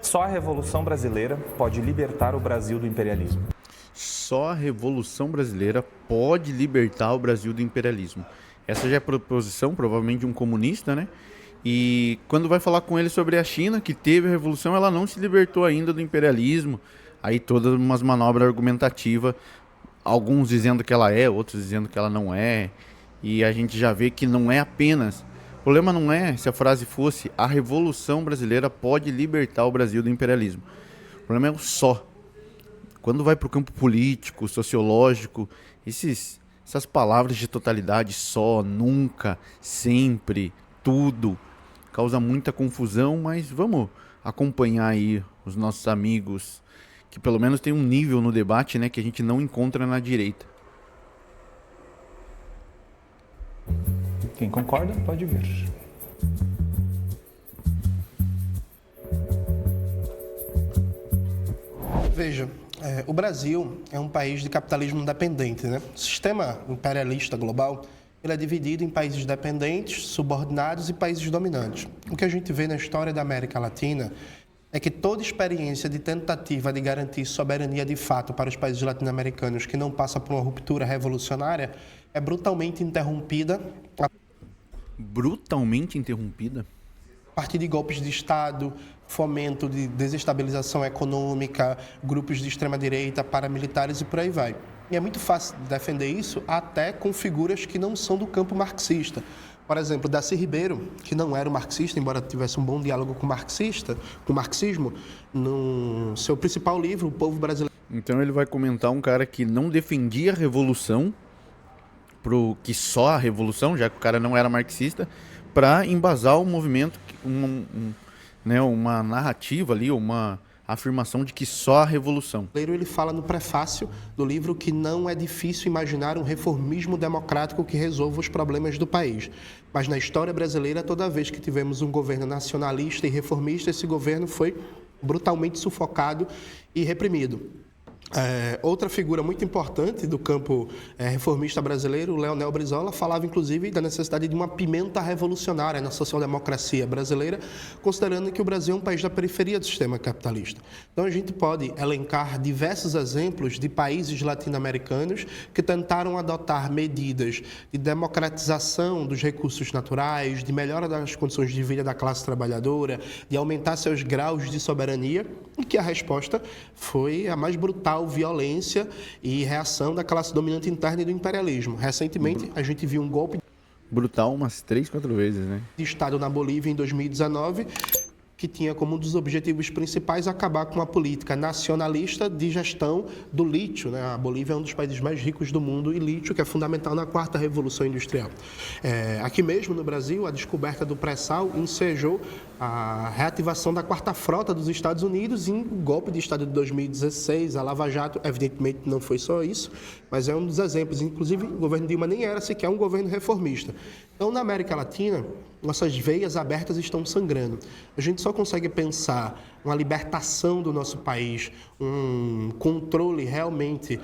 Só a Revolução Brasileira pode libertar o Brasil do imperialismo. Só a Revolução Brasileira pode libertar o Brasil do imperialismo. Essa já é a proposição, provavelmente, de um comunista, né? E quando vai falar com ele sobre a China, que teve a revolução, ela não se libertou ainda do imperialismo. Aí todas umas manobras argumentativas, alguns dizendo que ela é, outros dizendo que ela não é. E a gente já vê que não é apenas. O problema não é se a frase fosse a Revolução Brasileira pode libertar o Brasil do imperialismo. O problema é o só. Quando vai para o campo político, sociológico, essas palavras de totalidade, só, nunca, sempre, tudo, causa muita confusão, mas vamos acompanhar aí os nossos amigos, que pelo menos tem um nível no debate, né, que a gente não encontra na direita. Quem concorda pode vir. Veja, o Brasil é um país de capitalismo dependente, né? O sistema imperialista global, ele é dividido em países dependentes, subordinados e países dominantes. O que a gente vê na história da América Latina é que toda experiência de tentativa de garantir soberania de fato para os países latino-americanos que não passa por uma ruptura revolucionária é brutalmente interrompida Brutalmente interrompida? a partir de golpes de Estado, fomento de desestabilização econômica, grupos de extrema-direita, paramilitares e por aí vai. E é muito fácil defender isso até com figuras que não são do campo marxista. Por exemplo, Darcy Ribeiro, que não era um marxista, embora tivesse um bom diálogo com o marxismo, no seu principal livro, O Povo Brasileiro. Então ele vai comentar um cara que não defendia a revolução, que só a revolução, já que o cara não era marxista, para embasar o movimento, né, uma narrativa ali, uma afirmação de que só a revolução. Ele fala no prefácio do livro que não é difícil imaginar um reformismo democrático que resolva os problemas do país. Mas na história brasileira, toda vez que tivemos um governo nacionalista e reformista, esse governo foi brutalmente sufocado e reprimido. Outra figura muito importante do campo reformista brasileiro, o Leonel Brizola, falava inclusive da necessidade de uma pimenta revolucionária na social-democracia brasileira, considerando que o Brasil é um país da periferia do sistema capitalista. Então a gente pode elencar diversos exemplos de países latino-americanos que tentaram adotar medidas de democratização dos recursos naturais, de melhora das condições de vida da classe trabalhadora, de aumentar seus graus de soberania, e que a resposta foi a mais brutal violência e reação da classe dominante interna e do imperialismo. Recentemente, a gente viu um golpe Brutal umas 3, 4 vezes, né? de Estado na Bolívia em 2019, que tinha como um dos objetivos principais acabar com a política nacionalista de gestão do lítio, né? A Bolívia é um dos países mais ricos do mundo e lítio, que é fundamental na quarta revolução industrial. Aqui mesmo no Brasil, a descoberta do pré-sal ensejou a reativação da quarta frota dos Estados Unidos em golpe de Estado de 2016, a Lava Jato, evidentemente não foi só isso, mas é um dos exemplos. Inclusive, o governo Dilma nem era sequer um governo reformista. Então, na América Latina, nossas veias abertas estão sangrando. A gente só consegue pensar uma libertação do nosso país, um controle realmente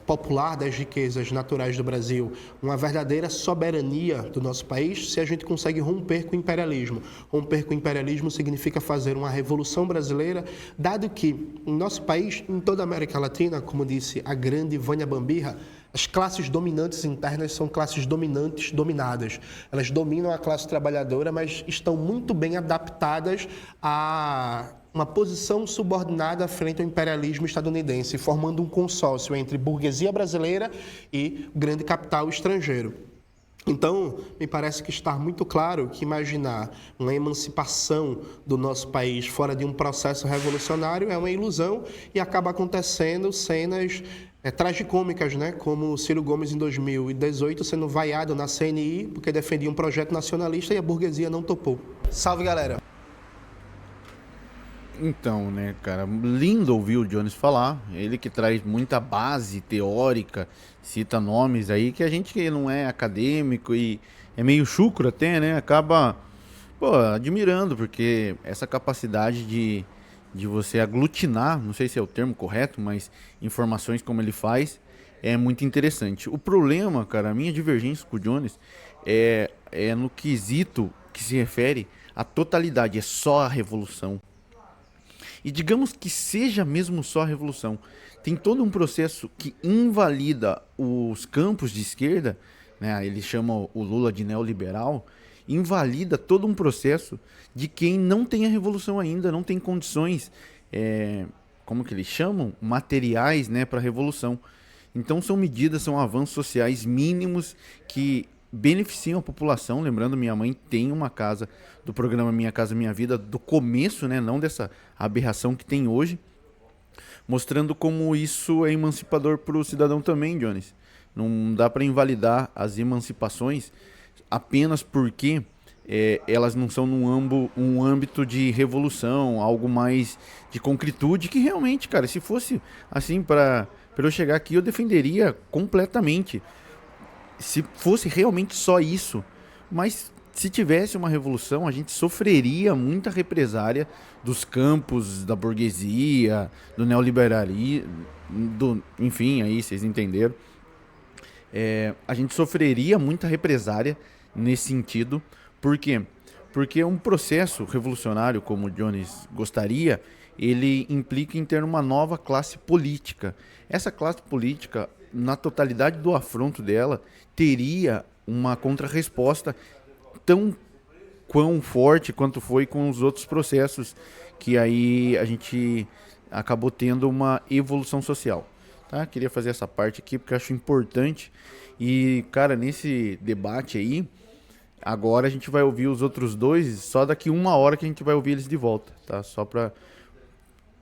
popular das riquezas naturais do Brasil, uma verdadeira soberania do nosso país, se a gente consegue romper com o imperialismo. Romper com o imperialismo significa fazer uma revolução brasileira, dado que em nosso país, em toda a América Latina, como disse a grande Vânia Bambirra, as classes dominantes internas são classes dominantes dominadas. Elas dominam a classe trabalhadora, mas estão muito bem adaptadas a uma posição subordinada frente ao imperialismo estadunidense, formando um consórcio entre burguesia brasileira e grande capital estrangeiro. Então, me parece que está muito claro que imaginar uma emancipação do nosso país fora de um processo revolucionário é uma ilusão e acaba acontecendo cenas tragicômicas, né? Como o Ciro Gomes, em 2018, sendo vaiado na CNI porque defendia um projeto nacionalista e a burguesia não topou. Salve, galera! Então, né, cara, lindo ouvir o Jones falar, ele que traz muita base teórica, cita nomes aí que a gente que não é acadêmico e é meio chucro até, né, acaba, admirando, porque essa capacidade de você aglutinar, não sei se é o termo correto, mas informações como ele faz, é muito interessante. O problema, cara, a minha divergência com o Jones é no quesito que se refere à totalidade, é só a revolução. E digamos que seja mesmo só a revolução. Tem todo um processo que invalida os campos de esquerda, né? Ele chama o Lula de neoliberal, invalida todo um processo de quem não tem a revolução ainda, não tem condições, como que eles chamam? Materiais, né, para a revolução. Então são medidas, são avanços sociais mínimos que beneficiam a população. Lembrando, minha mãe tem uma casa do programa Minha Casa Minha Vida do começo, né, não dessa aberração que tem hoje, mostrando como isso é emancipador para o cidadão também, Jones. Não dá para invalidar as emancipações apenas porque elas não são um âmbito de revolução, algo mais de concretude, que realmente, cara, se fosse assim para eu chegar aqui, eu defenderia completamente. Se fosse realmente só isso. Mas se tivesse uma revolução, a gente sofreria muita represária dos campos da burguesia, do neoliberalismo, enfim, aí vocês entenderam. A gente sofreria muita represária nesse sentido. Por quê? Porque um processo revolucionário, como o Jones gostaria, ele implica em ter uma nova classe política. Essa classe política, na totalidade do afronto dela, teria uma contrarresposta quão forte quanto foi com os outros processos que aí a gente acabou tendo uma evolução social. Tá? Queria fazer essa parte aqui porque eu acho importante. E, cara, nesse debate aí, agora a gente vai ouvir os outros dois, só daqui 1 hora que a gente vai ouvir eles de volta, tá? Só para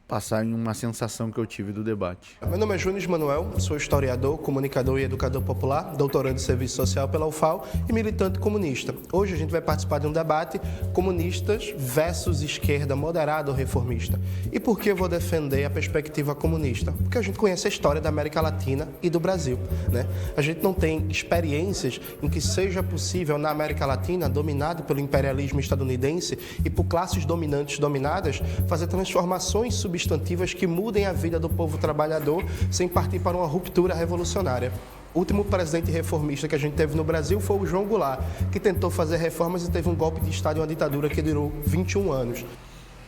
passar em uma sensação que eu tive do debate. Meu nome é Júnior Manuel, sou historiador, comunicador e educador popular, doutorando em serviço social pela UFAL e militante comunista. Hoje a gente vai participar de um debate comunistas versus esquerda moderada ou reformista. E por que eu vou defender a perspectiva comunista? Porque a gente conhece a história da América Latina e do Brasil, né? A gente não tem experiências em que seja possível na América Latina, dominado pelo imperialismo estadunidense e por classes dominantes dominadas, fazer transformações substantivas que mudem a vida do povo trabalhador sem partir para uma ruptura revolucionária. O último presidente reformista que a gente teve no Brasil foi o João Goulart, que tentou fazer reformas e teve um golpe de Estado e uma ditadura que durou 21 anos.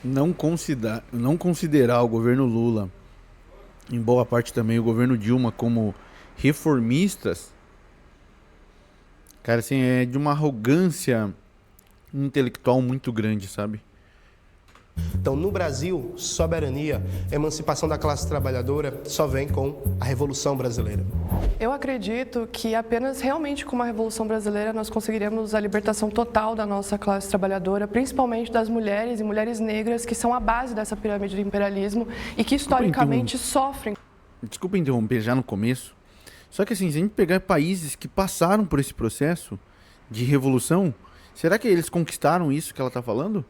Não considerar o governo Lula, em boa parte também o governo Dilma, como reformistas, cara, assim, é de uma arrogância intelectual muito grande, sabe? Então, no Brasil, soberania, emancipação da classe trabalhadora só vem com a Revolução Brasileira. Eu acredito que apenas realmente com uma Revolução Brasileira nós conseguiremos a libertação total da nossa classe trabalhadora, principalmente das mulheres e mulheres negras que são a base dessa pirâmide do imperialismo e que historicamente sofrem. Desculpa interromper já no começo, só que assim, se a gente pegar países que passaram por esse processo de revolução, será que eles conquistaram isso que ela está falando?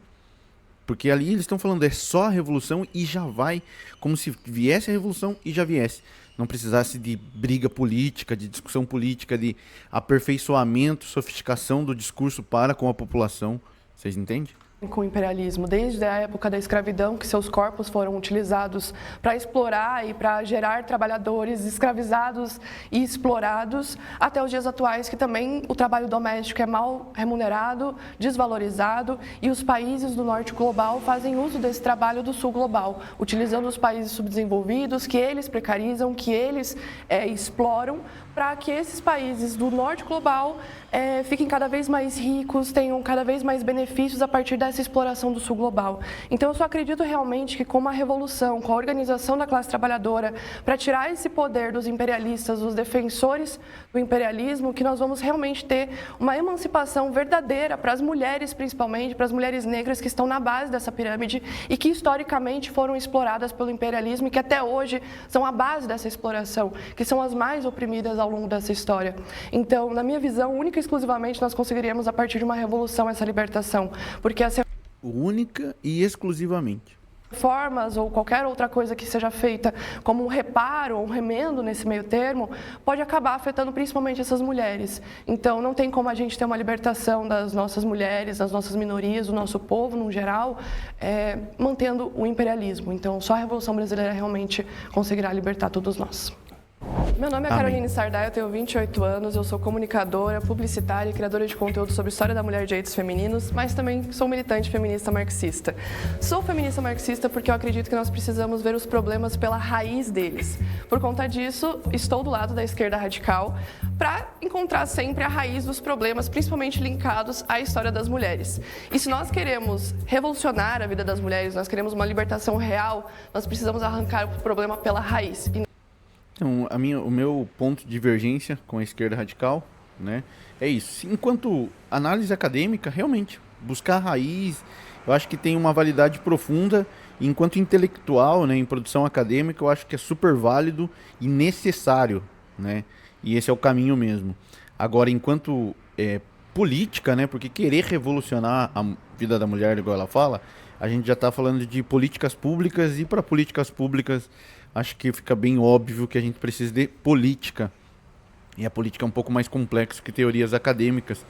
Porque ali eles estão falando, é só a revolução e já vai, como se viesse a revolução e já viesse. Não precisasse de briga política, de discussão política, de aperfeiçoamento, sofisticação do discurso para com a população. Vocês entendem? Com o imperialismo, desde a época da escravidão, que seus corpos foram utilizados para explorar e para gerar trabalhadores escravizados e explorados, até os dias atuais, que também o trabalho doméstico é mal remunerado, desvalorizado, e os países do norte global fazem uso desse trabalho do sul global, utilizando os países subdesenvolvidos, que eles precarizam, que eles exploram, para que esses países do norte global fiquem cada vez mais ricos, tenham cada vez mais benefícios a partir dessa exploração do sul global. Então eu só acredito realmente que com uma revolução, com a organização da classe trabalhadora, para tirar esse poder dos imperialistas, dos defensores do imperialismo, que nós vamos realmente ter uma emancipação verdadeira para as mulheres, principalmente, para as mulheres negras que estão na base dessa pirâmide e que historicamente foram exploradas pelo imperialismo e que até hoje são a base dessa exploração, que são as mais oprimidas ao longo dessa história. Então, na minha visão, única e exclusivamente nós conseguiríamos a partir de uma revolução essa libertação, porque as única e exclusivamente. Reformas ou qualquer outra coisa que seja feita como um reparo ou um remendo nesse meio termo, pode acabar afetando principalmente essas mulheres. Então, não tem como a gente ter uma libertação das nossas mulheres, das nossas minorias, do nosso povo, no geral, mantendo o imperialismo. Então, só a Revolução Brasileira realmente conseguirá libertar todos nós. Meu nome é Amém. Caroline Sarday, eu tenho 28 anos, eu sou comunicadora, publicitária e criadora de conteúdo sobre história da mulher e direitos femininos, mas também sou militante feminista marxista. Sou feminista marxista porque eu acredito que nós precisamos ver os problemas pela raiz deles. Por conta disso, estou do lado da esquerda radical para encontrar sempre a raiz dos problemas, principalmente linkados à história das mulheres. E se nós queremos revolucionar a vida das mulheres, nós queremos uma libertação real, nós precisamos arrancar o problema pela raiz. Então, o meu ponto de divergência com a esquerda radical, né, é isso. Enquanto análise acadêmica, realmente, buscar a raiz, eu acho que tem uma validade profunda. Enquanto intelectual, né, em produção acadêmica, eu acho que é super válido e necessário, né, e esse é o caminho mesmo. Agora, enquanto política, né, porque querer revolucionar a vida da mulher, igual ela fala, a gente já está falando de políticas públicas, e para políticas públicas acho que fica bem óbvio que a gente precisa de política. E a política é um pouco mais complexo que teorias acadêmicas,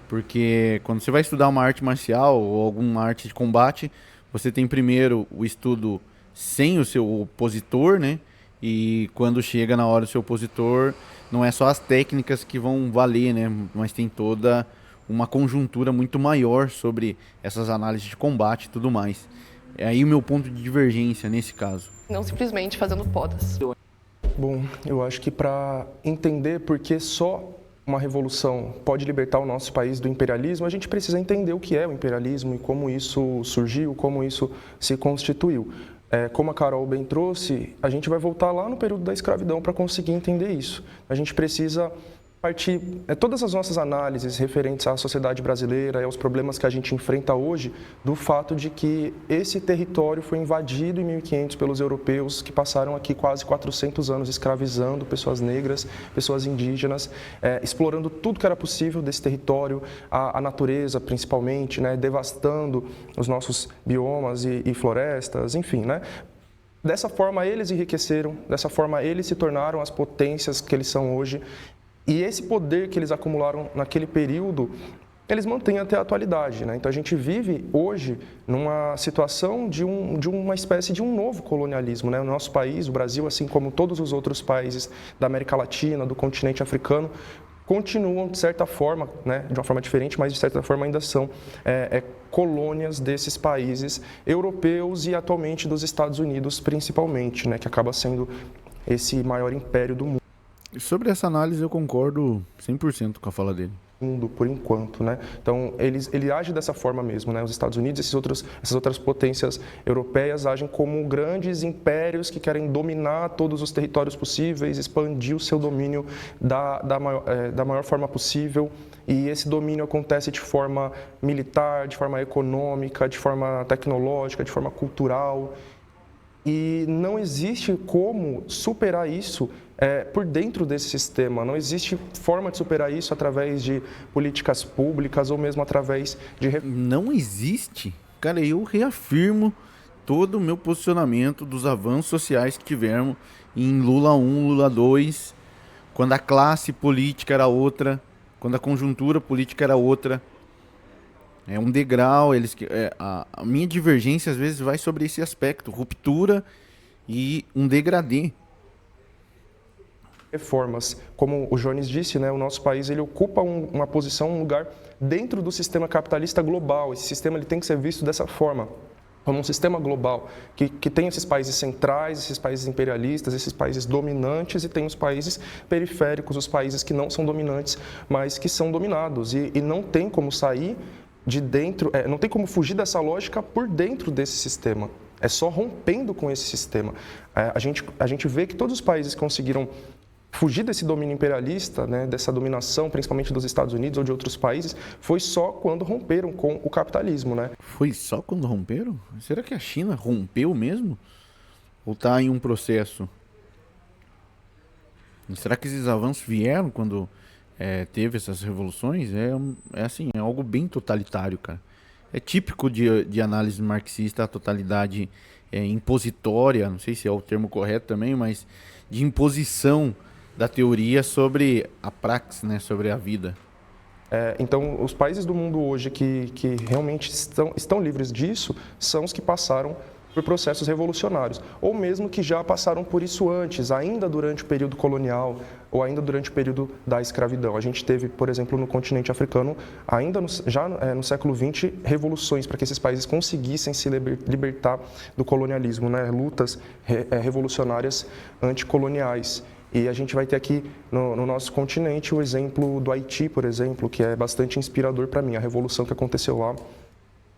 porque quando você vai estudar uma arte marcial ou alguma arte de combate, você tem primeiro o estudo sem o seu opositor, né? E quando chega na hora do seu opositor, não é só as técnicas que vão valer, né? Mas tem toda uma conjuntura muito maior sobre essas análises de combate e tudo mais. É aí o meu ponto de divergência nesse caso. Não simplesmente fazendo podas. Bom, eu acho que para entender por que só uma revolução pode libertar o nosso país do imperialismo, a gente precisa entender o que é o imperialismo e como isso surgiu, como isso se constituiu. Como a Carol bem trouxe, a gente vai voltar lá no período da escravidão para conseguir entender isso. A gente precisa partir todas as nossas análises referentes à sociedade brasileira e aos problemas que a gente enfrenta hoje, do fato de que esse território foi invadido em 1500 pelos europeus, que passaram aqui quase 400 anos escravizando pessoas negras, pessoas indígenas, explorando tudo que era possível desse território, a natureza principalmente, né, devastando os nossos biomas e florestas, enfim, né? Dessa forma eles enriqueceram, dessa forma eles se tornaram as potências que eles são hoje. E esse poder que eles acumularam naquele período, eles mantêm até a atualidade, né? Então a gente vive hoje numa situação de uma espécie de um novo colonialismo, né? O nosso país, o Brasil, assim como todos os outros países da América Latina, do continente africano, continuam, de certa forma, né, de uma forma diferente, mas de certa forma ainda são colônias desses países europeus e atualmente dos Estados Unidos, principalmente, né, que acaba sendo esse maior império do mundo. Sobre essa análise eu concordo 100% com a fala dele. Por enquanto, né? Então ele age dessa forma mesmo, né? Os Estados Unidos, essas outras potências europeias agem como grandes impérios que querem dominar todos os territórios possíveis, expandir o seu domínio da maior forma possível. E esse domínio acontece de forma militar, de forma econômica, de forma tecnológica, de forma cultural. E não existe como superar isso por dentro desse sistema. Não existe forma de superar isso através de políticas públicas ou mesmo através de... Não existe? Cara, eu reafirmo todo o meu posicionamento dos avanços sociais que tivemos em Lula 1, Lula 2, quando a classe política era outra, quando a conjuntura política era outra. É um degrau, a minha divergência às vezes vai sobre esse aspecto, ruptura e um degradê. Reformas. Como o Jones disse, né, o nosso país ele ocupa uma posição, um lugar dentro do sistema capitalista global. Esse sistema ele tem que ser visto dessa forma, como um sistema global, que tem esses países centrais, esses países imperialistas, esses países dominantes, e tem os países periféricos, os países que não são dominantes, mas que são dominados. E não tem como sair de dentro, não tem como fugir dessa lógica por dentro desse sistema. É só rompendo com esse sistema. A gente vê que todos os países conseguiram fugir desse domínio imperialista, né, dessa dominação, principalmente dos Estados Unidos ou de outros países, foi só quando romperam com o capitalismo, né? Foi só quando romperam? Será que a China rompeu mesmo? Ou está em um processo? Será que esses avanços vieram quando teve essas revoluções? Assim, é algo bem totalitário, cara. É típico de análise marxista a totalidade impositória, não sei se é o termo correto também, mas de imposição da teoria sobre a praxis, né, sobre a vida. Então, os países do mundo hoje que realmente estão livres disso são os que passaram por processos revolucionários, ou mesmo que já passaram por isso antes, ainda durante o período colonial ou ainda durante o período da escravidão. A gente teve, por exemplo, no continente africano, ainda no século XX, revoluções para que esses países conseguissem se libertar do colonialismo, né? Lutas revolucionárias anticoloniais. E a gente vai ter aqui no nosso continente o exemplo do Haiti, por exemplo, que é bastante inspirador para mim. A revolução que aconteceu lá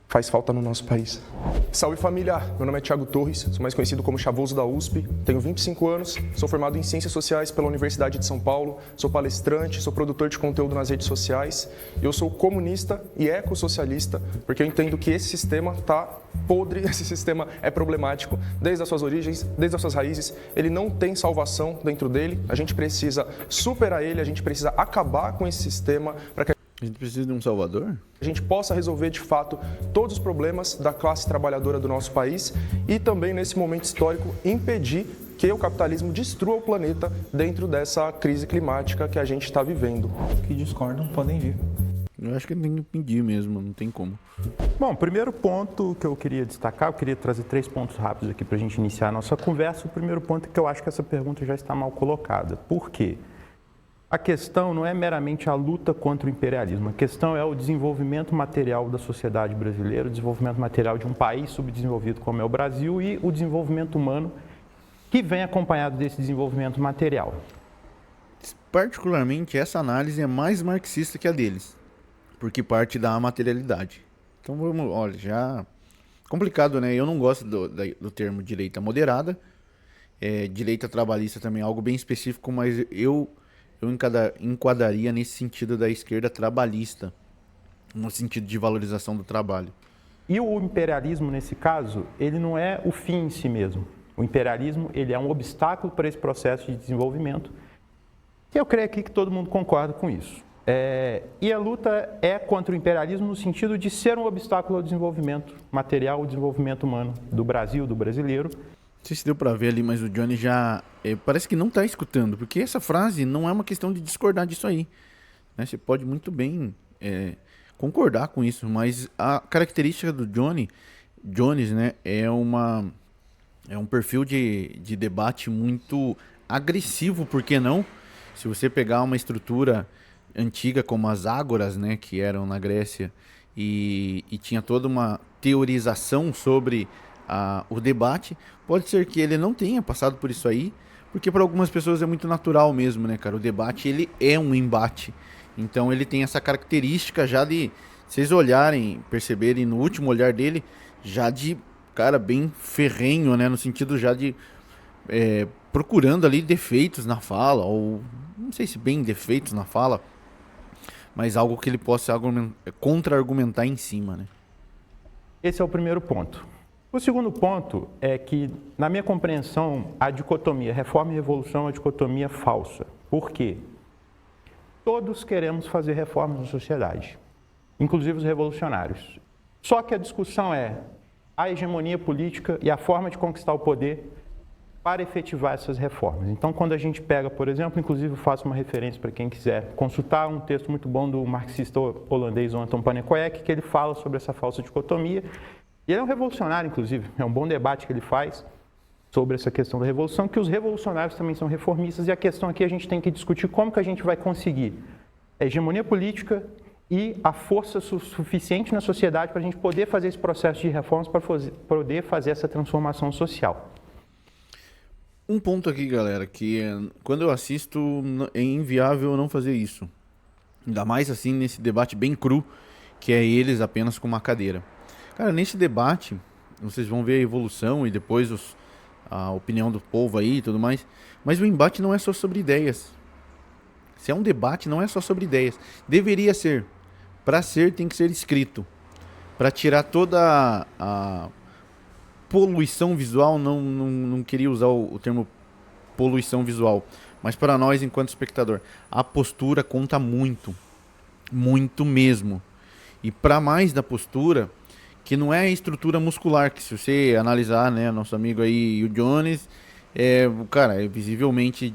faz falta no nosso país. Salve família, meu nome é Thiago Torres, sou mais conhecido como Chavoso da USP, tenho 25 anos, sou formado em Ciências Sociais pela Universidade de São Paulo, sou palestrante, sou produtor de conteúdo nas redes sociais, eu sou comunista e ecossocialista, porque eu entendo que esse sistema está podre, esse sistema é problemático desde as suas origens, desde as suas raízes, ele não tem salvação dentro dele, a gente precisa superar ele, a gente precisa acabar com esse sistema para que A gente precisa de um salvador? a gente possa resolver de fato todos os problemas da classe trabalhadora do nosso país e também nesse momento histórico impedir que o capitalismo destrua o planeta dentro dessa crise climática que a gente está vivendo. Que discordam, podem vir. Eu acho que tem que pedir mesmo, não tem como. Bom, primeiro ponto que eu queria destacar, eu queria trazer 3 pontos rápidos aqui para a gente iniciar a nossa conversa. O primeiro ponto é que eu acho que essa pergunta já está mal colocada. Por quê? A questão não é meramente a luta contra o imperialismo, a questão é o desenvolvimento material da sociedade brasileira, o desenvolvimento material de um país subdesenvolvido como é o Brasil e o desenvolvimento humano que vem acompanhado desse desenvolvimento material. Particularmente, essa análise é mais marxista que a deles, porque parte da materialidade. Então vamos, olha, já complicado, né? Eu não gosto do termo direita moderada, direita trabalhista também é algo bem específico, mas eu enquadraria nesse sentido da esquerda trabalhista, no sentido de valorização do trabalho. E o imperialismo, nesse caso, ele não é o fim em si mesmo. O imperialismo, ele é um obstáculo para esse processo de desenvolvimento. E eu creio aqui que todo mundo concorda com isso. E a luta é contra o imperialismo no sentido de ser um obstáculo ao desenvolvimento material, ao desenvolvimento humano do Brasil, do brasileiro. Não sei se deu pra ver ali, mas o Johnny já parece que não tá escutando, porque essa frase não é uma questão de discordar disso aí, né? Você pode muito bem concordar com isso, mas a característica do Jones, né, é um perfil de debate muito agressivo, por que não? Se você pegar uma estrutura antiga como as ágoras, né, que eram na Grécia, e tinha toda uma teorização sobre o debate, pode ser que ele não tenha passado por isso aí, porque para algumas pessoas é muito natural mesmo, né, cara? O debate, ele é um embate. Então ele tem essa característica já de, vocês olharem, perceberem no último olhar dele, já de, cara, bem ferrenho, né? No sentido já de procurando ali defeitos na fala, ou não sei se bem defeitos na fala, mas algo que ele possa contra-argumentar em cima, né? Esse é o primeiro ponto. O segundo ponto é que, na minha compreensão, a dicotomia reforma e revolução é uma dicotomia falsa. Por quê? Todos queremos fazer reformas na sociedade, inclusive os revolucionários. Só que a discussão é a hegemonia política e a forma de conquistar o poder para efetivar essas reformas. Então, quando a gente pega, por exemplo, inclusive eu faço uma referência para quem quiser consultar um texto muito bom do marxista holandês Anton Pannekoek, que ele fala sobre essa falsa dicotomia. E ele é um revolucionário, inclusive, é um bom debate que ele faz sobre essa questão da revolução, que os revolucionários também são reformistas, e a questão aqui a gente tem que discutir como que a gente vai conseguir a hegemonia política e a força suficiente na sociedade para a gente poder fazer esse processo de reformas, para poder fazer essa transformação social. Um ponto aqui, galera, que quando eu assisto é inviável eu não fazer isso. Ainda mais assim nesse debate bem cru, que é eles apenas com uma cadeira. Cara, nesse debate, vocês vão ver a evolução e depois a opinião do povo aí e tudo mais. Mas o embate não é só sobre ideias. Se é um debate, não é só sobre ideias. Deveria ser. Para ser, tem que ser escrito. Para tirar toda a poluição visual, não queria usar o termo poluição visual. Mas para nós, enquanto espectador, a postura conta muito. Muito mesmo. E para mais da postura, que não é a estrutura muscular, que se você analisar, né, nosso amigo aí, o Jones, cara, é visivelmente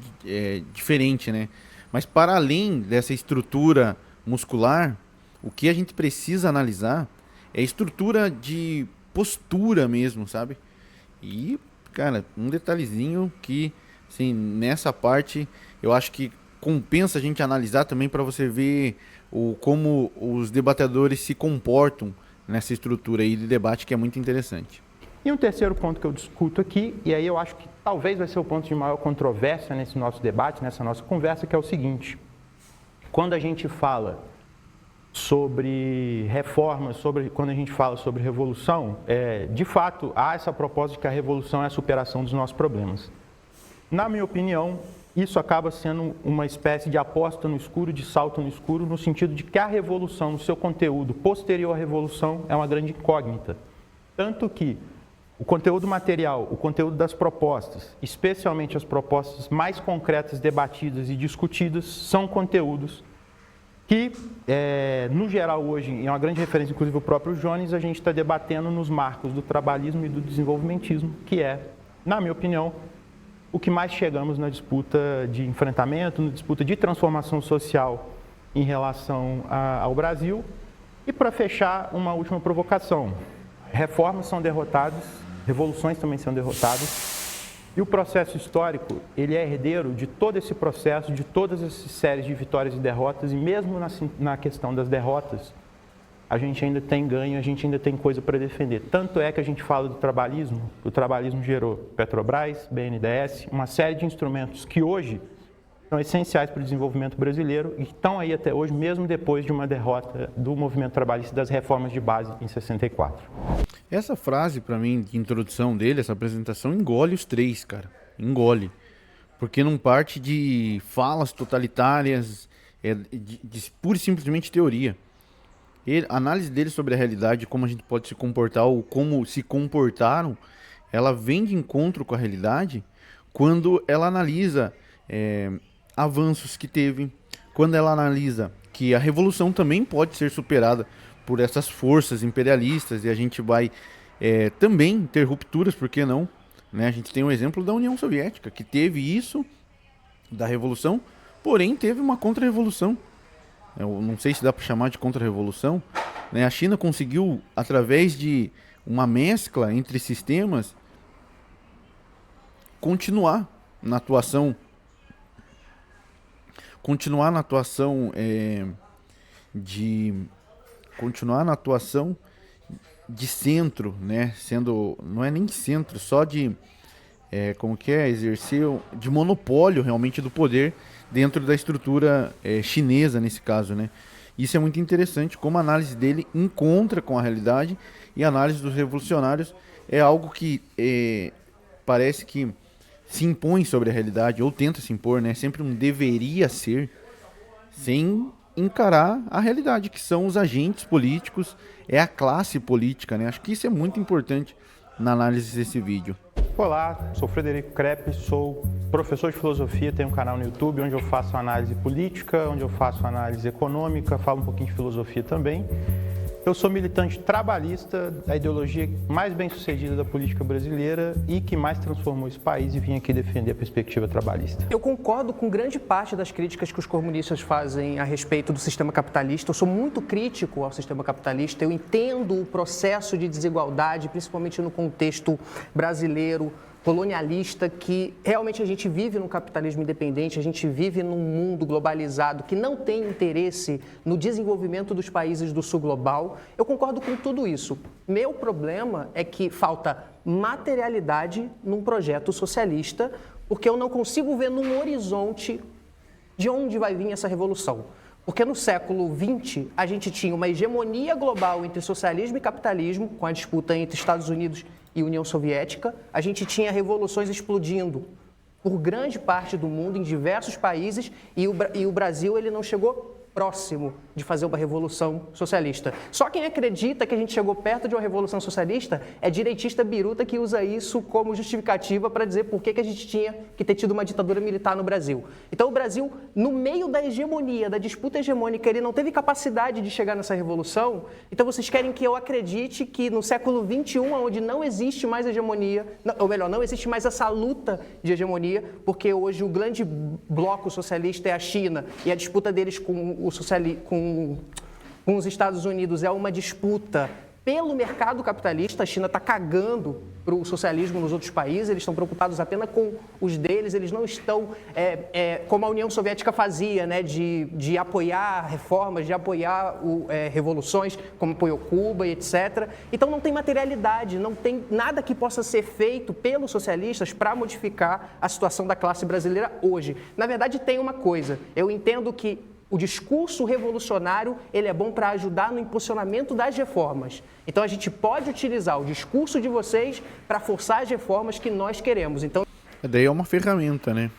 diferente, né? Mas para além dessa estrutura muscular, o que a gente precisa analisar é a estrutura de postura mesmo, sabe? E, cara, um detalhezinho que, assim, nessa parte, eu acho que compensa a gente analisar também para você ver como os debatedores se comportam nessa estrutura aí de debate, que é muito interessante. E um terceiro ponto que eu discuto aqui, e aí eu acho que talvez vai ser o ponto de maior controvérsia nesse nosso debate, nessa nossa conversa, que é o seguinte: quando a gente fala sobre reformas, quando a gente fala sobre revolução, de fato, há essa proposta de que a revolução é a superação dos nossos problemas. Na minha opinião, isso acaba sendo uma espécie de aposta no escuro, de salto no escuro, no sentido de que a revolução, no seu conteúdo posterior à revolução, é uma grande incógnita. Tanto que o conteúdo material, o conteúdo das propostas, especialmente as propostas mais concretas, debatidas e discutidas, são conteúdos que, no geral, hoje, é uma grande referência, inclusive o próprio Jones, a gente está debatendo nos marcos do trabalhismo e do desenvolvimentismo, que é, na minha opinião, o que mais chegamos na disputa de enfrentamento, na disputa de transformação social em relação ao Brasil. E para fechar, uma última provocação: reformas são derrotadas, revoluções também são derrotadas, e o processo histórico, ele é herdeiro de todo esse processo, de todas essas séries de vitórias e derrotas, e mesmo na questão das derrotas, a gente ainda tem ganho, a gente ainda tem coisa para defender. Tanto é que a gente fala do trabalhismo, o trabalhismo gerou Petrobras, BNDES, uma série de instrumentos que hoje são essenciais para o desenvolvimento brasileiro e que estão aí até hoje, mesmo depois de uma derrota do movimento trabalhista das reformas de base em 64. Essa frase, para mim, de introdução dele, essa apresentação, engole os três, cara. Engole. Porque não parte de falas totalitárias, de pura e simplesmente teoria. A análise dele sobre a realidade, como a gente pode se comportar ou como se comportaram, ela vem de encontro com a realidade quando ela analisa avanços que teve, quando ela analisa que a revolução também pode ser superada por essas forças imperialistas e a gente vai também ter rupturas, por que não? Né? A gente tem um exemplo da União Soviética, que teve isso da revolução, porém teve uma contra-revolução. Eu não sei se dá para chamar de contra-revolução, né? A China conseguiu, através de uma mescla entre sistemas, continuar na atuação de centro, né? Não é nem centro, só de exercer de monopólio realmente do poder dentro da estrutura chinesa, nesse caso, né? Isso é muito interessante, como a análise dele encontra com a realidade, e a análise dos revolucionários é algo que parece que se impõe sobre a realidade, ou tenta se impor, né? Sempre um deveria ser, sem encarar a realidade, que são os agentes políticos, é a classe política, né? Acho que isso é muito importante na análise desse vídeo. Olá, sou Frederico Crepe, sou professor de filosofia, tenho um canal no YouTube onde eu faço análise política, onde eu faço análise econômica, falo um pouquinho de filosofia também. Eu sou militante trabalhista, da ideologia mais bem-sucedida da política brasileira e que mais transformou esse país, e vim aqui defender a perspectiva trabalhista. Eu concordo com grande parte das críticas que os comunistas fazem a respeito do sistema capitalista. Eu sou muito crítico ao sistema capitalista, eu entendo o processo de desigualdade, principalmente no contexto brasileiro, colonialista, que realmente a gente vive num capitalismo independente, a gente vive num mundo globalizado que não tem interesse no desenvolvimento dos países do sul global. Eu concordo com tudo isso. Meu problema é que falta materialidade num projeto socialista, porque eu não consigo ver num horizonte de onde vai vir essa revolução. Porque no século XX, a gente tinha uma hegemonia global entre socialismo e capitalismo, com a disputa entre Estados Unidos e União Soviética. A gente tinha revoluções explodindo por grande parte do mundo, em diversos países, e o Brasil ele não chegou próximo de fazer uma revolução socialista. Só quem acredita que a gente chegou perto de uma revolução socialista é direitista biruta que usa isso como justificativa para dizer por que a gente tinha que ter tido uma ditadura militar no Brasil. Então o Brasil, no meio da hegemonia, da disputa hegemônica, ele não teve capacidade de chegar nessa revolução. Então vocês querem que eu acredite que no século XXI, onde não existe mais hegemonia, ou melhor, não existe mais essa luta de hegemonia, porque hoje o grande bloco socialista é a China e a disputa deles com os Estados Unidos é uma disputa pelo mercado capitalista. A China está cagando para o socialismo nos outros países, eles estão preocupados apenas com os deles, eles não estão, como a União Soviética fazia, né, de apoiar reformas, de apoiar revoluções, como apoiou Cuba e etc. Então não tem materialidade, não tem nada que possa ser feito pelos socialistas para modificar a situação da classe brasileira hoje. Na verdade, tem uma coisa, eu entendo que o discurso revolucionário, ele é bom para ajudar no impulsionamento das reformas. Então, a gente pode utilizar o discurso de vocês para forçar as reformas que nós queremos. Então, daí é uma ferramenta, né?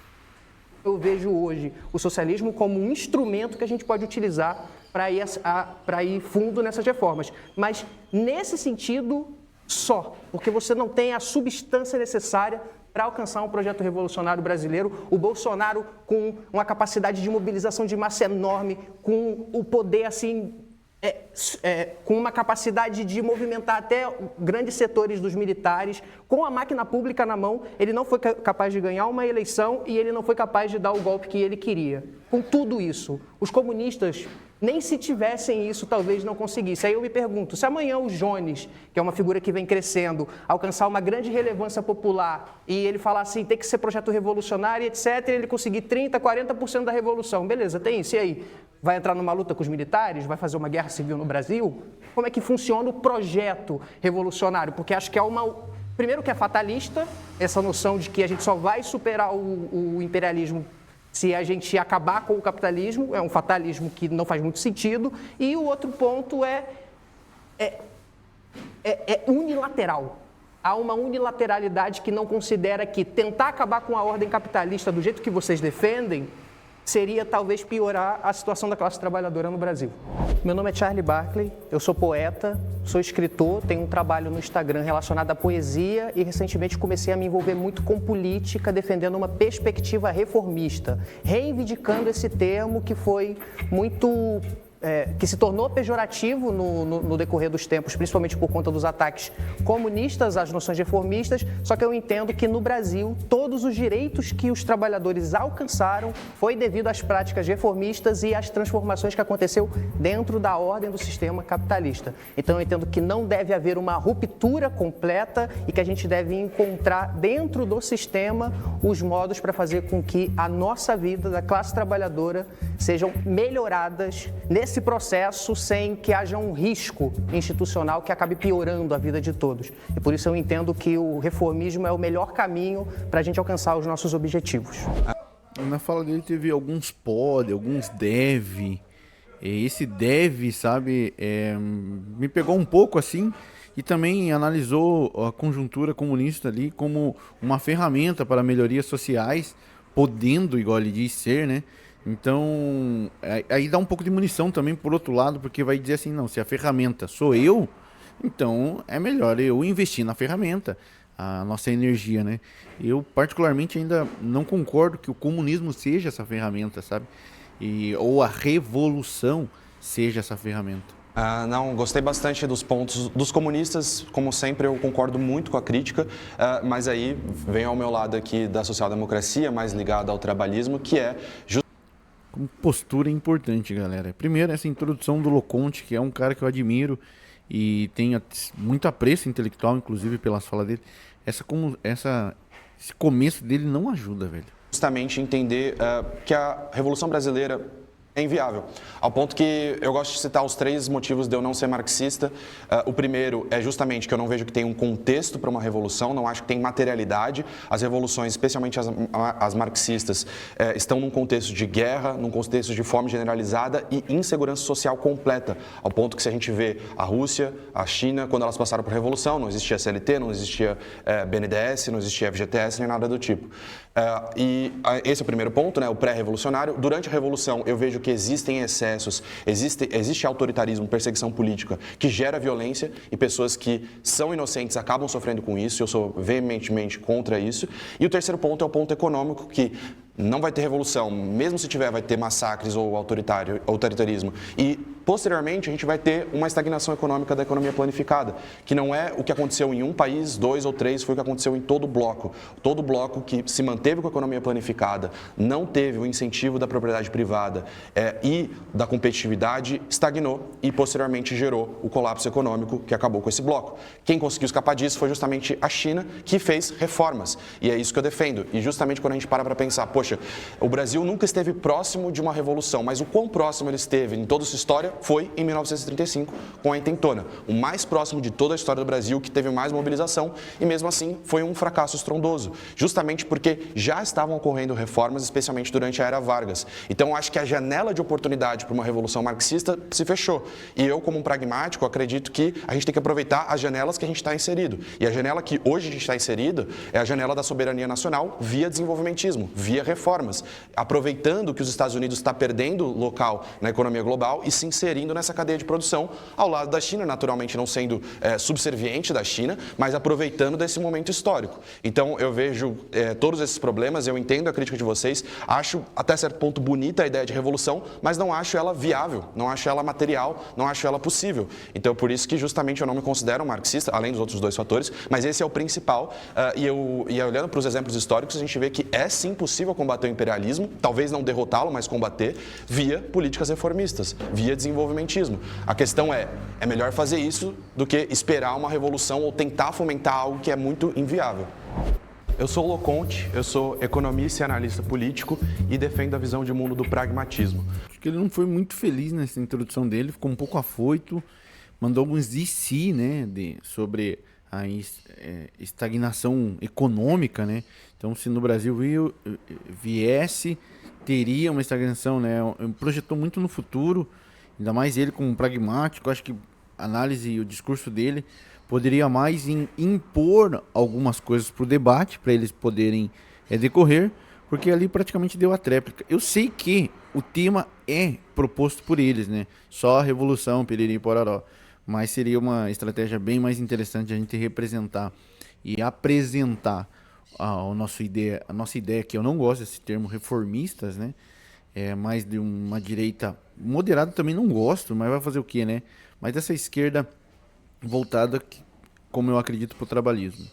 Eu vejo hoje o socialismo como um instrumento que a gente pode utilizar para ir fundo nessas reformas. Mas, nesse sentido, só, porque você não tem a substância necessária para alcançar um projeto revolucionário brasileiro. O Bolsonaro, com uma capacidade de mobilização de massa enorme, com o poder, assim, com uma capacidade de movimentar até grandes setores dos militares, com a máquina pública na mão, ele não foi capaz de ganhar uma eleição e ele não foi capaz de dar o golpe que ele queria. Com tudo isso, os comunistas, nem se tivessem isso, talvez não conseguissem. Aí eu me pergunto, se amanhã o Jones, que é uma figura que vem crescendo, alcançar uma grande relevância popular e ele falar assim, tem que ser projeto revolucionário, etc., e ele conseguir 30%, 40% da revolução, beleza, tem isso, e aí? Vai entrar numa luta com os militares? Vai fazer uma guerra civil no Brasil? Como é que funciona o projeto revolucionário? Porque acho que primeiro que é fatalista, essa noção de que a gente só vai superar o imperialismo se a gente acabar com o capitalismo, é um fatalismo que não faz muito sentido. E o outro ponto é unilateral. Há uma unilateralidade que não considera que tentar acabar com a ordem capitalista do jeito que vocês defendem seria talvez piorar a situação da classe trabalhadora no Brasil. Meu nome é Charlie Barkley, eu sou poeta, sou escritor, tenho um trabalho no Instagram relacionado à poesia e recentemente comecei a me envolver muito com política, defendendo uma perspectiva reformista, reivindicando esse termo que foi muito... que se tornou pejorativo no decorrer dos tempos, principalmente por conta dos ataques comunistas às noções reformistas, só que eu entendo que no Brasil todos os direitos que os trabalhadores alcançaram foi devido às práticas reformistas e às transformações que aconteceu dentro da ordem do sistema capitalista. Então eu entendo que não deve haver uma ruptura completa e que a gente deve encontrar dentro do sistema os modos para fazer com que a nossa vida da classe trabalhadora sejam melhoradas nesse processo sem que haja um risco institucional que acabe piorando a vida de todos. E por isso eu entendo que o reformismo é o melhor caminho para a gente alcançar os nossos objetivos. Na fala dele teve alguns pode, alguns deve. Esse deve, sabe, me pegou um pouco assim e também analisou a conjuntura comunista ali como uma ferramenta para melhorias sociais, podendo, igual ele diz, ser, né? Então, aí dá um pouco de munição também por outro lado, porque vai dizer assim, não, se a ferramenta sou eu, então é melhor eu investir na ferramenta, a nossa energia, né? Eu particularmente ainda não concordo que o comunismo seja essa ferramenta, sabe? Ou a revolução seja essa ferramenta. Não, gostei bastante dos pontos dos comunistas, como sempre eu concordo muito com a crítica, mas aí vem ao meu lado aqui da social-democracia, mais ligada ao trabalhismo, que é como postura importante, galera. Primeiro, essa introdução do Loconte, que é um cara que eu admiro e tenho muito apreço intelectual, inclusive, pelas falas dele. Esse começo dele não ajuda, velho. Justamente entender que a Revolução Brasileira é inviável, ao ponto que eu gosto de citar os 3 motivos de eu não ser marxista. O primeiro é justamente que eu não vejo que tem um contexto para uma revolução, não acho que tem materialidade. As revoluções, especialmente as marxistas, estão num contexto de guerra, num contexto de fome generalizada e insegurança social completa, ao ponto que se a gente vê a Rússia, a China, quando elas passaram por revolução, não existia CLT, não existia BNDES, não existia FGTS, nem nada do tipo. E esse é o primeiro ponto, né, o pré-revolucionário. Durante a Revolução, eu vejo que existem excessos, existe autoritarismo, perseguição política, que gera violência e pessoas que são inocentes acabam sofrendo com isso. Eu sou veementemente contra isso. E o terceiro ponto é o ponto econômico, que não vai ter revolução, mesmo se tiver, vai ter massacres ou autoritarismo. E posteriormente a gente vai ter uma estagnação econômica da economia planificada, que não é o que aconteceu em um país, 2 ou 3, foi o que aconteceu em todo o bloco. Todo o bloco que se manteve com a economia planificada, não teve o incentivo da propriedade privada e da competitividade, estagnou e posteriormente gerou o colapso econômico que acabou com esse bloco. Quem conseguiu escapar disso foi justamente a China, que fez reformas. E é isso que eu defendo. E justamente quando a gente para pensar, poxa, o Brasil nunca esteve próximo de uma revolução, mas o quão próximo ele esteve em toda a sua história foi em 1935, com a intentona. O mais próximo de toda a história do Brasil, que teve mais mobilização, e mesmo assim foi um fracasso estrondoso. Justamente porque já estavam ocorrendo reformas, especialmente durante a era Vargas. Então, eu acho que a janela de oportunidade para uma revolução marxista se fechou. E eu, como um pragmático, acredito que a gente tem que aproveitar as janelas que a gente está inserido. E a janela que hoje a gente está inserido é a janela da soberania nacional via desenvolvimentismo, via reformas, aproveitando que os Estados Unidos está perdendo local na economia global e se inserindo nessa cadeia de produção ao lado da China, naturalmente não sendo subserviente da China, mas aproveitando desse momento histórico. Então, eu vejo todos esses problemas, eu entendo a crítica de vocês, acho até certo ponto bonita a ideia de revolução, mas não acho ela viável, não acho ela material, não acho ela possível. Então, por isso que justamente eu não me considero um marxista, além dos outros dois fatores, mas esse é o principal. E olhando para os exemplos históricos, a gente vê que é sim possível combater o imperialismo, talvez não derrotá-lo, mas combater via políticas reformistas, via desenvolvimentismo. A questão é melhor fazer isso do que esperar uma revolução ou tentar fomentar algo que é muito inviável. Eu sou o Loconte, eu sou economista e analista político e defendo a visão de mundo do pragmatismo. Acho que ele não foi muito feliz nessa introdução dele, ficou um pouco afoito, mandou alguns DC, né, sobre a estagnação econômica, né? Então, se no Brasil viesse, teria uma estagnação, né? Projetou muito no futuro, ainda mais ele como pragmático. Acho que a análise e o discurso dele poderia mais impor algumas coisas para o debate, para eles poderem decorrer, porque ali praticamente deu a tréplica. Eu sei que o tema é proposto por eles, né? Só a revolução, piriri e pororó. Mas seria uma estratégia bem mais interessante a gente representar e apresentar a nossa ideia, que eu não gosto desse termo reformistas, né? É mais de uma direita moderada, também não gosto, mas vai fazer o quê, né? Mas dessa esquerda voltada, como eu acredito, para o trabalhismo.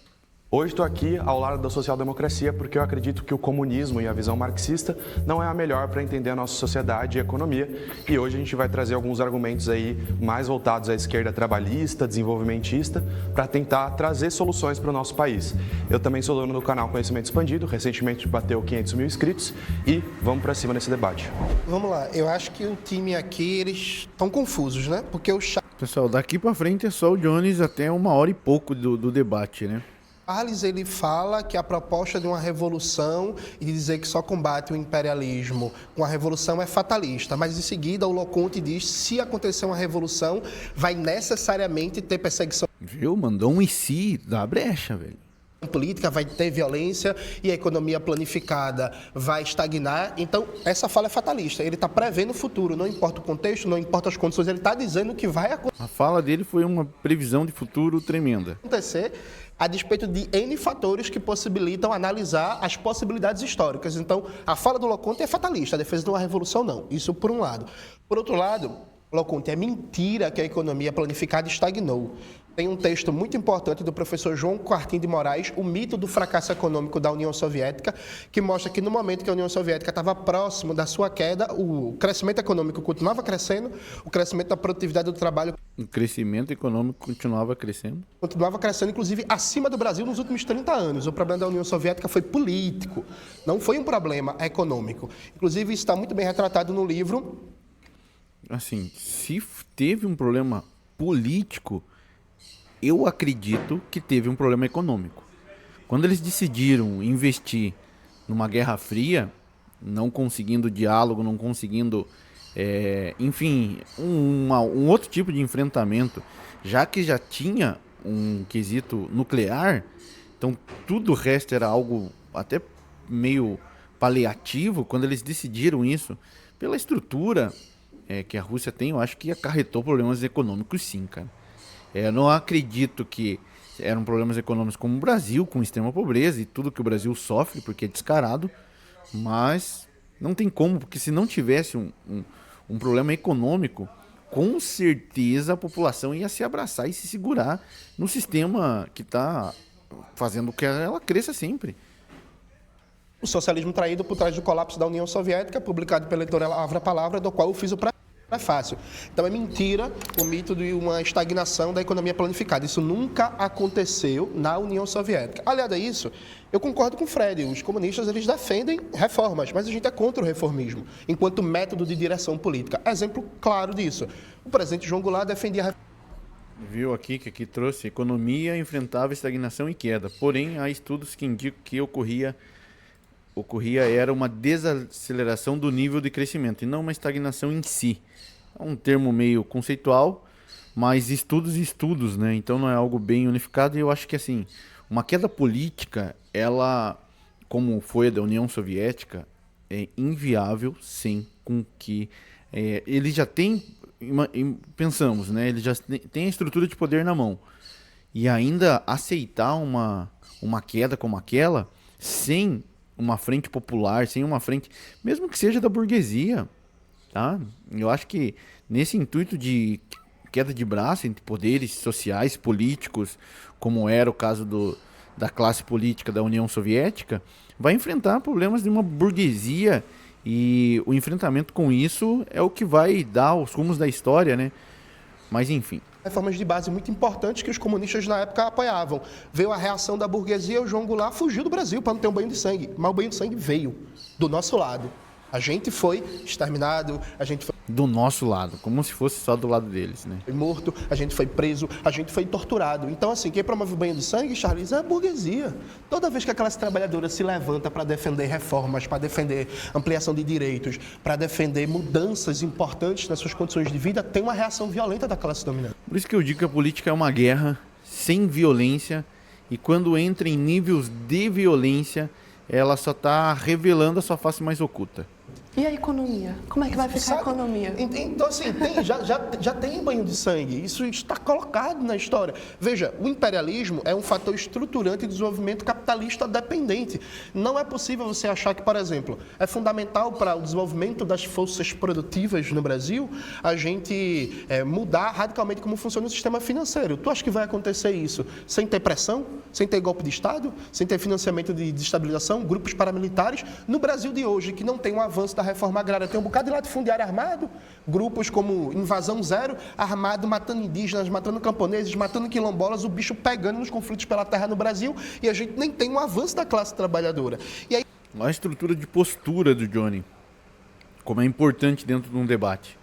Hoje estou aqui ao lado da social-democracia porque eu acredito que o comunismo e a visão marxista não é a melhor para entender a nossa sociedade e a economia. E hoje a gente vai trazer alguns argumentos aí mais voltados à esquerda trabalhista, desenvolvimentista, para tentar trazer soluções para o nosso país. Eu também sou dono do canal Conhecimento Expandido, recentemente bateu 500 mil inscritos e vamos para cima nesse debate. Vamos lá, eu acho que o time aqui, eles estão confusos, né? Porque o Pessoal, daqui para frente é só o Jones até 1h e pouco do debate, né? Charles, ele fala que a proposta de uma revolução e de dizer que só combate o imperialismo com a revolução é fatalista, mas em seguida o Loconte diz que se acontecer uma revolução, vai necessariamente ter perseguição Viu? Mandou um IC da brecha, velho. política, vai ter violência e a economia planificada vai estagnar. Então, essa fala é fatalista. Ele está prevendo o futuro, não importa o contexto, não importa as condições, ele está dizendo que vai A fala dele foi uma previsão de futuro tremenda. acontecer a despeito de N fatores que possibilitam analisar as possibilidades históricas. Então, a fala do Loconte é fatalista, a defesa de uma revolução não. Isso por um lado. Por outro lado, Loconte, é mentira que a economia planificada estagnou. Tem um texto muito importante do professor João Quartim de Moraes, O Mito do Fracasso Econômico da União Soviética, que mostra que no momento que a União Soviética estava próximo da sua queda, o crescimento econômico continuava crescendo, o crescimento da produtividade do trabalho O crescimento econômico continuava crescendo. continuava crescendo, inclusive, acima do Brasil nos últimos 30 anos. O problema da União Soviética foi político, não foi um problema econômico. Inclusive, isso está muito bem retratado no livro. Assim, se teve um problema político, eu acredito que teve um problema econômico. Quando eles decidiram investir numa Guerra Fria, não conseguindo diálogo, não conseguindo, enfim, um outro tipo de enfrentamento, já que já tinha um quesito nuclear, então tudo o resto era algo até meio paliativo. Quando eles decidiram isso, pela estrutura que a Rússia tem, eu acho que acarretou problemas econômicos sim, cara. Eu não acredito que eram problemas econômicos como o Brasil, com extrema pobreza e tudo que o Brasil sofre, porque é descarado, mas não tem como, porque se não tivesse um problema econômico, com certeza a população ia se abraçar e se segurar no sistema que está fazendo que ela cresça sempre. O socialismo traído por trás do colapso da União Soviética, publicado pela editora Lavra Palavra, do qual eu fiz o prefácio. Então é mentira o mito de uma estagnação da economia planificada. Isso nunca aconteceu na União Soviética. Aliado a isso, eu concordo com o Fred. Os comunistas eles defendem reformas, mas a gente é contra o reformismo, enquanto método de direção política. Exemplo claro disso. O presidente João Goulart defendia a reforma. Viu aqui que aqui trouxe economia enfrentava estagnação e queda. Porém, há estudos que indicam que ocorria era uma desaceleração do nível de crescimento e não uma estagnação em si. É um termo meio conceitual, mas estudos, né? Então não é algo bem unificado e eu acho que assim, uma queda política, ela, como foi a da União Soviética, é inviável sem com que ele já tem, pensamos, né? Ele já tem a estrutura de poder na mão e ainda aceitar uma queda como aquela sem uma frente popular, sem uma frente, mesmo que seja da burguesia, tá? Eu acho que nesse intuito de queda de braço entre poderes sociais, políticos, como era o caso da classe política da União Soviética, vai enfrentar problemas de uma burguesia e o enfrentamento com isso é o que vai dar os rumos da história, né? Mas enfim. Reformas de base muito importantes que os comunistas na época apoiavam. Veio a reação da burguesia, o João Goulart fugiu do Brasil para não ter um banho de sangue. Mas o banho de sangue veio do nosso lado. A gente foi exterminado, a gente foi do nosso lado, como se fosse só do lado deles, né? morto, a gente foi preso, a gente foi torturado. Então, assim, quem promove o banho de sangue, Charles, é a burguesia. Toda vez que a classe trabalhadora se levanta para defender reformas, para defender ampliação de direitos, para defender mudanças importantes nas suas condições de vida, tem uma reação violenta da classe dominante. Por isso que eu digo que a política é uma guerra sem violência e quando entra em níveis de violência, ela só está revelando a sua face mais oculta. E a economia? Como é que vai ficar a economia? Então, assim, já tem banho de sangue. Isso está colocado na história. Veja, o imperialismo é um fator estruturante de desenvolvimento capitalista dependente. Não é possível você achar que, por exemplo, é fundamental para o desenvolvimento das forças produtivas no Brasil a gente mudar radicalmente como funciona o sistema financeiro. Tu acha que vai acontecer isso sem ter pressão, sem ter golpe de Estado, sem ter financiamento de desestabilização, grupos paramilitares? No Brasil de hoje, que não tem um avanço da reforma agrária, tem um bocado de latifundiário armado, grupos como Invasão Zero, armado, matando indígenas, matando camponeses, matando quilombolas, o bicho pegando nos conflitos pela terra no Brasil, e a gente nem tem um avanço da classe trabalhadora. E aí... A estrutura de postura do Johnny, como é importante dentro de um debate.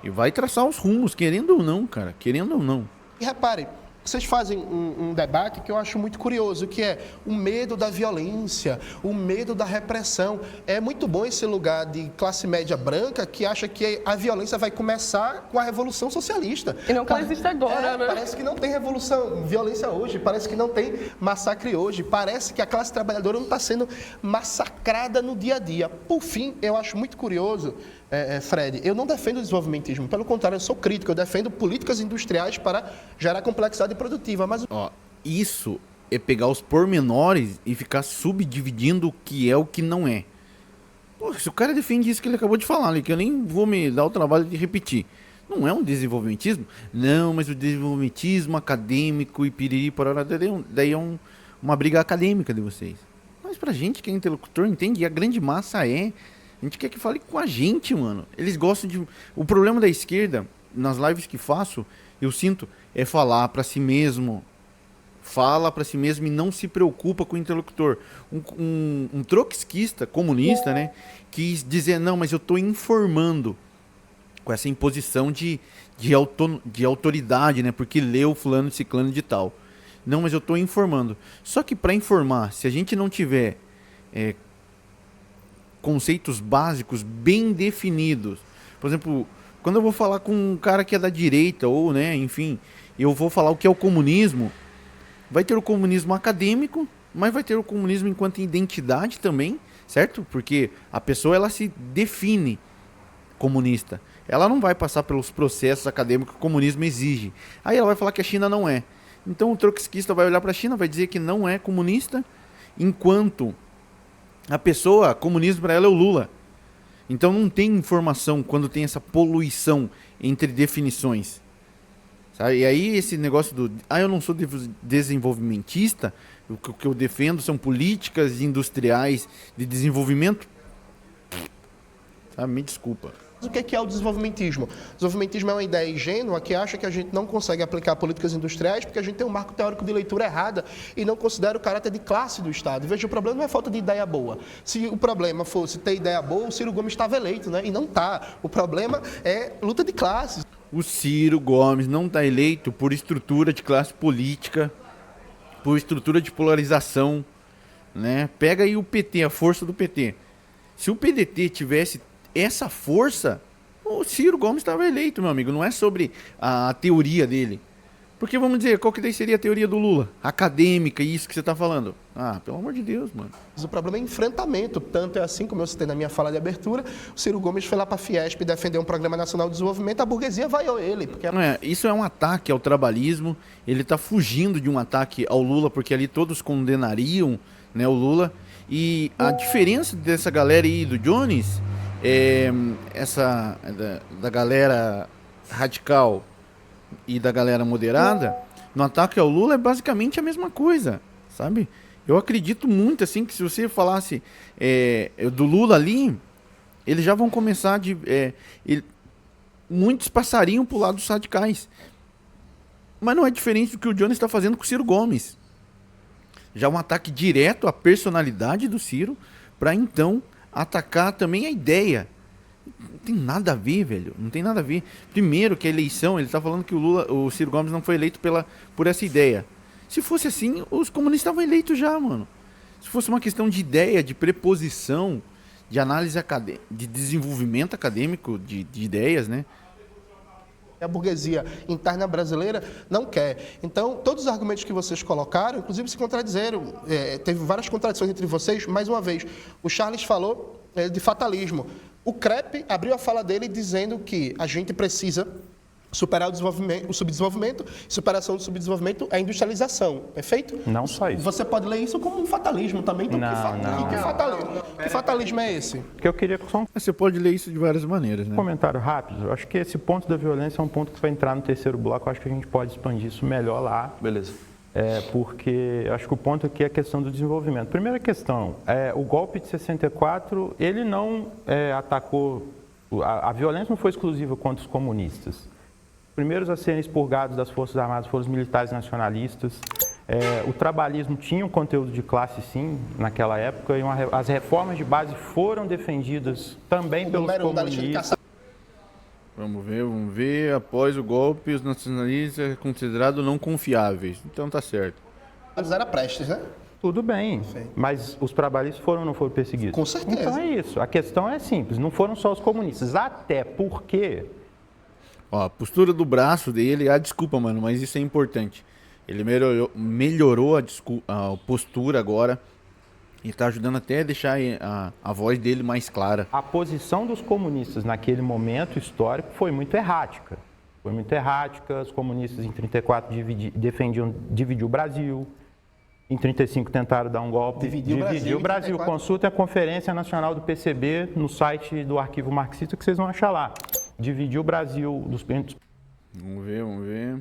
E vai traçar os rumos, querendo ou não, cara, querendo ou não. E reparem, vocês fazem um debate que eu acho muito curioso, que é o medo da violência, o medo da repressão. É muito bom esse lugar de classe média branca que acha que a violência vai começar com a Revolução Socialista. E não que ela existe agora, né? Parece que não tem violência hoje, parece que não tem massacre hoje, parece que a classe trabalhadora não está sendo massacrada no dia a dia. Por fim, eu acho muito curioso, Fred, eu não defendo o desenvolvimentismo, pelo contrário, eu sou crítico, eu defendo políticas industriais para gerar complexidade produtiva, mas... Isso é pegar os pormenores e ficar subdividindo o que é o que não é. Pô, se o cara defende isso que ele acabou de falar, que eu nem vou me dar o trabalho de repetir. Não é um desenvolvimentismo? Não, mas o desenvolvimentismo acadêmico e piriri, porora, daí é uma briga acadêmica de vocês. Mas pra gente que é interlocutor, entende? E a grande massa é... A gente quer que fale com a gente, mano. Eles gostam de... O problema da esquerda, nas lives que faço, eu sinto, é falar pra si mesmo. Fala pra si mesmo e não se preocupa com o interlocutor. Um trotskista, comunista, né? Quis dizer, não, mas eu tô informando. Com essa imposição de autoridade, né? Porque leu fulano, ciclano de tal. Não, mas eu tô informando. Só que pra informar, se a gente não tiver... conceitos básicos bem definidos. Por exemplo, quando eu vou falar com um cara que é da direita, ou, né, enfim, eu vou falar o que é o comunismo, vai ter o comunismo acadêmico, mas vai ter o comunismo enquanto identidade também, certo? Porque a pessoa, ela se define comunista. Ela não vai passar pelos processos acadêmicos que o comunismo exige. Aí ela vai falar que a China não é. Então o trotskista vai olhar para a China, vai dizer que não é comunista, enquanto a pessoa, comunismo para ela é o Lula. Então não tem informação quando tem essa poluição entre definições. Sabe? E aí esse negócio do, eu não sou desenvolvimentista, o que eu defendo são políticas industriais de desenvolvimento. Me desculpa. O que é o desenvolvimentismo? O desenvolvimentismo é uma ideia ingênua que acha que a gente não consegue aplicar políticas industriais porque a gente tem um marco teórico de leitura errada e não considera o caráter de classe do Estado. Veja, o problema não é falta de ideia boa. Se o problema fosse ter ideia boa, o Ciro Gomes estava eleito, né? E não está. O problema é luta de classes. O Ciro Gomes não está eleito por estrutura de classe política, por estrutura de polarização, né? Pega aí o PT, a força do PT. Se o PDT tivesse essa força, o Ciro Gomes estava eleito, meu amigo. Não é sobre a teoria dele. Porque, vamos dizer, qual que daí seria a teoria do Lula? Acadêmica, isso que você está falando. Pelo amor de Deus, mano. O problema é enfrentamento. Tanto é assim, como eu citei na minha fala de abertura, o Ciro Gomes foi lá para a Fiesp defender um Programa Nacional de Desenvolvimento, a burguesia vaiou ele. Porque... Isso é um ataque ao trabalhismo. Ele está fugindo de um ataque ao Lula, porque ali todos condenariam, né, o Lula. E a diferença dessa galera aí do Jones... essa da galera radical e da galera moderada no ataque ao Lula é basicamente a mesma coisa, sabe? Eu acredito muito assim que se você falasse do Lula ali, eles já vão começar muitos passariam pro lado dos radicais, mas não é diferente do que o Jones está fazendo com o Ciro Gomes. Já um ataque direto à personalidade do Ciro para então atacar também a ideia. Não tem nada a ver, velho. Não tem nada a ver. Primeiro que a eleição, ele tá falando que o Ciro Gomes não foi eleito por essa ideia. Se fosse assim, os comunistas estavam eleitos já, mano. Se fosse uma questão de ideia, de preposição, de análise acadêmica, de desenvolvimento acadêmico de ideias, né? A burguesia interna brasileira não quer. Então, todos os argumentos que vocês colocaram, inclusive, se contradizeram. Teve várias contradições entre vocês. Mais uma vez, o Charles falou de fatalismo. O Krepp abriu a fala dele dizendo que a gente precisa superar o subdesenvolvimento. Superação do subdesenvolvimento é a industrialização. Perfeito? Não só isso. Você pode ler isso como um fatalismo também. Então, que fatalismo é esse? Que eu queria só Você pode ler isso de várias maneiras, né? um comentário rápido. Eu acho que esse ponto da violência é um ponto que vai entrar no terceiro bloco. Eu acho que a gente pode expandir isso melhor lá. Beleza. Porque eu acho que o ponto aqui é a questão do desenvolvimento. Primeira questão, o golpe de 64, ele não atacou... A violência não foi exclusiva contra os comunistas. Os primeiros a serem expurgados das Forças Armadas foram os militares nacionalistas. O trabalhismo tinha um conteúdo de classe, sim, naquela época, e as reformas de base foram defendidas também pelos comunistas. Vamos ver. Após o golpe, os nacionalistas considerados não confiáveis. Então tá certo. Mas era Prestes, né? Tudo bem, mas os trabalhistas foram ou não foram perseguidos? Com certeza. Então é isso. A questão é simples, não foram só os comunistas. Até porque... A postura do braço dele, desculpa, mano, mas isso é importante. Ele melhorou a postura agora e está ajudando até a deixar a voz dele mais clara. A posição dos comunistas naquele momento histórico foi muito errática. Os comunistas em 34 defendiam dividir o Brasil. Em 35 tentaram dar um golpe. Dividir o Brasil. Consulta a Conferência Nacional do PCB no site do Arquivo Marxista que vocês vão achar lá. Dividir o Brasil dos... Vamos ver.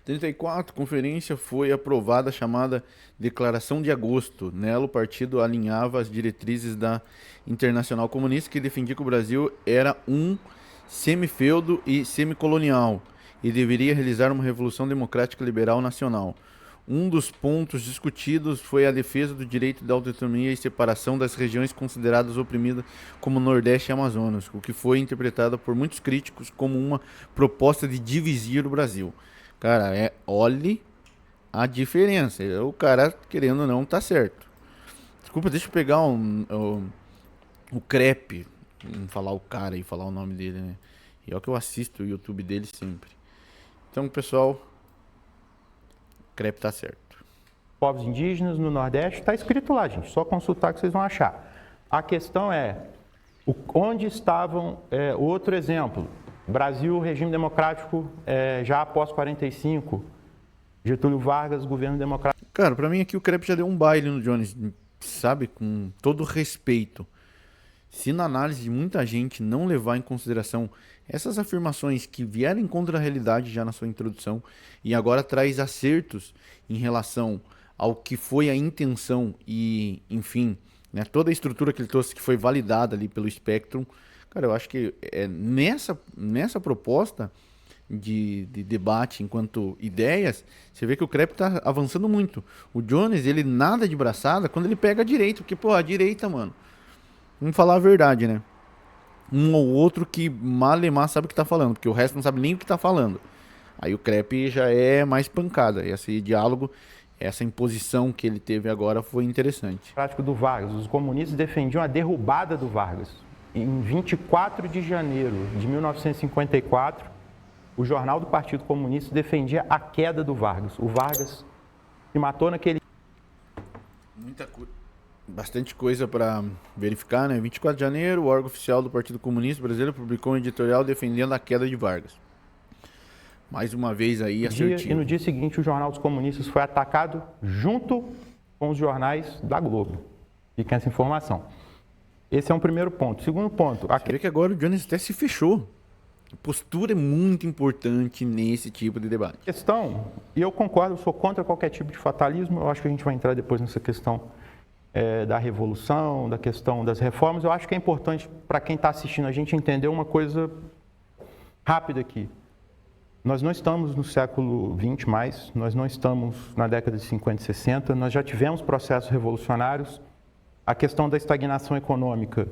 34, conferência foi aprovada a chamada Declaração de Agosto. Nela, o partido alinhava as diretrizes da Internacional Comunista, que defendia que o Brasil era um semifeudo e semicolonial e deveria realizar uma revolução democrática liberal nacional. Um dos pontos discutidos foi a defesa do direito da autonomia e separação das regiões consideradas oprimidas como Nordeste e Amazonas, o que foi interpretado por muitos críticos como uma proposta de dividir o Brasil. Cara, olhe a diferença. O cara, querendo ou não, tá certo. Desculpa, deixa eu pegar o Krepp, vamos falar o cara e falar o nome dele, né? E é o que eu assisto o YouTube dele sempre. Então, pessoal, o Krepp tá certo. Povos indígenas no Nordeste, está escrito lá, gente. Só consultar que vocês vão achar. A questão é, onde estavam... outro exemplo, Brasil, regime democrático já após 45, Getúlio Vargas, governo democrático. Cara, pra mim aqui o Krepp já deu um baile no Jones, sabe? Com todo respeito. se na análise de muita gente não levar em consideração essas afirmações que vieram contra a realidade já na sua introdução e agora traz acertos em relação ao que foi a intenção e, enfim, né, toda a estrutura que ele trouxe que foi validada ali pelo Spectrum, cara, eu acho que nessa proposta de debate enquanto ideias, você vê que o CREP está avançando muito. O Jones, ele nada de braçada quando ele pega a direita, porque, pô, a direita, mano, vamos falar a verdade, né? Um ou outro que malemar sabe o que tá falando, porque o resto não sabe nem o que tá falando. Aí o CREP já é mais pancada. E esse diálogo, essa imposição que ele teve agora foi interessante. Prático do Vargas. Os comunistas defendiam a derrubada do Vargas. Em 24 de janeiro de 1954, o jornal do Partido Comunista defendia a queda do Vargas. O Vargas se matou naquele... Bastante coisa para verificar, né? 24 de janeiro, o órgão oficial do Partido Comunista Brasileiro publicou um editorial defendendo a queda de Vargas. Mais uma vez aí assertivo. E no dia seguinte, o Jornal dos Comunistas foi atacado junto com os jornais da Globo. Fica essa informação. Esse é um primeiro ponto. Segundo ponto... Você vê que agora o Jones até se fechou. A postura é muito importante nesse tipo de debate. Questão, e eu concordo, eu sou contra qualquer tipo de fatalismo, eu acho que a gente vai entrar depois nessa questão da revolução, da questão das reformas. Eu acho que é importante para quem está assistindo a gente entender uma coisa rápida aqui. Nós não estamos no século XX mais, nós não estamos na década de 50 e 60, nós já tivemos processos revolucionários. A questão da estagnação econômica,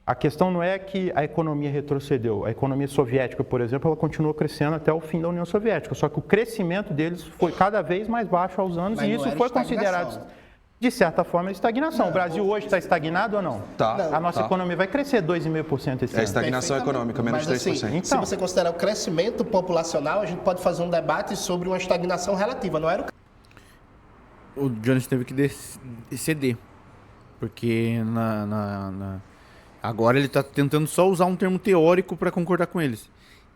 a questão não é que a economia retrocedeu. A economia soviética, por exemplo, ela continuou crescendo até o fim da União Soviética, só que o crescimento deles foi cada vez mais baixo aos anos. Mas e isso foi considerado, de certa forma, estagnação. Não, o Brasil hoje está estagnado ou não? Tá. A nossa economia vai crescer 2,5% esse ano. É estagnação econômica, menos de 3%. Assim, então, se você considerar o crescimento populacional, a gente pode fazer um debate sobre uma estagnação relativa, não era o Jones teve que ceder, porque agora ele está tentando só usar um termo teórico para concordar com eles.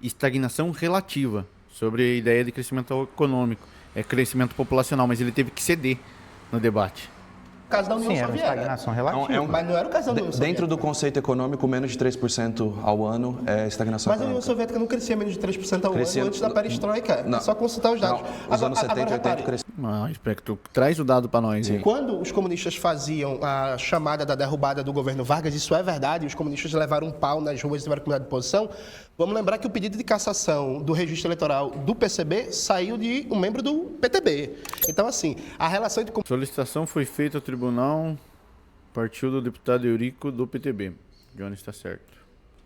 Estagnação relativa, sobre a ideia de crescimento econômico, crescimento populacional, mas ele teve que ceder no debate. Caso da União Sim, era uma Soviética. estagnação relativa. Mas não era o caso da União Soviética. Dentro do conceito econômico, menos de 3% ao ano é estagnação Mas a União econômica. Soviética não crescia menos de 3% ao Crescia- ano antes da perestroika. Não. É só consultar os dados. Não, os anos 70 e 80 repare, cresceu. Espectro, traz o dado para nós. Aí. quando os comunistas faziam a chamada da derrubada do governo Vargas, isso é verdade, os comunistas levaram um pau nas ruas e tiveram que mudar de posição. Vamos lembrar que o pedido de cassação do registro eleitoral do PCB saiu de um membro do PTB. Então, assim, a relação entre... Solicitação foi feita ao tribunal, partiu do deputado Eurico do PTB. Jones está certo.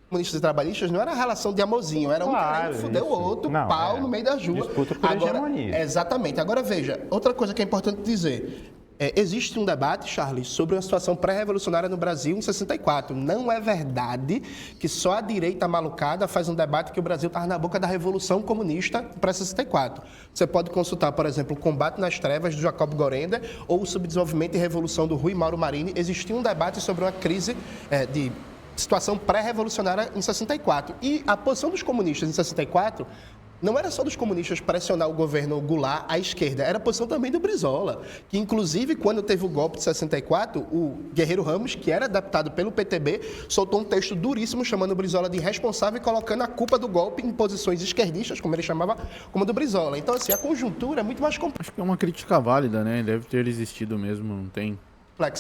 comunistas e trabalhistas não era relação de amorzinho, era um querendo fuder o outro, Não, pau no meio da rua. Disputa por hegemonia. Exatamente. Agora, veja, outra coisa que é importante dizer. Existe um debate, Charles, sobre uma situação pré-revolucionária no Brasil em 64. Não é verdade que só a direita malucada faz um debate que o Brasil estava na boca da Revolução Comunista pré-64. Você pode consultar, por exemplo, o Combate nas Trevas, do Jacob Gorenda, ou o Subdesenvolvimento e Revolução, do Rui Mauro Marini. Existia um debate sobre uma crise de situação pré-revolucionária em 64. E a posição dos comunistas em 64... não era só dos comunistas pressionar o governo Goulart à esquerda, era a posição também do Brizola, que inclusive quando teve o golpe de 64, o Guerreiro Ramos, que era deputado pelo PTB, soltou um texto duríssimo chamando o Brizola de irresponsável e colocando a culpa do golpe em posições esquerdistas, como ele chamava, como a do Brizola. Então, assim, a conjuntura é muito mais complexa. Acho que é uma crítica válida, né? Deve ter existido mesmo, não tem...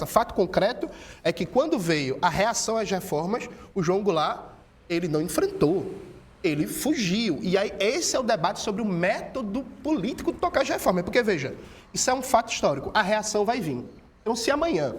Fato concreto é que quando veio a reação às reformas, o João Goulart, ele não enfrentou. Ele fugiu. E aí, esse é o debate sobre o método político de tocar as reformas. Porque, veja, isso é um fato histórico. A reação vai vir. Então, se amanhã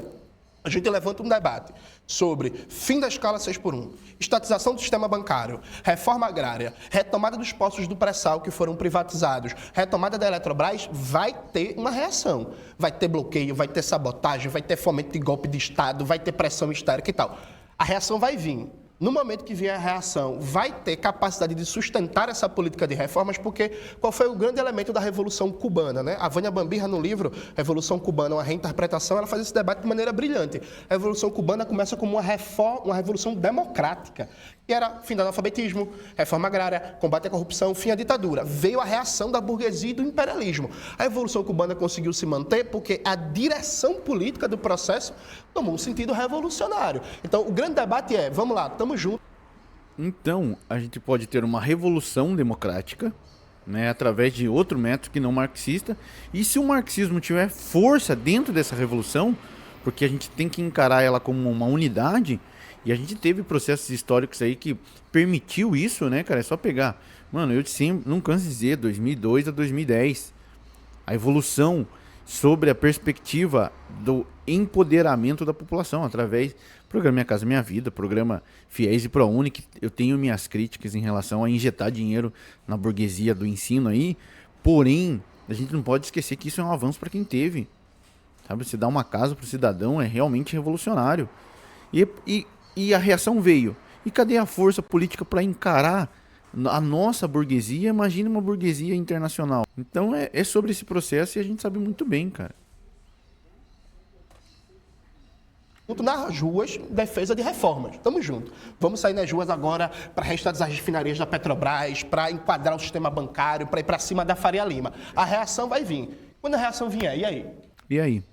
a gente levanta um debate sobre fim da escala 6x1, estatização do sistema bancário, reforma agrária, retomada dos postos do pré-sal que foram privatizados, retomada da Eletrobras, vai ter uma reação. Vai ter bloqueio, vai ter sabotagem, vai ter fomento de golpe de Estado, vai ter pressão histérica e tal. A reação vai vir. no momento que vier a reação, vai ter capacidade de sustentar essa política de reformas, porque qual foi o grande elemento da Revolução Cubana, né? A Vânia Bambirra, no livro Revolução Cubana, uma reinterpretação, ela faz esse debate de maneira brilhante. A Revolução Cubana começa como uma revolução democrática, que era fim do analfabetismo, reforma agrária, combate à corrupção, fim à ditadura. Veio a reação da burguesia e do imperialismo. A Revolução Cubana conseguiu se manter porque a direção política do processo tomou um sentido revolucionário. Então, o grande debate é, vamos lá, estamos juntos. Então, a gente pode ter uma revolução democrática, né, através de outro método que não marxista. E se o marxismo tiver força dentro dessa revolução, porque a gente tem que encarar ela como uma unidade, e a gente teve processos históricos aí que permitiu isso, né, cara? É só pegar. Mano, eu sempre, não canso de dizer, 2002 a 2010. A evolução sobre a perspectiva do empoderamento da população, através do programa Minha Casa Minha Vida, programa Fiéis e ProUni, que eu tenho minhas críticas em relação a injetar dinheiro na burguesia do ensino aí, porém, a gente não pode esquecer que isso é um avanço para quem teve. Sabe, se dar uma casa para o cidadão é realmente revolucionário. E a reação veio. E cadê a força política para encarar a nossa burguesia? Imagina uma burguesia internacional. Então é sobre esse processo e a gente sabe muito bem, cara. Nas ruas, defesa de reformas. Estamos juntos. Vamos sair nas ruas agora para restaurar as refinarias da Petrobras, para enquadrar o sistema bancário, para ir para cima da Faria Lima. A reação vai vir. Quando a reação vier, e aí? E aí?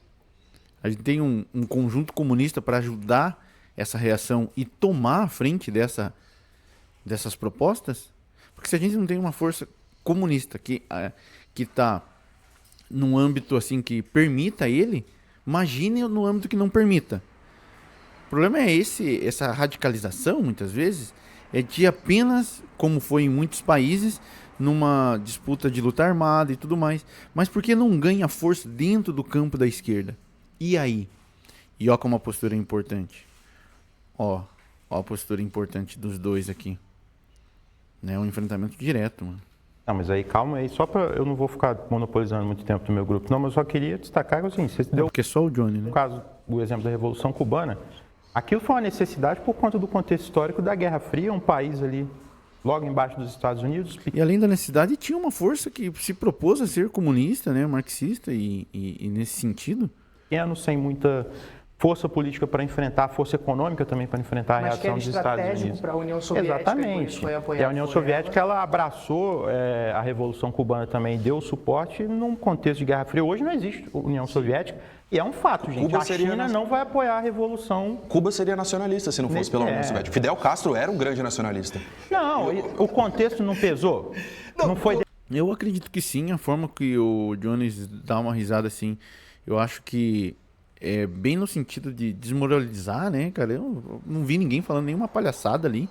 A gente tem um conjunto comunista para ajudar essa reação e tomar a frente dessas propostas? Porque se a gente não tem uma força comunista que está num âmbito assim que permita ele, imagine no âmbito que não permita. O problema é essa radicalização, muitas vezes, é de apenas, como foi em muitos países, numa disputa de luta armada e tudo mais. Mas por que não ganha força dentro do campo da esquerda? E aí? E ó como a postura é importante. Ó a postura importante dos dois aqui. É um enfrentamento direto, mano. Não, mas aí calma aí, eu não vou ficar monopolizando muito tempo do meu grupo, não, mas eu só queria destacar que assim, você deu porque é só o Johnny, né? No caso, o exemplo da Revolução Cubana, aquilo foi uma necessidade por conta do contexto histórico da Guerra Fria, um país ali logo embaixo dos Estados Unidos. E além da necessidade, tinha uma força que se propôs a ser comunista, né, marxista, e nesse sentido. Pequeno, sem muita força política para enfrentar, força econômica também para enfrentar a reação dos Estados Unidos. Para a União Soviética. Exatamente. E a União Soviética ela abraçou a Revolução Cubana também, deu suporte num contexto de Guerra Fria. Hoje não existe União Soviética e é um fato, gente. A China não vai apoiar a Revolução. Cuba seria nacionalista se não fosse pela União Soviética. Fidel Castro era um grande nacionalista. Não, o contexto não pesou? Não foi... Eu acredito que sim, a forma que o Jones dá uma risada assim, eu acho que é bem no sentido de desmoralizar, né, cara? Eu não vi ninguém falando nenhuma palhaçada ali.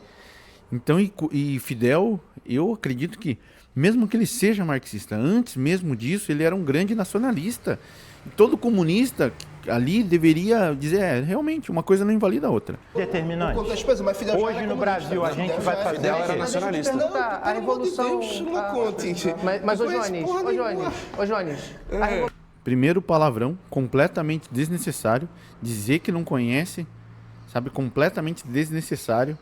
Então, e Fidel, eu acredito que, mesmo que ele seja marxista, antes mesmo disso, ele era um grande nacionalista. E todo comunista ali deveria dizer, realmente, uma coisa não invalida a outra. Determinante. Hoje no Brasil a gente vai fazer... Fidel era nacionalista. A Revolução... Mas, ô Jones, Primeiro palavrão, completamente desnecessário. Dizer que não conhece, sabe, completamente desnecessário.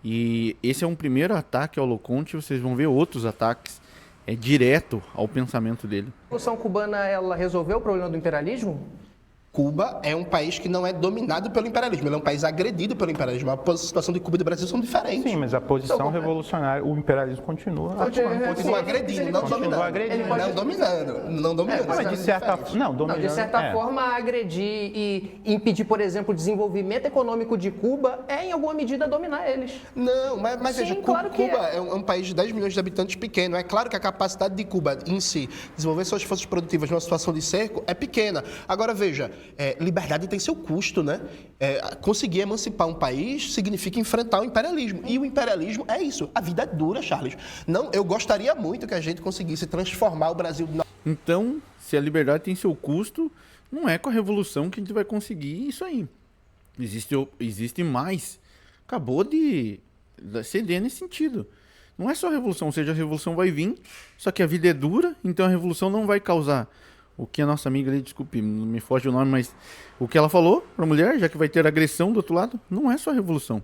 E esse é um primeiro ataque ao Loconte, vocês vão ver outros ataques direto ao pensamento dele. A Revolução Cubana, ela resolveu o problema do imperialismo? Cuba é um país que não é dominado pelo imperialismo, ele é um país agredido pelo imperialismo. A situação de Cuba e do Brasil são diferentes. Sim, mas a posição revolucionária, o imperialismo continua agredindo, não dominando. Não dominando. Mas de certa forma, agredir e impedir, por exemplo, o desenvolvimento econômico de Cuba é, em alguma medida, dominar eles. Não, mas Sim, veja, claro Cuba é um país de 10 milhões de habitantes pequeno. É claro que a capacidade de Cuba, em si, desenvolver suas forças produtivas numa situação de cerco é pequena. Agora, veja, liberdade tem seu custo, né? Conseguir emancipar um país significa enfrentar o imperialismo. E o imperialismo é isso. A vida é dura, Charles. Não, eu gostaria muito que a gente conseguisse transformar o Brasil... Então, se a liberdade tem seu custo, não é com a revolução que a gente vai conseguir isso aí. Existe mais. Acabou de ceder nesse sentido. Não é só a revolução, ou seja, a revolução vai vir, só que a vida é dura, então a revolução não vai causar... O que a nossa amiga ali, desculpe, não me foge o nome, mas o que ela falou para a mulher, já que vai ter agressão do outro lado, não é só a revolução.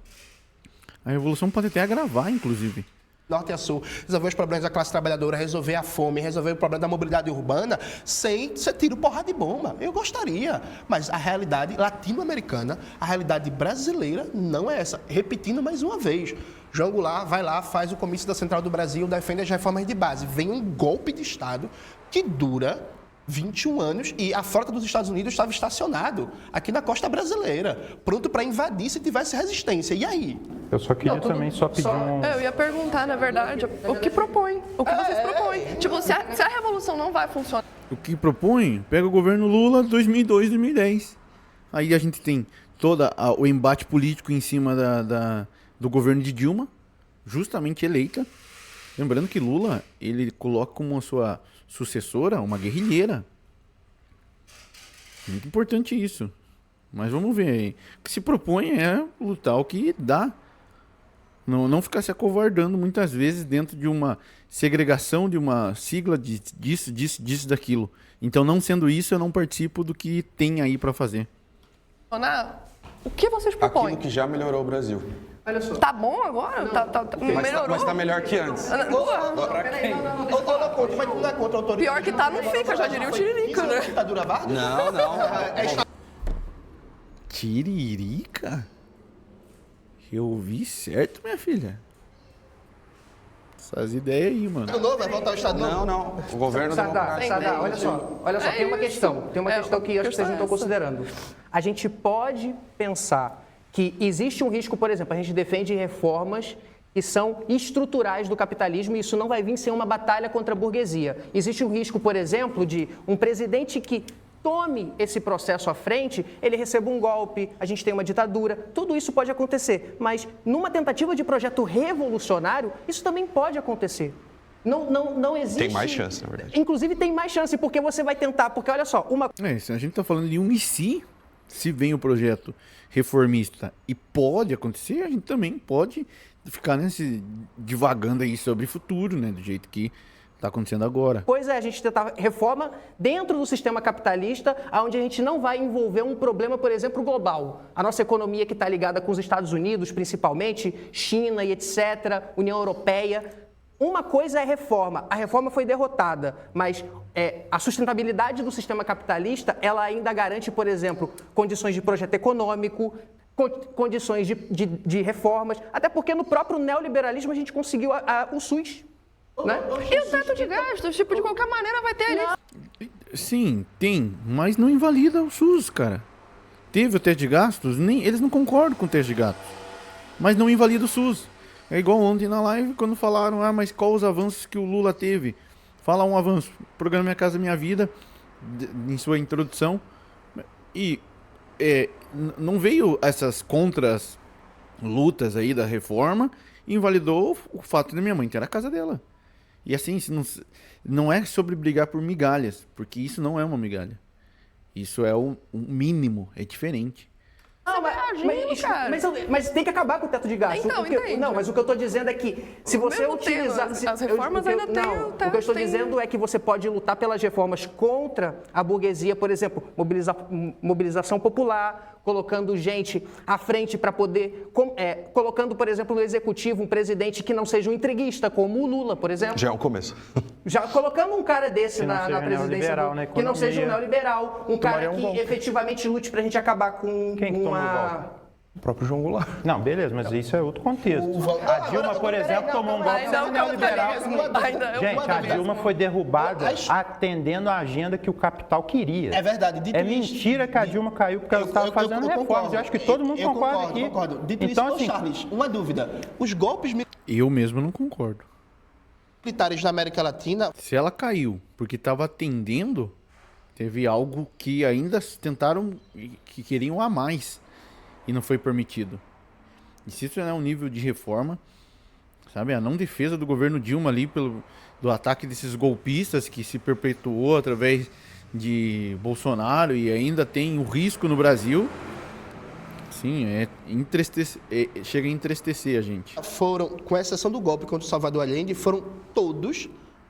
A revolução pode até agravar, inclusive. Norte a sul, resolver os problemas da classe trabalhadora, resolver a fome, resolver o problema da mobilidade urbana, sem ser tiro, porrada de bomba. Eu gostaria, mas a realidade latino-americana, a realidade brasileira não é essa. Repetindo mais uma vez, João Goulart vai lá, faz o comício da Central do Brasil, defende as reformas de base. Vem um golpe de Estado que dura 21 anos e a frota dos Estados Unidos estava estacionado aqui na costa brasileira, pronto para invadir se tivesse resistência. E aí? Eu só queria também só pedir um... Eu ia perguntar, na verdade, o que propõe, o que vocês propõem. Tipo, se a revolução não vai funcionar... O que propõe? Pega o governo Lula 2002, 2010. Aí a gente tem todo o embate político em cima do governo de Dilma, justamente eleita. Lembrando que Lula, ele coloca como a sua sucessora uma guerrilheira. Muito importante isso. Mas vamos ver aí. O que se propõe é lutar o que dá. Não ficar se acovardando muitas vezes dentro de uma segregação, de uma sigla disso, daquilo. Então, não sendo isso, eu não participo do que tem aí para fazer. O que vocês propõem? Aquilo que já melhorou o Brasil. Olha só. Tá bom agora? Melhorou? Mas tá melhor que antes. Mas não é contra a autoridade. Pior que tá, não fica, já diria o Tiririca, né? Ditadura Vargas? Não. Tiririca? Eu ouvi certo, minha filha. Essas ideias aí, mano. Estado Novo, vai voltar ao Estado Novo? Não. O governo Sadar, olha só, tem uma questão, que acho que vocês não estão considerando. A gente pode pensar que existe um risco, por exemplo, a gente defende reformas que são estruturais do capitalismo e isso não vai vir sem uma batalha contra a burguesia. Existe um risco, por exemplo, de um presidente que tome esse processo à frente, ele receba um golpe, a gente tem uma ditadura, tudo isso pode acontecer. Mas numa tentativa de projeto revolucionário, isso também pode acontecer. Não existe... Tem mais chance, na verdade. Inclusive tem mais chance, porque você vai tentar, porque olha só, Se a gente tá falando de um e se vem o projeto reformista e pode acontecer, a gente também pode ficar divagando aí sobre o futuro, né, do jeito que está acontecendo agora. Pois é, a gente tentar reforma dentro do sistema capitalista, onde a gente não vai envolver um problema, por exemplo, global. A nossa economia que está ligada com os Estados Unidos, principalmente, China e etc., União Europeia. Uma coisa é reforma. A reforma foi derrotada, mas a sustentabilidade do sistema capitalista, ela ainda garante, por exemplo, condições de projeto econômico, condições de reformas, até porque no próprio neoliberalismo a gente conseguiu o SUS. Né? E o teto de gastos? Tipo, de qualquer maneira vai ter ali. Sim, tem, mas não invalida o SUS, cara. Teve o teto de gastos, eles não concordam com o teto de gastos, mas não invalida o SUS. É igual ontem na live, quando falaram, mas qual os avanços que o Lula teve? Fala um avanço, programa Minha Casa Minha Vida, em sua introdução, e não veio essas contras lutas aí da reforma, e invalidou o fato da minha mãe ter a casa dela. E assim, não é sobre brigar por migalhas, porque isso não é uma migalha. Isso é um mínimo, é diferente. Não, mas tem que acabar com o teto de gastos. Mas o que eu estou dizendo é que se você utilizar... As reformas ainda tem o teto. O que eu estou dizendo é que você pode lutar pelas reformas contra a burguesia, por exemplo, mobilização popular, colocando gente à frente para poder... colocando, por exemplo, no executivo um presidente que não seja um entreguista, como o Lula, por exemplo. Já é o começo. Já colocando um cara desse na presidência, que não seja um neoliberal, um cara que efetivamente lute para a gente acabar com O próprio João Goulart. Não, beleza, mas isso é outro contexto. A Dilma, por exemplo, tomou um golpe neoliberal. Gente, a Dilma foi derrubada atendendo a agenda que o capital queria. É verdade. É mentira que a Dilma caiu porque ela estava fazendo reformas. Eu acho que todo mundo concorda aqui. Concordo. Dito então, isso, assim, Charles, uma dúvida. Os golpes Eu mesmo não concordo. militares na América Latina... Se ela caiu porque estava atendendo, teve algo que ainda tentaram, que queriam a mais. E não foi permitido. E se isso é um nível de reforma, sabe? A não defesa do governo Dilma ali do ataque desses golpistas que se perpetuou através de Bolsonaro e ainda tem o risco no Brasil. Sim, chega a entristecer a gente. Foram, com exceção do golpe contra o Salvador Allende, foram todos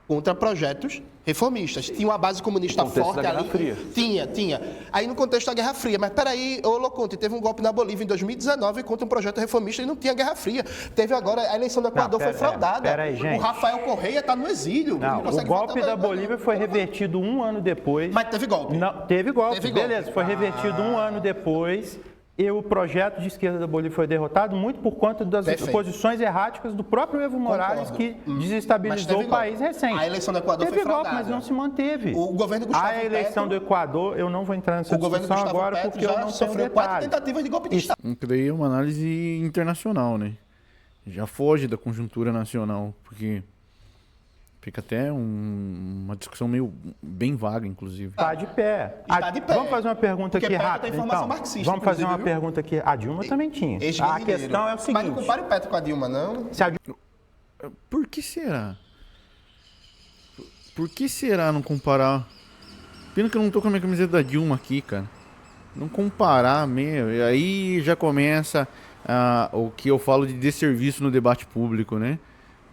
contra projetos reformistas. Tinha uma base comunista No contexto forte da Guerra ali. Fria. Tinha. Aí no contexto da Guerra Fria, mas peraí, ô Loconte, teve um golpe na Bolívia em 2019 contra um projeto reformista e não tinha Guerra Fria. Teve agora, a eleição do Equador foi fraudada. peraí, gente. O Rafael Correia está no exílio. Não, o consegue golpe votar da mais, Bolívia não. foi revertido um ano depois. Mas teve golpe. Não, teve golpe, Teve golpe. beleza. Foi revertido um ano depois. E o projeto de esquerda da Bolívia foi derrotado muito por conta das Perfeito. posições erráticas do próprio Evo Morales, Concordo. que Mas desestabilizou teve o país golpe. recente. A eleição do Equador teve foi golpe, fraudada. mas não se manteve. O governo Gustavo A eleição Petro- do Equador, eu não vou entrar nessa O governo discussão Gustavo agora Petro porque eu já não tenho sofreu 4 detalhes. tentativas de golpe de Estado. Porque daí é uma análise internacional, né? Já foge da conjuntura nacional, porque fica até uma discussão meio bem vaga, inclusive. Está de pé. Está de pé. Vamos fazer uma pergunta Porque aqui Petro rápida, tem formação então. marxista, Vamos fazer uma inclusive, viu? pergunta aqui. A Dilma também tinha. A Ex-guerrilheiro. questão é o Mas não seguinte. compare o Petro com a Dilma, não. Se a Por que será? Por que será não comparar? Pena que eu não tô com a minha camiseta da Dilma aqui, cara. Não comparar mesmo. E aí já começa o que eu falo de desserviço no debate público, né?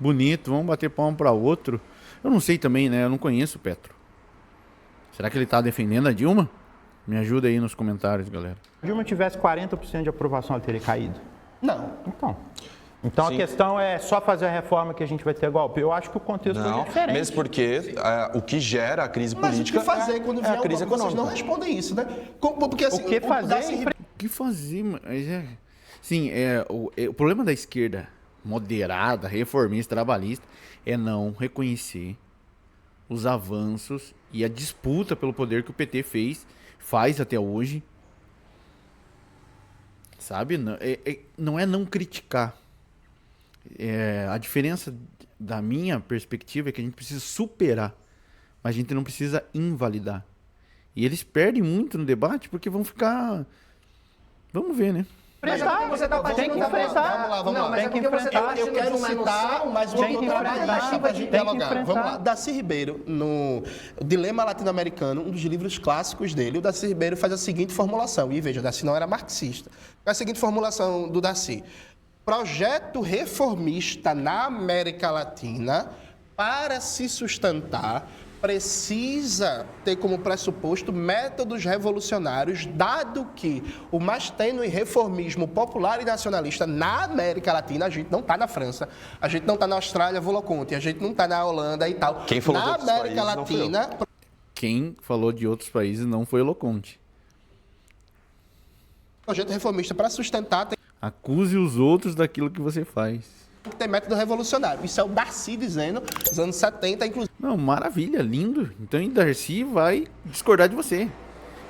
Bonito, vamos bater palma para outro. Eu não sei também, né? Eu não conheço o Petro. Será que ele tá defendendo a Dilma? Me ajuda aí nos comentários, galera. Dilma tivesse 40% de aprovação, ela teria caído? Não. Então Sim. a questão é só fazer a reforma que a gente vai ter golpe. Eu acho que o contexto hoje é Não, diferente. mesmo porque o que gera a crise Mas o política que fazer quando é vier a o crise golpe? Vocês não econômica. respondem isso, né? Porque, assim, O que fazer? Darcy Ribeiro- O que fazer? Mas sim, o problema da esquerda moderada, reformista, trabalhista, é não reconhecer os avanços e a disputa pelo poder que o PT faz até hoje. Sabe? Não é não criticar. A diferença da minha perspectiva é que a gente precisa superar, mas a gente não precisa invalidar. E eles perdem muito no debate porque vão ficar... Vamos ver, né? Enfrentar, você tá tem que partindo da- enfrentar. Vamos lá. Não, mas Tem é que porque você tá enfrentar. partindo Eu quero de uma citar noção mais Tem uma que outra enfrentar. trabalhista para a gente Tem que dialogar. enfrentar. Vamos lá. Darcy Ribeiro, no Dilema Latino-Americano, um dos livros clássicos dele, o Darcy Ribeiro faz a seguinte formulação. E veja, Darcy não era marxista. A seguinte formulação do Darcy. Projeto reformista na América Latina, para se sustentar, precisa ter como pressuposto métodos revolucionários, dado que o mais tênue reformismo popular e nacionalista na América Latina, a gente não está na França, a gente não está na Austrália, Voloconte, a gente não está na Holanda e tal. Quem falou de na outros América países não fui eu. Latina, Quem falou de outros países não foi o Loconte. projeto reformista para sustentar tem Acuse os outros daquilo que você faz. que ter método revolucionário. Isso é o Darcy dizendo, nos anos 70, inclusive. Não, maravilha, lindo. Então o Darcy vai discordar de você.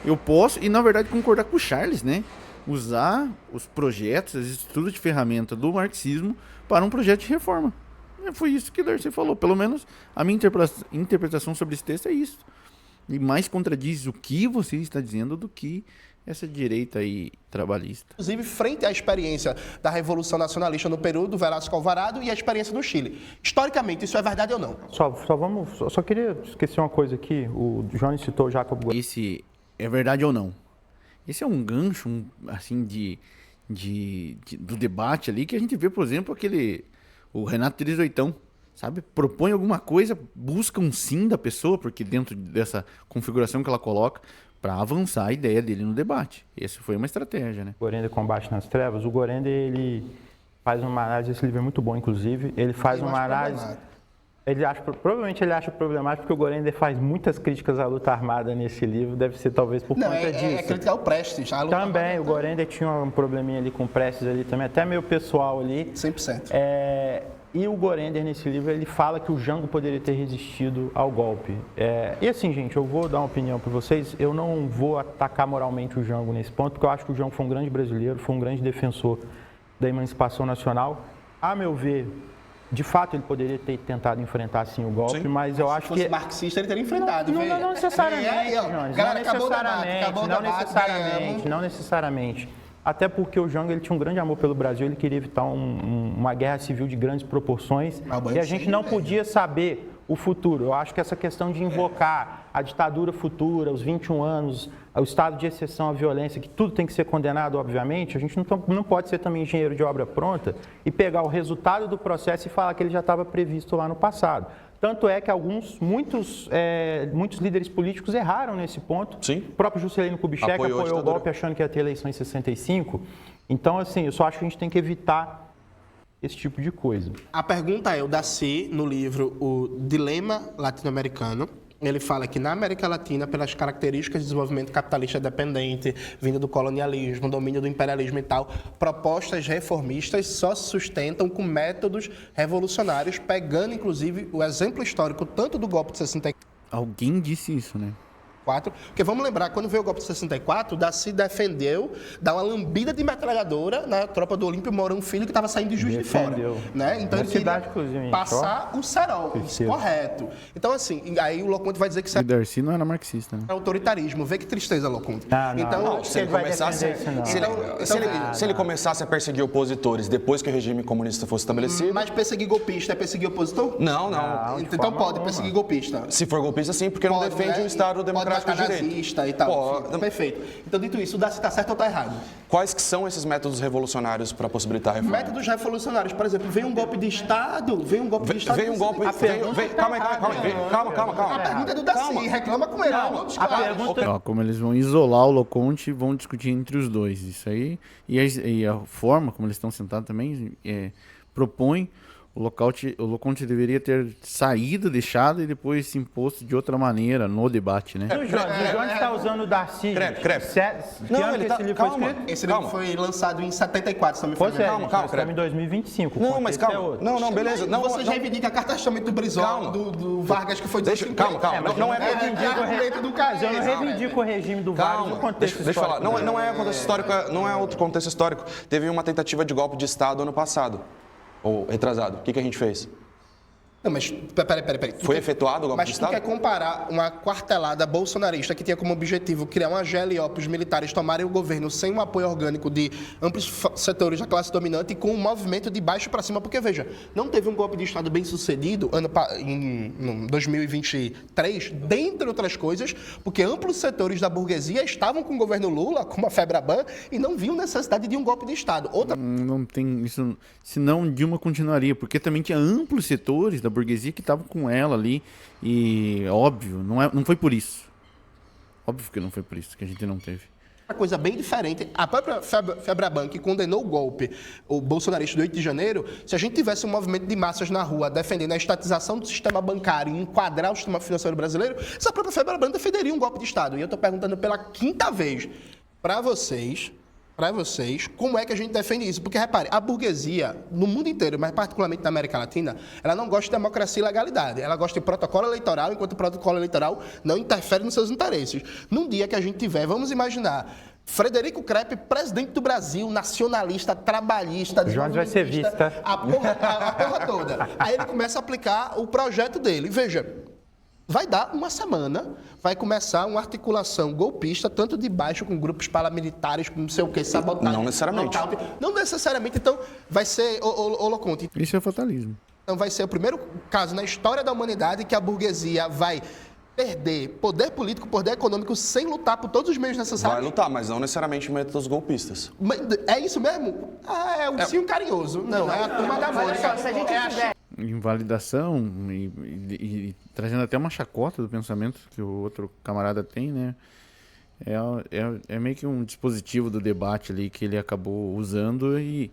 Eu posso, e na verdade concordar com o Charles, né? Usar os projetos, os estudos de ferramenta do marxismo para um projeto de reforma. Foi isso que o Darcy falou. Pelo menos a minha interpretação sobre esse texto é isso. E mais contradiz o que você está dizendo do que essa direita aí trabalhista. Inclusive, frente à experiência da Revolução Nacionalista no Peru, do Velasco Alvarado, e a experiência no Chile. Historicamente, isso é verdade ou não? Só queria esquecer uma coisa aqui. O Johnny citou o Jacob Goethe. Esse é verdade ou não? Esse é um gancho, assim, do debate ali, que a gente vê, por exemplo, o Renato 38, sabe? Propõe alguma coisa, busca um sim da pessoa, porque dentro dessa configuração que ela coloca, para avançar a ideia dele no debate. Essa foi uma estratégia, né? Gorender Combate nas Trevas. O Gorender, ele faz uma análise, esse livro é muito bom, inclusive. Ele faz Eu uma acho análise... problemático. Provavelmente ele acha problemático, porque o Gorender faz muitas críticas à luta armada nesse livro. Deve ser talvez por Não, conta disso. é criticar o Prestes. A luta Também, armada o Gorender tinha um probleminha ali com o Prestes ali também, até meio pessoal ali. 100%. E o Gorender, nesse livro, ele fala que o Jango poderia ter resistido ao golpe. E assim, gente, eu vou dar uma opinião para vocês. Eu não vou atacar moralmente o Jango nesse ponto, porque eu acho que o Jango foi um grande brasileiro, foi um grande defensor da emancipação nacional. A meu ver, de fato, ele poderia ter tentado enfrentar, sim, o golpe, Sim. mas eu acho Se fosse que... marxista, ele teria enfrentado. Não necessariamente, Jones, Galera, acabou o debate, não necessariamente. Até porque o Jango ele tinha um grande amor pelo Brasil, ele queria evitar uma guerra civil de grandes proporções e a gente não podia saber o futuro. Eu acho que essa questão de invocar a ditadura futura, os 21 anos, o estado de exceção à violência, que tudo tem que ser condenado, obviamente, a gente não pode ser também engenheiro de obra pronta e pegar o resultado do processo e falar que ele já estava previsto lá no passado. Tanto é que muitos líderes políticos erraram nesse ponto. Sim. O próprio Juscelino Kubitschek Apoiou a apoiou o ditadura. golpe achando que ia ter eleição em 65. Então, assim, eu só acho que a gente tem que evitar esse tipo de coisa. A pergunta é, o Daci, no livro O Dilema Latino-Americano, ele fala que na América Latina, pelas características de desenvolvimento capitalista dependente, vinda do colonialismo, domínio do imperialismo e tal, propostas reformistas só se sustentam com métodos revolucionários, pegando, inclusive, o exemplo histórico tanto do golpe de 64, Alguém disse isso, né? porque vamos lembrar, quando veio o golpe de 64, o Daci defendeu dar uma lambida de metralhadora na tropa do Olímpio Mourão Filho, que estava saindo de Juiz de Fora. Né? Então Na ele cidade, queria inclusive, passar o cerol, correto. Então, assim, aí o Loconte vai dizer que isso E Darcy não era marxista, né? é autoritarismo. Vê que tristeza, Loconte. Não, Então, não. Se ele vai começasse, defender isso, não. se ele começasse a perseguir opositores depois que o regime comunista fosse estabelecido... mas perseguir golpista é perseguir opositor? Não, não. de Então forma pode alguma. perseguir golpista. Se for golpista, sim, porque não Pode, defende né? o Estado Pode democrático de matar direito. nazista e tal. Pode. Enfim, perfeito. Então, dito isso, o Daci está certo ou está errado? Quais que são esses métodos revolucionários para possibilitar a reforma? Métodos revolucionários, por exemplo, vem um golpe de Estado, Veio um golpe... Calma A pergunta é do Daci, reclama com ele, não discorda. Ó, como eles vão isolar o Loconte e vão discutir entre os dois. Isso aí. E a forma como eles estão sentados também propõe o Loconte deveria ter saído, deixado e depois se imposto de outra maneira no debate, né? O Jones está usando o Darcy. Crepe. Que Não, ano ele que tá... esse livro foi Calma. escrito? Esse livro foi lançado em 74, se não me Pois engano. é, Calma, gente, nós Crepe. estamos em 2025. Não, mas calma. Não, beleza. Não, Vocês reivindicam a carta testamento do Brizola, do Vargas, que foi de Deixa, calma. Não é argumento do Caio. Mas eu não reivindico o regime do Vargas no contexto Deixa eu falar. histórico. Não é contexto histórico, não é outro contexto histórico. Teve uma tentativa de golpe de Estado ano passado, ou retrasado. O que a gente fez? Não, mas peraí. Foi efetuado o golpe Mas de tu Estado? quer comparar uma quartelada bolsonarista que tinha como objetivo criar uma GLO para os militares tomarem o governo sem um apoio orgânico de amplos setores da classe dominante e com um movimento de baixo para cima? Porque, veja, não teve um golpe de Estado bem sucedido em 2023, dentre outras coisas, porque amplos setores da burguesia estavam com o governo Lula, como a Febraban, e não viam necessidade de um golpe de Estado. Outra Não tem isso, senão Dilma continuaria, porque também tinha amplos setores da burguesia que estavam com ela ali e óbvio, não foi por isso. Óbvio que não foi por isso que a gente não teve. Uma coisa bem diferente, a própria Febraban, que condenou o golpe, o bolsonarista do 8 de janeiro, se a gente tivesse um movimento de massas na rua defendendo a estatização do sistema bancário e enquadrar o sistema financeiro brasileiro, essa própria Febraban defenderia um golpe de Estado. E eu estou perguntando pela quinta vez para vocês, como é que a gente defende isso? Porque, repare, a burguesia, no mundo inteiro, mas particularmente na América Latina, ela não gosta de democracia e legalidade. Ela gosta de protocolo eleitoral, enquanto o protocolo eleitoral não interfere nos seus interesses. Num dia que a gente tiver, vamos imaginar, Frederico Crepe, presidente do Brasil, nacionalista, trabalhista, Jones vai ser desenvolvimentista, vice, tá? a porra toda. Aí ele começa a aplicar o projeto dele. Veja, vai dar uma semana, vai começar uma articulação golpista, tanto de baixo, com grupos paramilitares, com não sei o que, sabotagem. Não necessariamente. Não necessariamente, então vai ser, Loconte, Isso é fatalismo. então vai ser o primeiro caso na história da humanidade que a burguesia vai perder poder político, poder econômico, sem lutar por todos os meios necessários. Vai lutar, mas não necessariamente métodos golpistas. Mas é isso mesmo? É o ursinho carinhoso. Não, é a turma da Mônica. Se a gente tiver Invalidação e trazendo até uma chacota do pensamento que o outro camarada tem, né? É meio que um dispositivo do debate ali que ele acabou usando e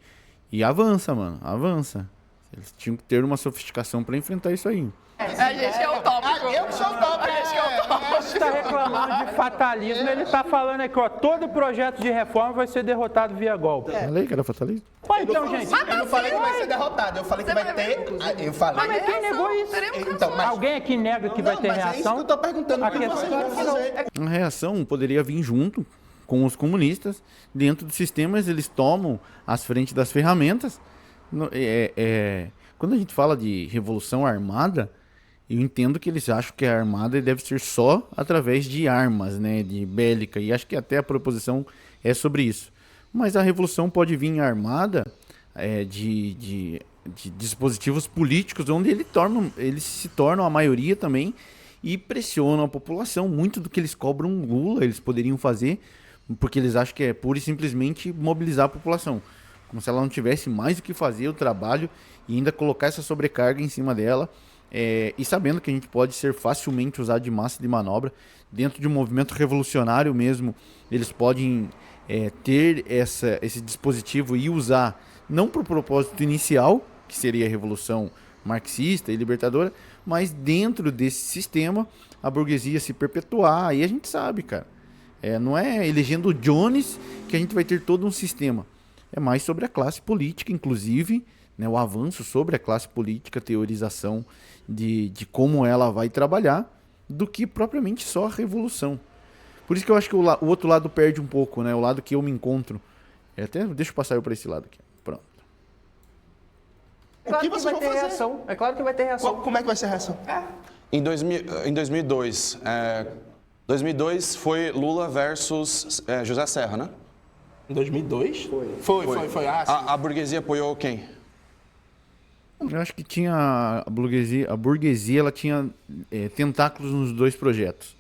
avança, mano, avança. Eles tinham que ter uma sofisticação para enfrentar isso aí. A gente é utópico. Eu que sou utópico. A gente é utópico. Você está reclamando de fatalismo, ele está falando aqui, ó, todo projeto de reforma vai ser derrotado via golpe. Falei que era fatalismo. Ué, então, gente, Eu não falei que vai ser derrotado, eu falei que vai ter... Eu falei... mas quem negou isso? Então, mas... Alguém aqui nega que vai ter Mas é isso que reação? eu tô perguntando, o que vocês vão fazer? A reação poderia vir junto com os comunistas. Dentro dos sistemas, eles tomam as frentes das ferramentas. Quando a gente fala de revolução armada, eu entendo que eles acham que a armada deve ser só através de armas, né, de bélica, e acho que até a proposição é sobre isso. Mas a revolução pode vir armada de dispositivos políticos, onde eles se tornam a maioria também e pressionam a população. Muito do que eles cobram Lula, eles poderiam fazer, porque eles acham que é pura e simplesmente mobilizar a população. Como se ela não tivesse mais o que fazer, o trabalho, e ainda colocar essa sobrecarga em cima dela e sabendo que a gente pode ser facilmente usado de massa de manobra dentro de um movimento revolucionário mesmo, eles podem ter esse dispositivo e usar não para o propósito inicial, que seria a revolução marxista e libertadora, mas dentro desse sistema a burguesia se perpetuar. E a gente sabe, cara, não é elegendo o Jones que a gente vai ter todo um sistema. É mais sobre a classe política, inclusive, né, o avanço sobre a classe política, teorização de como ela vai trabalhar, do que propriamente só a revolução. Por isso que eu acho que o outro lado perde um pouco, né? O lado que eu me encontro. Deixa eu passar eu para esse lado aqui. Pronto. É claro que vai ter reação. É claro que vai ter reação. Como é que vai ser a reação? Em 2002, 2002 foi Lula versus José Serra, né? Em 2002? Foi. Ah, sim. A burguesia apoiou quem? Eu acho que tinha a burguesia ela tinha tentáculos nos dois projetos.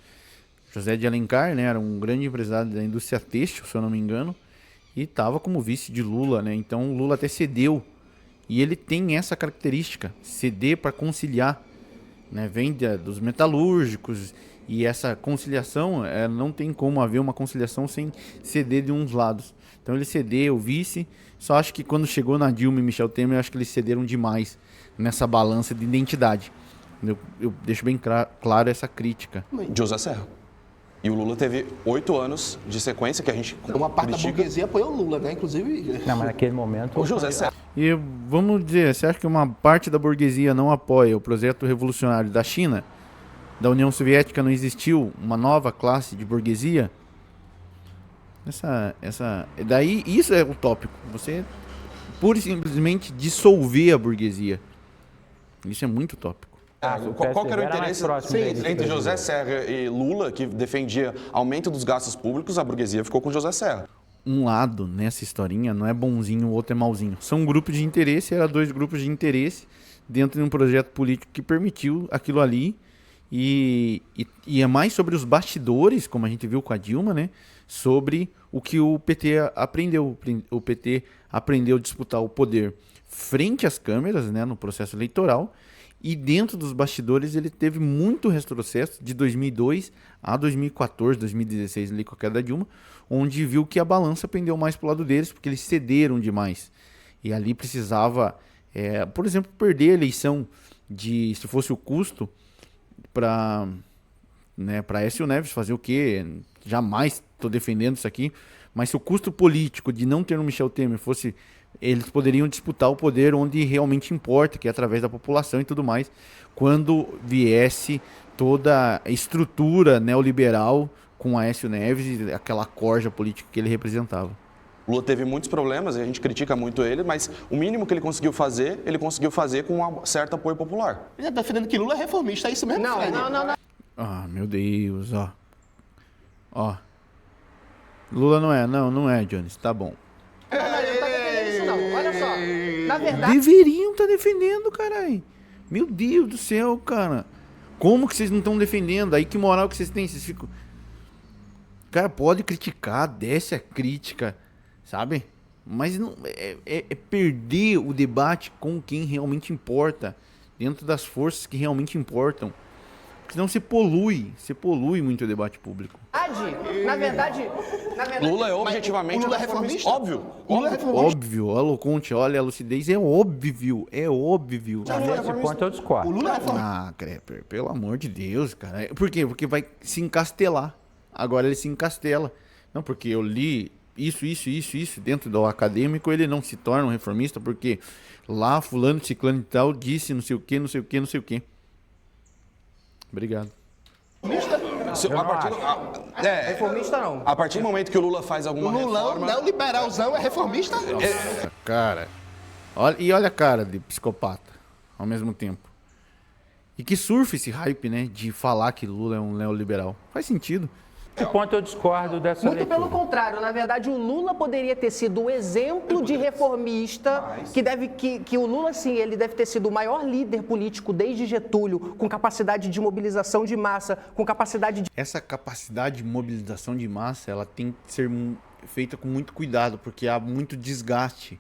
José de Alencar, né, era um grande empresário da indústria têxtil, se eu não me engano, e estava como vice de Lula, né? Então Lula até cedeu. E ele tem essa característica, ceder para conciliar, né? Vem dos metalúrgicos, e essa conciliação, não tem como haver uma conciliação sem ceder de uns lados. Então ele cedeu, o vice, só acho que quando chegou na Dilma e Michel Temer, eu acho que eles cederam demais nessa balança de identidade. Eu deixo bem claro essa crítica. José Serra. E o Lula teve 8 anos de sequência que a gente Uma parte critica. da burguesia apoiou o Lula, né? Inclusive... Não, mas naquele momento... O José Serra. E vamos dizer, você acha que uma parte da burguesia não apoia o projeto revolucionário da China? Da União Soviética não existiu uma nova classe de burguesia? Daí isso é utópico. Você pura e simplesmente dissolver a burguesia. Isso é muito utópico. Qual que era o interesse deles, entre José Serra e Lula, que defendia aumento dos gastos públicos? A burguesia ficou com José Serra. Um lado nessa historinha não é bonzinho, o outro é malzinho. São grupos de interesse, eram dois grupos de interesse dentro de um projeto político que permitiu aquilo ali. E é mais sobre os bastidores, como a gente viu com a Dilma, né? Sobre o que o PT aprendeu. O PT aprendeu a disputar o poder frente às câmeras, né? No processo eleitoral. E dentro dos bastidores ele teve muito retrocesso de 2002 a 2014, 2016, ali com a queda da Dilma, onde viu que a balança pendeu mais para o lado deles, porque eles cederam demais. E ali precisava, por exemplo, perder a eleição se fosse o custo para Aécio Neves fazer o quê? Jamais estou defendendo isso aqui, mas se o custo político de não ter um Michel Temer fosse... Eles poderiam disputar o poder onde realmente importa, que é através da população e tudo mais, quando viesse toda a estrutura neoliberal com Aécio Neves e aquela corja política que ele representava. Lula teve muitos problemas e a gente critica muito ele, mas o mínimo que ele conseguiu fazer com um certo apoio popular. Ele está defendendo que Lula é reformista, é isso mesmo? Não. Ah, meu Deus, ó. Lula não é, Jones, tá bom. Não tá defendendo isso não. Olha só. Na verdade... Deveriam estar defendendo, caralho. Meu Deus do céu, cara. Como que vocês não estão defendendo? Aí que moral que vocês têm? Vocês ficam... Cara, pode criticar, desce a crítica, sabe? Mas não, é perder o debate com quem realmente importa, dentro das forças que realmente importam. Senão você polui muito o debate público. Na verdade... Lula é objetivamente Lula é reformista. reformista? Óbvio. Óbvio, a Loconte, olha a lucidez, é óbvio. Nesse ponto eu discordo. O Lula é reformista. Ah, Creper, pelo amor de Deus, cara. Por quê? Porque vai se encastelar. Agora ele se encastela. Não, porque eu li isso, dentro do acadêmico, ele não se torna um reformista, porque lá fulano, ciclano e tal, disse não sei o quê. Obrigado. Reformista não. A partir do momento que o Lula faz alguma Lulão, reforma... neoliberalzão, é reformista? Nossa, cara. Olha a cara de psicopata ao mesmo tempo. E que surfa esse hype, né? De falar que Lula é um neoliberal. Faz sentido. Nesse ponto eu discordo dessa Muito leitura. pelo contrário, na verdade o Lula poderia ter sido o exemplo de reformista que o Lula, sim, ele deve ter sido o maior líder político desde Getúlio, com capacidade de mobilização de massa, com capacidade de... Essa capacidade de mobilização de massa, ela tem que ser feita com muito cuidado, porque há muito desgaste.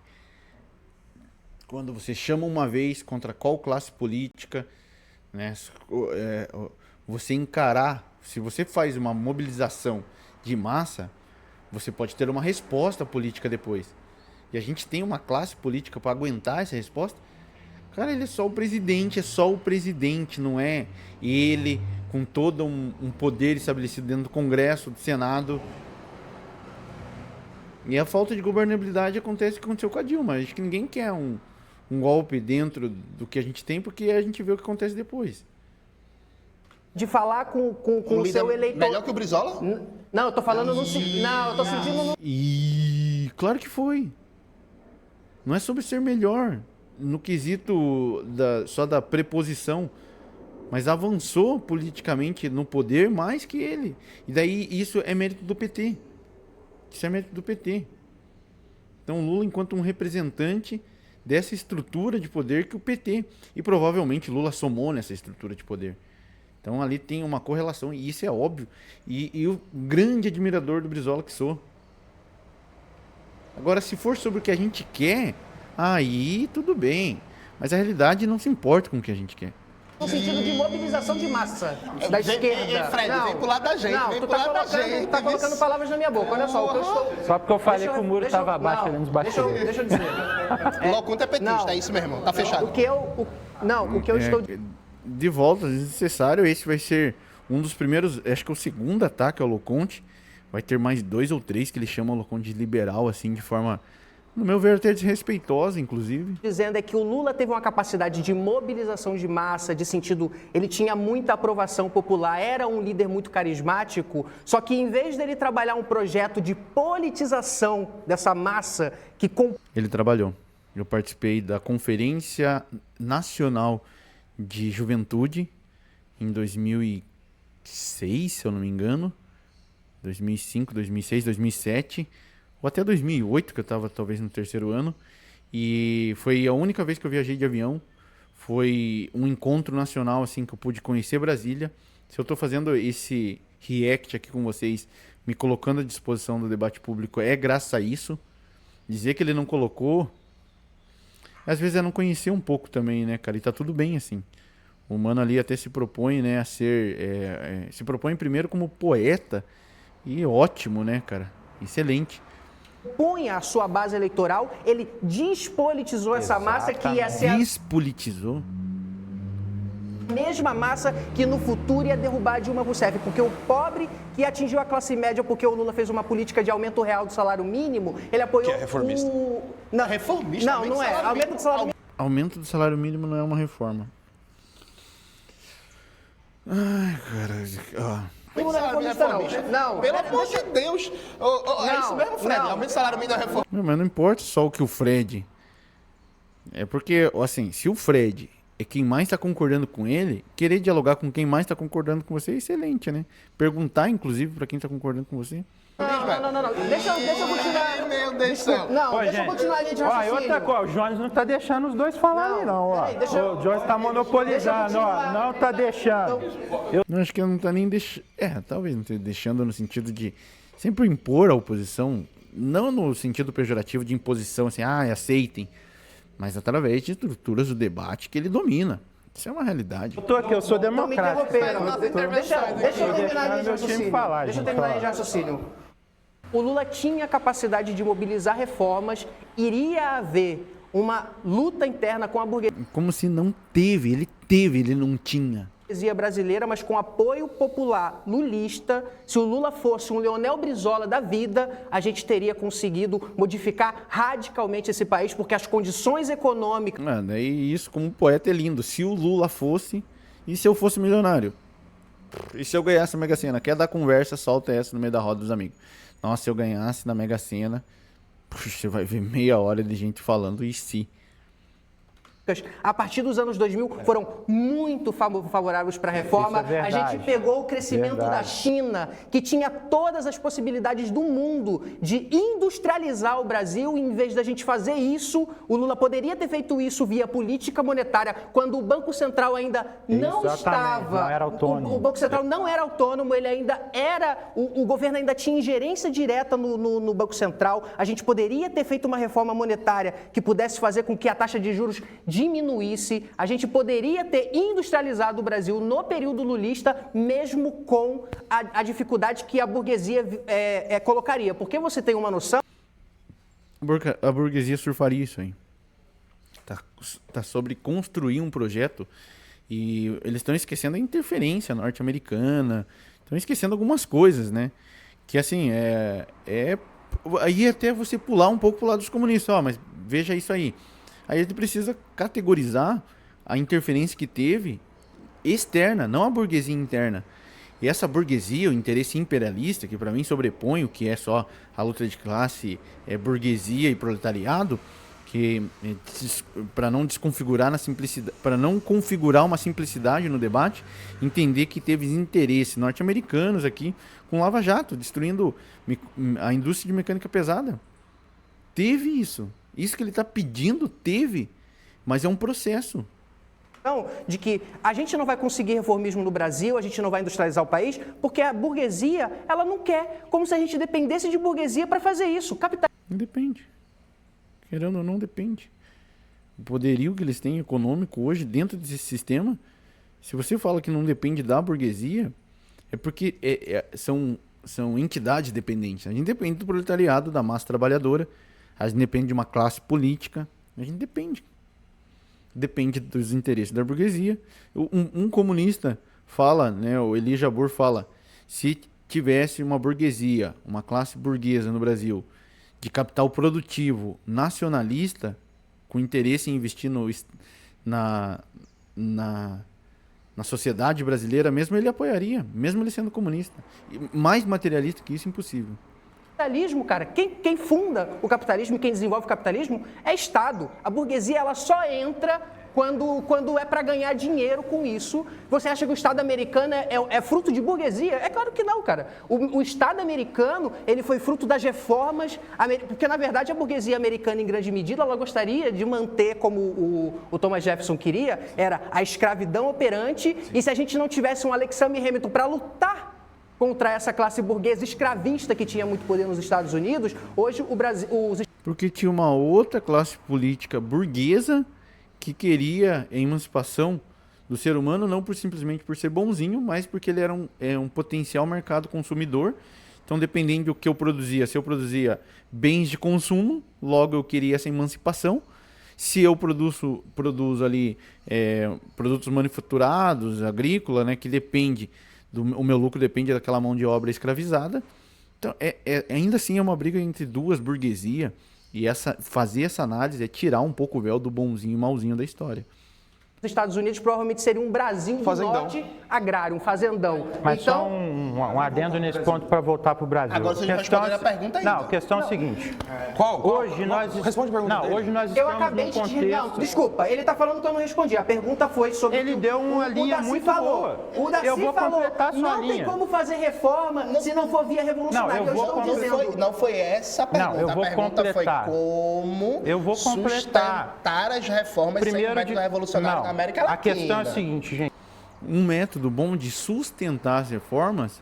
Quando você chama uma vez contra qual classe política, né? Você encarar, se você faz uma mobilização de massa, você pode ter uma resposta política depois. E a gente tem uma classe política para aguentar essa resposta. Cara, ele é só o presidente, não é ele com todo um poder estabelecido dentro do Congresso, do Senado. E a falta de governabilidade acontece o que aconteceu com a Dilma. Acho que ninguém quer um golpe dentro do que a gente tem, porque a gente vê o que acontece depois. De falar com o seu eleitor. Melhor que o Brizola? Não, eu tô falando no seguinte. Não, eu tô sentindo no. E claro que foi. Não é sobre ser melhor no quesito só da preposição, mas avançou politicamente no poder mais que ele. E daí isso é mérito do PT. Isso é mérito do PT. Então Lula, enquanto um representante dessa estrutura de poder que o PT, e provavelmente Lula somou nessa estrutura de poder. Então ali tem uma correlação, e isso é óbvio. E o grande admirador do Brizola que sou. Agora, se for sobre o que a gente quer, aí tudo bem. Mas a realidade não se importa com o que a gente quer. No sentido de mobilização de massa da esquerda. Fred, vem pro lado da gente, Não, vem tu pro tá lado da colocando, gente. tá colocando palavras na minha boca. Olha só, o que eu estou... Só porque eu falei que o muro estava abaixo ali nos bastidores. Deixa eu dizer. O Locunta é petista, é isso, meu irmão. Tá fechado. O que eu estou... De volta, desnecessário, esse vai ser um dos primeiros, acho que é o segundo ataque ao Loconte. Vai ter mais 2 ou 3 que ele chama o Loconte de liberal, assim, de forma, no meu ver, até desrespeitosa, inclusive. Dizendo é que o Lula teve uma capacidade de mobilização de massa, de sentido, ele tinha muita aprovação popular, era um líder muito carismático, só que em vez dele trabalhar um projeto de politização dessa massa que... Ele trabalhou. Eu participei da Conferência Nacional de Juventude em 2006, se eu não me engano, 2005, 2006, 2007, ou até 2008, que eu estava talvez no 3º ano, e foi a única vez que eu viajei de avião. Foi um encontro nacional assim que eu pude conhecer Brasília. Se eu estou fazendo esse react aqui com vocês, me colocando à disposição do debate público, é graças a isso. Dizer que ele não colocou, às vezes é não conhecer um pouco também, né, cara? E tá tudo bem, assim. O mano ali até se propõe, né, a ser... se propõe primeiro como poeta, e ótimo, né, cara? Excelente. Punha a sua base eleitoral, ele despolitizou essa massa que ia ser Despolitizou? a mesma massa que no futuro ia derrubar Dilma Rousseff, porque o pobre que atingiu a classe média porque o Lula fez uma política de aumento real do salário mínimo, ele apoiou Que é reformista. Não, Reformista, não, não é. Aumento do salário mínimo. Aumento do salário mínimo não é uma reforma. Ai, cara... Não é reformista, não. Pelo amor de Deus. É isso mesmo, Fred. não. Aumenta o salário mínimo da reforma. Mas não importa só o que o Fred... É porque, assim, se o Fred é quem mais está concordando com ele, querer dialogar com quem mais está concordando com você é excelente, né? Perguntar, inclusive, para quem está concordando com você. Não. Deixa eu continuar. Meu Deus do céu. Não, Ô, deixa eu gente, continuar a linha de ó, e raciocínio. outra coisa, o Jones não tá deixando os dois falarem, não, ó. peraí, deixa eu- O Jones tá monopolizando, ó. Não tá deixando. Não, acho que não tá nem deixando... talvez não esteja deixando no sentido de sempre impor a oposição, não no sentido pejorativo de imposição, assim, aceitem, mas através de estruturas do debate que ele domina. Isso é uma realidade. Eu tô aqui, eu sou Não me democrata. interromperam. Deixa eu terminar a linha de meu time raciocínio. falar, Deixa eu gente, terminar a linha de falar. raciocínio. O Lula tinha a capacidade de mobilizar reformas, iria haver uma luta interna com a burguesia Como se não teve, ele não tinha. brasileira, mas com apoio popular lulista. Se o Lula fosse um Leonel Brizola da vida, a gente teria conseguido modificar radicalmente esse país, porque as condições econômicas... Mano, e isso como poeta é lindo. Se o Lula fosse, e se eu fosse milionário? E se eu ganhasse a Mega Sena? Quer dar conversa, solta essa no meio da roda dos amigos. Nossa, se eu ganhasse na Mega Sena, puxa, você vai ver meia hora de gente falando e se. A partir dos anos 2000 foram muito favoráveis para a reforma. Isso é A verdade. gente pegou o crescimento da Verdade. China, que tinha todas as possibilidades do mundo de industrializar o Brasil. Em vez da gente fazer isso, o Lula poderia ter feito isso via política monetária, quando o Banco Central ainda não estava... Não era autônomo. O Banco Central não era autônomo, ele ainda era... O governo ainda tinha ingerência direta no Banco Central. A gente poderia ter feito uma reforma monetária que pudesse fazer com que a taxa de juros diminuísse. A gente poderia ter industrializado o Brasil no período lulista, mesmo com a dificuldade que a burguesia colocaria. Porque você tem uma noção... A burguesia surfaria isso aí. Tá sobre construir um projeto e eles estão esquecendo a interferência norte-americana, estão esquecendo algumas coisas, né? Que assim, aí até você pular um pouco pro lado dos comunistas, mas veja isso aí. Aí a gente precisa categorizar a interferência que teve externa, não a burguesia interna. E essa burguesia, o interesse imperialista, que para mim sobrepõe o que é só a luta de classe, burguesia e proletariado, que para não desconfigurar na simplicidade, para não configurar uma simplicidade no debate, entender que teve interesses norte-americanos aqui com Lava Jato, destruindo a indústria de mecânica pesada. Teve isso. Isso que ele está pedindo, teve, mas é um processo. De que a gente não vai conseguir reformismo no Brasil, a gente não vai industrializar o país, porque a burguesia, ela não quer, como se a gente dependesse de burguesia para fazer isso. Não depende. Querendo ou não, depende. O poderio que eles têm econômico hoje dentro desse sistema, se você fala que não depende da burguesia, é porque são entidades dependentes. A gente depende do proletariado, da massa trabalhadora, a gente depende de uma classe política, a gente depende dos interesses da burguesia. Um comunista fala, né, o Elie Jabbour fala, se tivesse uma burguesia, uma classe burguesa no Brasil, de capital produtivo nacionalista, com interesse em investir na sociedade brasileira, mesmo ele apoiaria, mesmo ele sendo comunista. Mais materialista que isso, impossível. Capitalismo, cara, quem funda o capitalismo e quem desenvolve o capitalismo é Estado. A burguesia, ela só entra quando é para ganhar dinheiro com isso. Você acha que o Estado americano é fruto de burguesia? É claro que não, cara. O Estado americano, ele foi fruto das reformas, porque na verdade a burguesia americana, em grande medida, ela gostaria de manter, como o Thomas Jefferson queria, era a escravidão operante. Sim. E se a gente não tivesse um Alexander Hamilton para lutar contra essa classe burguesa escravista que tinha muito poder nos Estados Unidos, hoje o Brasil... Porque tinha uma outra classe política burguesa que queria a emancipação do ser humano, não simplesmente por ser bonzinho, mas porque ele era um potencial mercado consumidor. Então, dependendo do que eu produzia, se eu produzia bens de consumo, logo eu queria essa emancipação. Se eu produzo ali produtos manufaturados, agrícola, né, que depende... o meu lucro depende daquela mão de obra escravizada. Então, ainda assim é uma briga entre duas burguesias, e fazer essa análise é tirar um pouco o véu do bonzinho e malzinho da história. Os Estados Unidos provavelmente seria um Brasil do Norte agrário, um fazendão. Mas então, só um adendo nesse ponto para voltar para o Brasil. Agora você respondeu a pergunta ainda. Não, a questão é a seguinte. Qual? Hoje nós... Responde a pergunta dele. Hoje nós Eu estamos acabei num de... contexto... Não, desculpa, ele está falando que eu não respondi. A pergunta foi sobre... Ele deu uma linha muito boa. O Darcy eu vou completar a sua não linha. tem como fazer reforma se não for via revolucionária. Não, eu vou dizendo... Não foi essa a pergunta. Não, eu vou a pergunta completar. foi como sustentar as reformas sem o método revolucionário na América Latina. A questão é a seguinte, gente. Um método bom de sustentar as reformas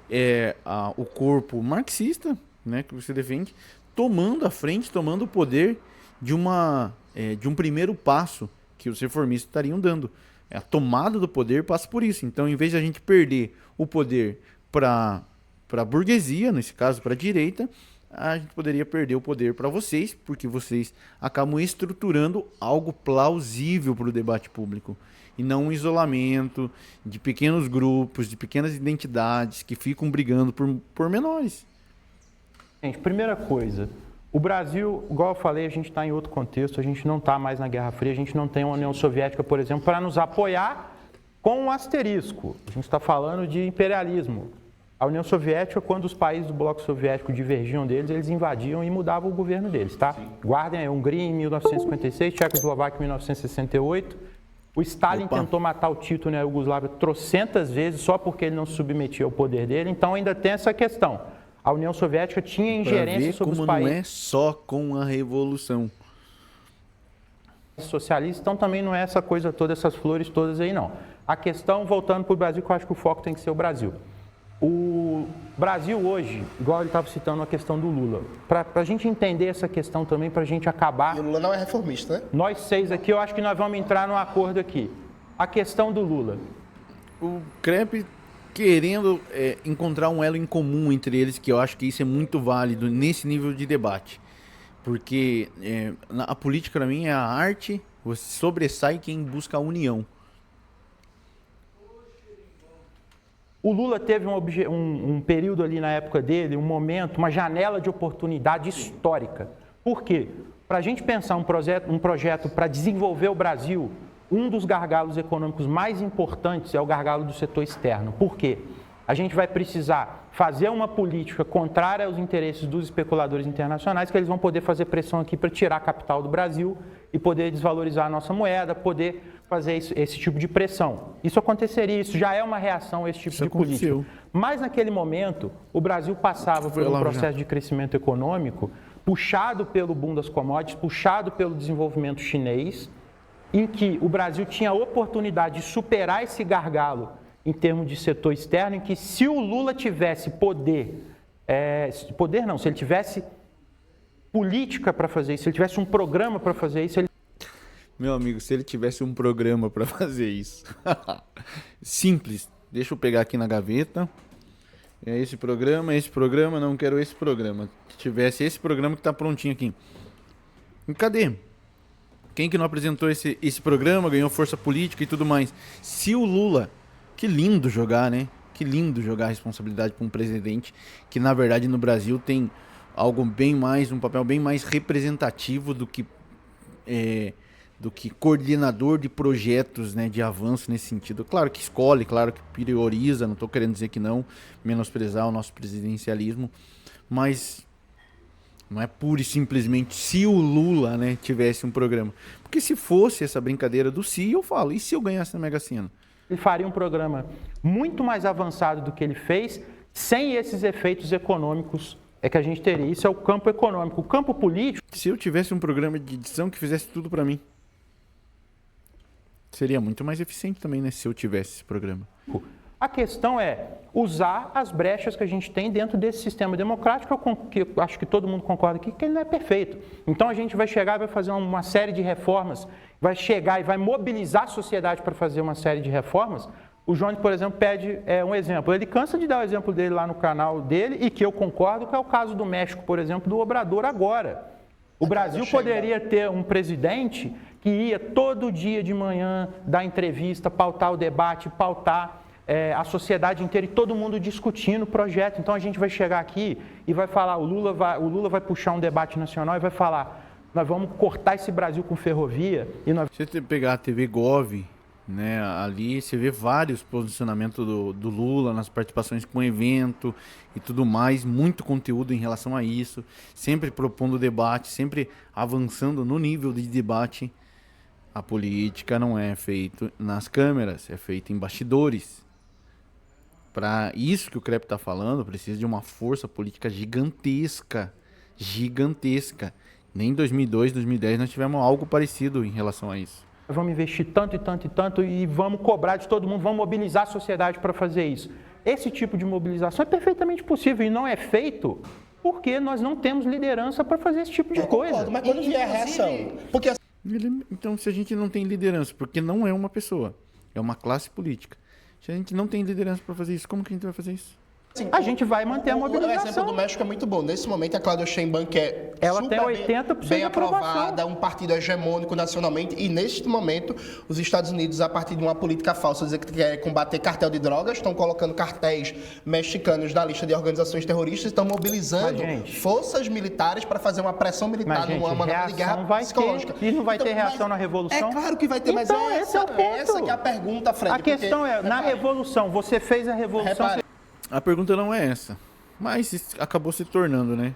é o corpo marxista, né, que você defende, tomando a frente, tomando o poder de um primeiro passo que os reformistas estariam dando. A tomada do poder passa por isso. Então, em vez de a gente perder o poder para a burguesia, nesse caso para a direita, a gente poderia perder o poder para vocês, porque vocês acabam estruturando algo plausível para o debate público. E não um isolamento de pequenos grupos, de pequenas identidades que ficam brigando por menores. Gente, primeira coisa, o Brasil, igual eu falei, a gente está em outro contexto, a gente não está mais na Guerra Fria, a gente não tem uma União Soviética, por exemplo, para nos apoiar com um asterisco. A gente está falando de imperialismo. A União Soviética, quando os países do bloco soviético divergiam deles, eles invadiam e mudavam o governo deles, tá? Sim. Guardem aí, Hungria em 1956, Tchecoslováquia em 1968. O Stalin tentou matar o Tito na Iugoslávia trocentas vezes só porque ele não se submetia ao poder dele. Então ainda tem essa questão. A União Soviética tinha Pra ingerência ver sobre os como países. não é só com a revolução. Socialista, então também não é essa coisa toda, essas flores todas aí não. A questão, voltando para o Brasil, que eu acho que o foco tem que ser o Brasil. O Brasil hoje, igual ele estava citando a questão do Lula, para a gente entender essa questão também, para a gente acabar... E o Lula não é reformista, né? Nós 6 aqui, eu acho que nós vamos entrar num acordo aqui. A questão do Lula. O CREP querendo encontrar um elo em comum entre eles, que eu acho que isso é muito válido nesse nível de debate. Porque a política, para mim, é a arte, você sobressai quem busca a união. O Lula teve um período ali na época dele, um momento, uma janela de oportunidade histórica. Por quê? Para a gente pensar um projeto para desenvolver o Brasil, um dos gargalos econômicos mais importantes é o gargalo do setor externo. Por quê? A gente vai precisar fazer uma política contrária aos interesses dos especuladores internacionais, que eles vão poder fazer pressão aqui para tirar capital do Brasil e poder desvalorizar a nossa moeda, poder fazer esse tipo de pressão. Isso aconteceria, isso já é uma reação a esse tipo de política. Mas naquele momento, o Brasil passava por um processo de crescimento econômico puxado pelo boom das commodities, puxado pelo desenvolvimento chinês, em que o Brasil tinha a oportunidade de superar esse gargalo em termos de setor externo, em que se o Lula tivesse se ele tivesse política para fazer isso, se ele tivesse um programa para fazer isso, Meu amigo, se ele tivesse um programa para fazer isso. Simples. Deixa eu pegar aqui na gaveta. É esse programa, não quero esse programa. Se tivesse esse programa que tá prontinho aqui. E cadê? Quem que não apresentou esse programa, ganhou força política e tudo mais? Se o Lula... Que lindo jogar, né? Que lindo jogar a responsabilidade para um presidente que, na verdade, no Brasil tem algo bem mais, um papel bem mais representativo do que coordenador de projetos, né, de avanço nesse sentido. Claro que escolhe, claro que prioriza, não estou querendo dizer que não, menosprezar o nosso presidencialismo, mas não é pura e simplesmente se o Lula, né, tivesse um programa. Porque se fosse essa brincadeira do se, eu falo, e se eu ganhasse na Mega Sena? Ele faria um programa muito mais avançado do que ele fez, sem esses efeitos econômicos que a gente teria. Isso é o campo econômico. O campo político... Se eu tivesse um programa de edição que fizesse tudo para mim, seria muito mais eficiente também, né? Se eu tivesse esse programa. A questão é usar as brechas que a gente tem dentro desse sistema democrático, que eu acho que todo mundo concorda aqui, que ele não é perfeito. Então a gente vai chegar e vai fazer uma série de reformas, vai chegar e vai mobilizar a sociedade para fazer uma série de reformas. O João, por exemplo, pede um exemplo. Ele cansa de dar o exemplo dele lá no canal dele, e que eu concordo, que é o caso do México, por exemplo, do Obrador agora. O Brasil poderia ter um presidente que ia todo dia de manhã dar entrevista, pautar o debate, pautar a sociedade inteira e todo mundo discutindo o projeto. Então a gente vai chegar aqui e vai falar, o Lula vai puxar um debate nacional e vai falar, nós vamos cortar esse Brasil com ferrovia. E nós... Se você pegar a TV Gov, né, ali você vê vários posicionamentos do Lula nas participações com evento e tudo mais, muito conteúdo em relação a isso, sempre propondo debate, sempre avançando no nível de debate. A política não é feita nas câmeras, é feita em bastidores. Para isso que o CREP está falando, precisa de uma força política gigantesca. Gigantesca. Nem em 2002, 2010 nós tivemos algo parecido em relação a isso. Vamos investir tanto e tanto e tanto e vamos cobrar de todo mundo, vamos mobilizar a sociedade para fazer isso. Esse tipo de mobilização é perfeitamente possível e não é feito porque nós não temos liderança para fazer esse tipo de coisa. Concordo, mas quando vier a reação... Porque... Então, se a gente não tem liderança, porque não é uma pessoa, é uma classe política. Se a gente não tem liderança para fazer isso, como que a gente vai fazer isso? Assim, a gente vai manter a mobilização. O exemplo do México é muito bom. Nesse momento, a Claudia Sheinbaum, que é ela tem 80% bem de aprovação. aprovada, um partido hegemônico nacionalmente, e neste momento, os Estados Unidos, a partir de uma política falsa, dizer que quer combater cartel de drogas, estão colocando cartéis mexicanos na lista de organizações terroristas, estão mobilizando forças militares para fazer uma pressão militar numa manobra de guerra psicológica. E não vai ter reação na Revolução? É claro que vai ter, mas esse é o ponto. Essa que é a pergunta, Fred. A questão é, na Revolução, você fez a Revolução... A pergunta não é essa, mas acabou se tornando, né?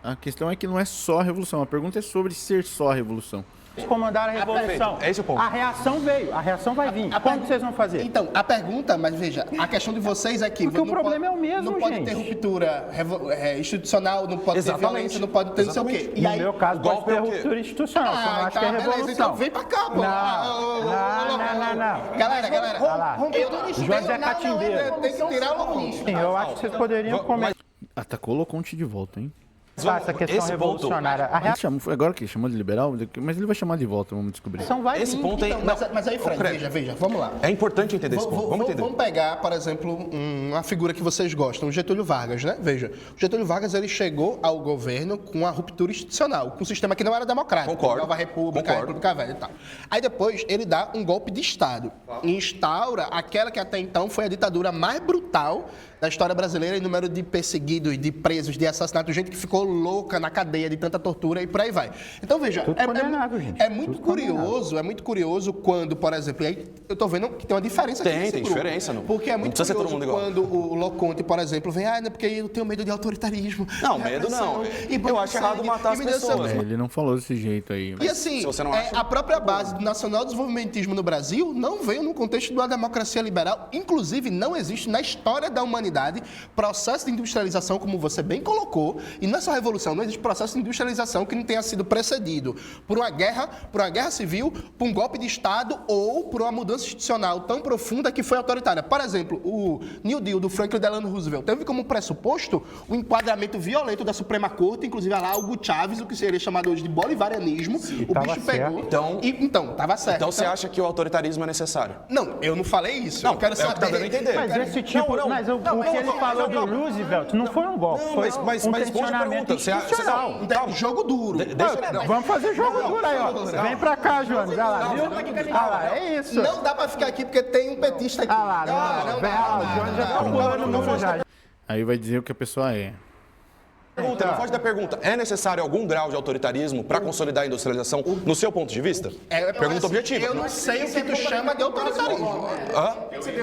A questão é que não é só a revolução, a pergunta é sobre ser só a revolução. Eles comandaram a revolução. É esse o ponto. A reação veio, a reação vai vir. Como que vocês vão fazer? Então, a pergunta, mas veja, a questão de vocês é que... Porque o problema é o mesmo, Não pode gente. ter ruptura institucional, não pode ter Exatamente. violência, não pode ter não sei o quê. E No aí... meu caso, pode golpe ter é o quê? ruptura institucional, só não acho que é beleza, revolução. então vem pra cá, pô. Não. Galera, Olha lá. José Catimbeiro. tem que tirar o Sim, eu acho que vocês poderiam começar Atacou o Loconte de volta, hein? essa questão esse ponto- revolucionária. A Ele chamou, foi agora que chamou de liberal, mas ele vai chamar de volta, vamos descobrir. reação vai Esse vir. ponto aí... Então, mas aí, Fred, veja, vamos lá. É importante entender esse ponto. Vamos entender. Vamos pegar, por exemplo, uma figura que vocês gostam, o Getúlio Vargas, né? Veja, o Getúlio Vargas ele chegou ao governo com a ruptura institucional, com um sistema que não era democrático. Concordo. Nova República, Concordo. República Velha e tal. Aí depois ele dá um golpe de Estado e instaura aquela que até então foi a ditadura mais brutal da história brasileira em número de perseguidos, de presos, de assassinatos, gente que ficou louca na cadeia de tanta tortura e por aí vai. Então veja, Tudo condenado, gente. é muito curioso quando, por exemplo, e aí eu tô vendo que tem uma diferença aqui nesse Tem grupo. diferença, não. Porque é Não muito precisa ser todo curioso mundo igual. quando o Loconte, por exemplo, vem, não, porque eu tenho medo de autoritarismo. Não, de medo não. repressão, e Eu banho de acho errado sangue, matar e as me deu pessoas. sangue. Ele não falou desse jeito aí. E assim, Se você não acha- a própria base do nacional desenvolvimentismo no Brasil não veio no contexto de uma democracia liberal. Inclusive, não existe na história da humanidade processo de industrialização, como você bem colocou, e nessa revolução não existe processo de industrialização que não tenha sido precedido por uma guerra civil, por um golpe de Estado ou por uma mudança institucional tão profunda que foi autoritária. Por exemplo, o New Deal do Franklin Delano Roosevelt teve como pressuposto o enquadramento violento da Suprema Corte, inclusive lá Hugo Chávez, o que seria chamado hoje de bolivarianismo. O tava bicho certo. pegou. Então, tava certo. Então você acha que o autoritarismo é necessário? Não, eu não falei isso. Não, eu quero é o que saber. tá dando a entender. Mas esse tipo, o que ele falou do Roosevelt não foi um golpe, foi um responde a tensionamento pergunta. Você institucional. Então, jogo duro. Vamos fazer jogo duro aí, ó. Vem pra cá, Jones. Olha lá, viu? Olha lá, é isso. Não dá pra ficar aqui porque tem um petista aqui. Olha lá, não. Vem, ó, o Jones já tá pulando no mundo já. Aí vai dizer o que a pessoa é. Pergunta, não foge da pergunta. É necessário algum grau de autoritarismo para consolidar a industrialização, no seu ponto de vista? Pergunta objetiva. Eu não sei o que tu chama de autoritarismo.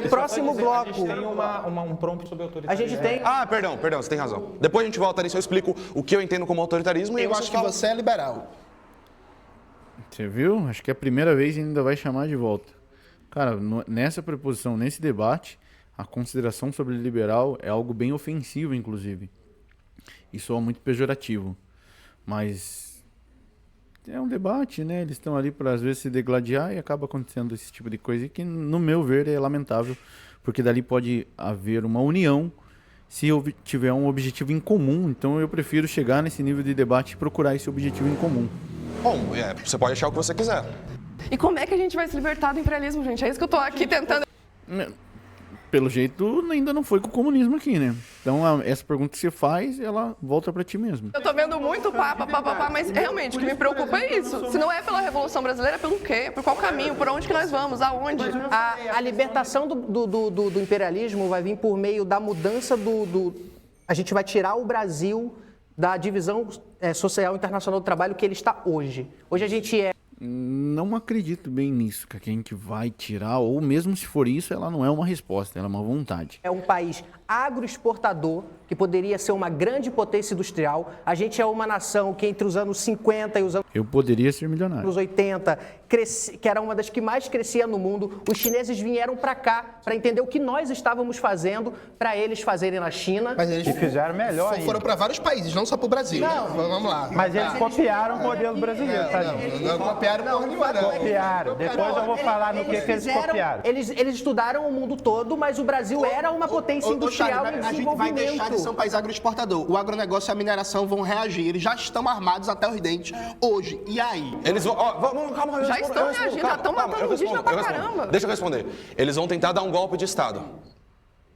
Próximo bloco. Tem um prompt sobre A autoritarismo. gente tem. Ah, perdão, você tem razão. Depois a gente volta nisso, eu explico o que eu entendo como autoritarismo e Eu você acho que fala. você é liberal. Você viu? Acho que é a primeira vez e ainda vai chamar de volta. Cara, nessa preposição, nesse debate, a consideração sobre liberal é algo bem ofensivo, inclusive. E soa muito pejorativo. Mas é um debate, né? Eles estão ali para, às vezes, se degladiar e acaba acontecendo esse tipo de coisa que, no meu ver, é lamentável, porque dali pode haver uma união se tiver um objetivo em comum. Então eu prefiro chegar nesse nível de debate e procurar esse objetivo em comum. Bom, você pode achar o que você quiser. E como é que a gente vai se libertar do imperialismo, gente? É isso que eu tô aqui tentando. Pelo jeito, ainda não foi com o comunismo aqui, né? Então, essa pergunta que você faz, ela volta para ti mesmo. Eu tô vendo muito papapá, mas realmente o que me preocupa é isso. Se não é pela Revolução Brasileira, é pelo quê? Por qual caminho? Por onde que nós vamos? Aonde? A libertação do imperialismo vai vir por meio da mudança A gente vai tirar o Brasil da divisão social internacional do trabalho que ele está hoje. Hoje a gente é... Não acredito bem nisso, que a gente vai tirar, ou mesmo se for isso, ela não é uma resposta, ela é uma vontade. É um país agroexportador, que poderia ser uma grande potência industrial. A gente é uma nação que entre os anos 50 e os Eu poderia ser milionário. anos 80, que era uma das que mais crescia no mundo. Os chineses vieram para cá para entender o que nós estávamos fazendo para eles fazerem na China. Mas eles E fizeram melhor ainda. foram para vários países, não só para o Brasil. Não, vamos lá. Mas eles copiaram o modelo brasileiro, tá, gente? Não copiaram porra nenhuma, não. Copiaram. Depois eu vou falar no que eles copiaram. Eles estudaram o mundo todo, mas o Brasil era uma potência industrial em A gente vai deixar de ser um desenvolvimento. país agroexportador. O agronegócio e a mineração vão reagir. Eles já estão armados até os dentes hoje. E aí? Eles vão. Calma, Já estão reagindo, já estão matando indígena pra caramba. Deixa eu responder. Eles vão tentar dar um golpe de Estado.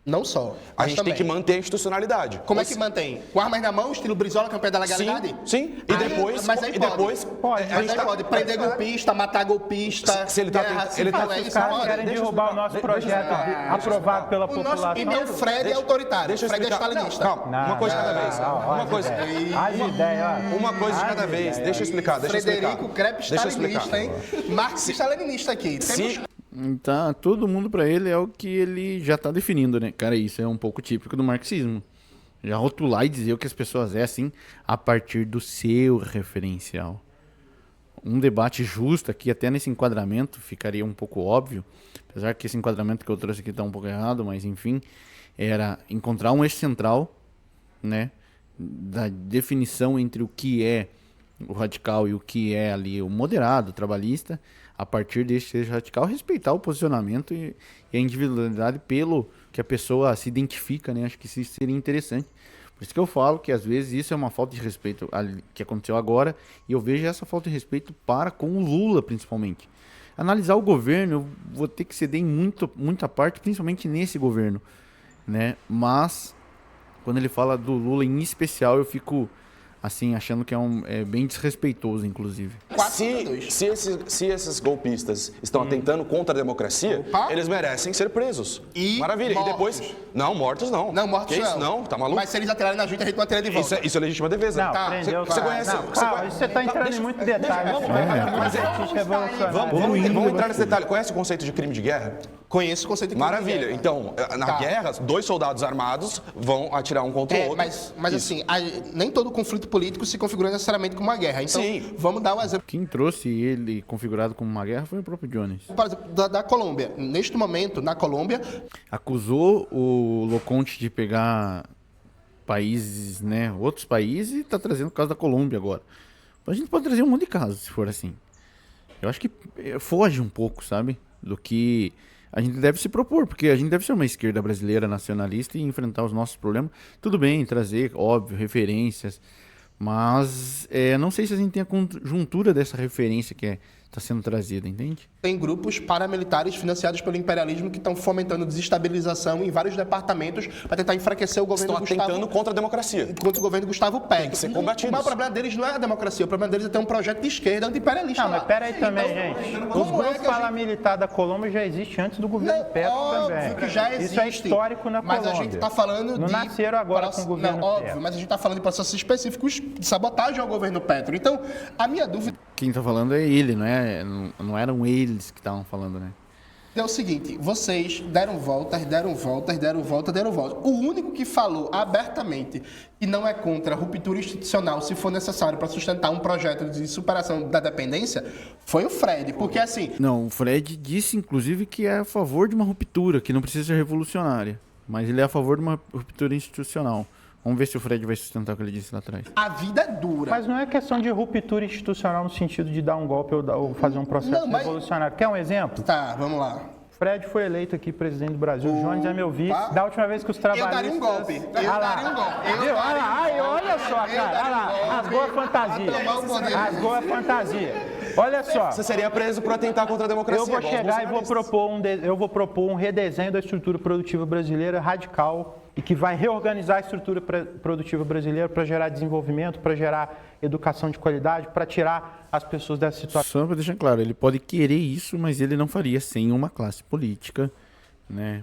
Não só. A mas gente também. tem que manter a institucionalidade. Como é que mantém? Com armas na mão, estilo Brizola, campeão da legalidade? Sim. E depois. Mas aí e pode. depois Pode. a Mas gente aí tá- pode prender golpista, matar golpista. Se ele tá guerra tentando- ele civil, tá- é Os isso, caras pode. querem derrubar o nosso projeto aprovado pela população. E meu Fred é autoritário. Deixa eu Fred é explicar. stalinista. Não, uma coisa de cada vez. Uma coisa. As ideias, ó. Uma coisa de As cada vez. ideias. Deixa eu explicar. Frederico Crepe Deixa eu explicar. stalinista, hein? Marxista-leninista aqui. Temos Se, Tá, todo mundo pra ele é o que ele já tá definindo, né? Cara, isso é um pouco típico do marxismo. Já rotular e dizer o que as pessoas é assim a partir do seu referencial. um debate justo aqui, até nesse enquadramento, ficaria um pouco óbvio, apesar que esse enquadramento que eu trouxe aqui está um pouco errado, mas enfim, era encontrar um eixo central, né, da definição entre o que é o radical e o que é ali o moderado, o trabalhista, a partir desse eixo radical, respeitar o posicionamento e a individualidade pelo que a pessoa se identifica, né? Acho que isso seria interessante. Por isso que eu falo que às vezes isso é uma falta de respeito que aconteceu agora, e eu vejo essa falta de respeito para com o Lula, principalmente. Analisar o governo, eu vou ter que ceder em muita parte, principalmente nesse governo, né? Mas quando ele fala do Lula em especial, eu fico assim, achando que é bem desrespeitoso, inclusive. Se esses golpistas estão atentando contra a democracia, eles merecem ser presos. Maravilha. Mortos. E depois... Não, mortos não. Não, mortos que não. Isso? Não, tá maluco? Mas se eles atirarem na gente, a gente não atira de volta. Isso é legítima defesa. Não, prendeu, Você conhece... Você está entrando em muito detalhe. Vamos entrar nesse detalhe. Conhece o conceito de crime de guerra? Conheço o conceito de crime de Maravilha. guerra. Então, na guerra, 2 soldados armados vão atirar um contra o outro. Mas assim, nem todo conflito político se configura necessariamente como uma guerra. Então, vamos dar um exemplo. Quem trouxe ele configurado como uma guerra foi o próprio Jones. Por exemplo, da Colômbia. Neste momento, na Colômbia... Acusou o Loconte de pegar países, né, outros países, e está trazendo o caso da Colômbia agora. A gente pode trazer um monte de casos, se for assim. Eu acho que foge um pouco, sabe, do que a gente deve se propor, porque a gente deve ser uma esquerda brasileira nacionalista e enfrentar os nossos problemas. Tudo bem, trazer, óbvio, referências, mas não sei se a gente tem a conjuntura dessa referência que está sendo trazida, entende? Tem grupos paramilitares financiados pelo imperialismo que estão fomentando desestabilização em vários departamentos para tentar enfraquecer o governo Estão atentando contra a democracia. Contra o governo Gustavo Petro. Tem que ser combatidos. Mas o problema deles não é a democracia, o problema deles é ter um projeto de esquerda anti-imperialista. Não, mas peraí também, gente. Os grupos paramilitares da Colômbia já existem antes do governo Petro também. Que já existe. Isso é histórico na Colômbia. Mas a gente está falando não nasceram agora com o governo Petro. Óbvio, mas a gente está falando de processos específicos de sabotagem ao governo Petro. Então, a minha dúvida... Quem está falando é ele, não eram eles que estavam falando, né? É o seguinte, vocês deram voltas. O único que falou abertamente que não é contra a ruptura institucional, se for necessário para sustentar um projeto de superação da dependência, foi o Fred. Porque assim... Não, o Fred disse, inclusive, que é a favor de uma ruptura, que não precisa ser revolucionária. Mas ele é a favor de uma ruptura institucional. Vamos ver se o Fred vai sustentar o que ele disse lá atrás. A vida é dura. Mas não é questão de ruptura institucional no sentido de dar um golpe ou fazer um processo revolucionário. Quer um exemplo? Tá, vamos lá. Fred foi eleito aqui presidente do Brasil. O Jones é meu vice. Da última vez que os trabalhistas... Eu daria um golpe. Olha só, cara. Olha lá. Rasgou a fantasia. Olha só. Você seria preso por atentar contra a democracia. Eu vou chegar e vou propor um redesenho da estrutura produtiva brasileira radical e que vai reorganizar a estrutura produtiva brasileira para gerar desenvolvimento, para gerar educação de qualidade, para tirar as pessoas dessa situação. Só para deixar claro, ele pode querer isso, mas ele não faria sem uma classe política, né,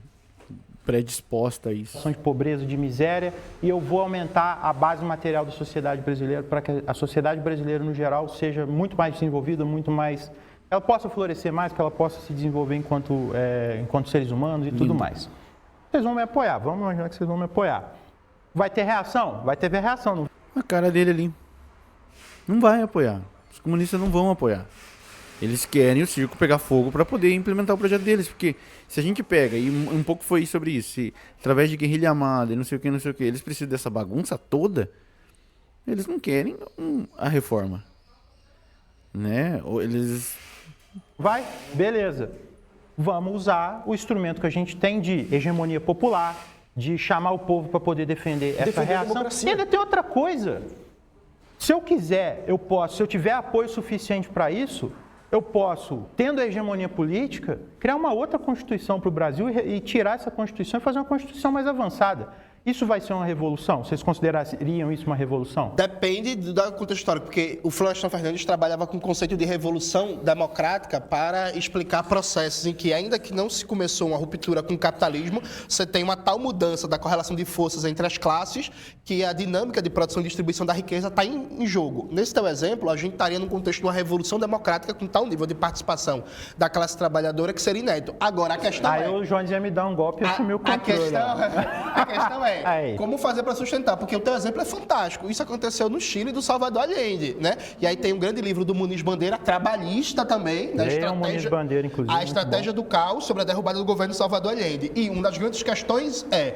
predisposta a isso. De pobreza, de miséria, e eu vou aumentar a base material da sociedade brasileira para que a sociedade brasileira, no geral, seja muito mais desenvolvida, muito mais... Ela possa florescer mais, que ela possa se desenvolver enquanto seres humanos e tudo mais. Vocês vão me apoiar, vamos imaginar que vocês vão me apoiar. Vai ter reação? Vai ter reação. A cara dele ali. Não vai apoiar. Os comunistas não vão apoiar. Eles querem o circo pegar fogo para poder implementar o projeto deles. Porque se a gente pega, e um pouco foi sobre isso, se através de guerrilha armada e não sei o que, eles precisam dessa bagunça toda, eles não querem a reforma. Né? Ou eles... Vai, beleza. Vamos usar o instrumento que a gente tem de hegemonia popular, de chamar o povo para poder defender essa reação. E ainda tem outra coisa. Se eu quiser, eu posso, se eu tiver apoio suficiente para isso, eu posso, tendo a hegemonia política, criar uma outra Constituição para o Brasil e tirar essa Constituição e fazer uma Constituição mais avançada. Isso vai ser uma revolução? Vocês considerariam isso uma revolução? Depende do contexto histórico, porque o Florestan Fernandes trabalhava com o conceito de revolução democrática para explicar processos em que, ainda que não se começou uma ruptura com o capitalismo, você tem uma tal mudança da correlação de forças entre as classes que a dinâmica de produção e distribuição da riqueza está em jogo. Nesse teu exemplo, a gente estaria no contexto de uma revolução democrática com tal nível de participação da classe trabalhadora que seria inédito. Agora, a questão Aí o Jones ia me dar um golpe e assumir o controle. A questão é, Aí. Como fazer para sustentar? Porque o teu exemplo é fantástico. Isso aconteceu no Chile do Salvador Allende, né? E aí tem um grande livro do Muniz Bandeira, trabalhista também, né? Leiam Muniz Bandeira, inclusive, A muito estratégia do caos sobre a derrubada do governo Salvador Allende. E uma das grandes questões é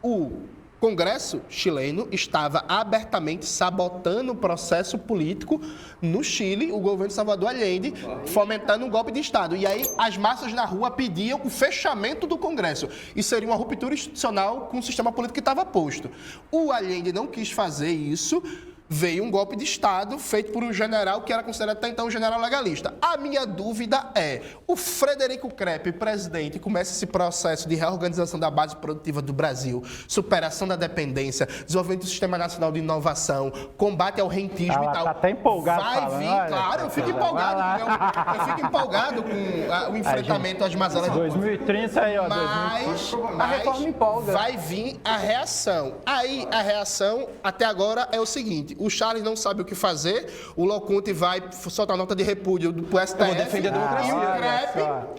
o Congresso chileno estava abertamente sabotando o processo político no Chile, o governo Salvador Allende, fomentando um golpe de Estado. E aí as massas na rua pediam o fechamento do Congresso. Isso seria uma ruptura institucional com o sistema político que estava posto. O Allende não quis fazer isso. Veio um golpe de Estado feito por um general que era considerado até então um general legalista. A minha dúvida é, o Frederico Krepp, presidente, começa esse processo de reorganização da base produtiva do Brasil, superação da dependência, desenvolvimento do Sistema Nacional de Inovação, combate ao rentismo e tal. Tá até empolgado Vai falando, vir, olha, claro, eu fico empolgado. Eu fico empolgado com o enfrentamento às mazelas do 2030 aí, ó. mas A reforma empolga. vai vir a reação. Aí, a reação, até agora, é o seguinte. O Charles não sabe o que fazer, o Loconte vai soltar nota de repúdio pro STF. Eu vou defender a democracia.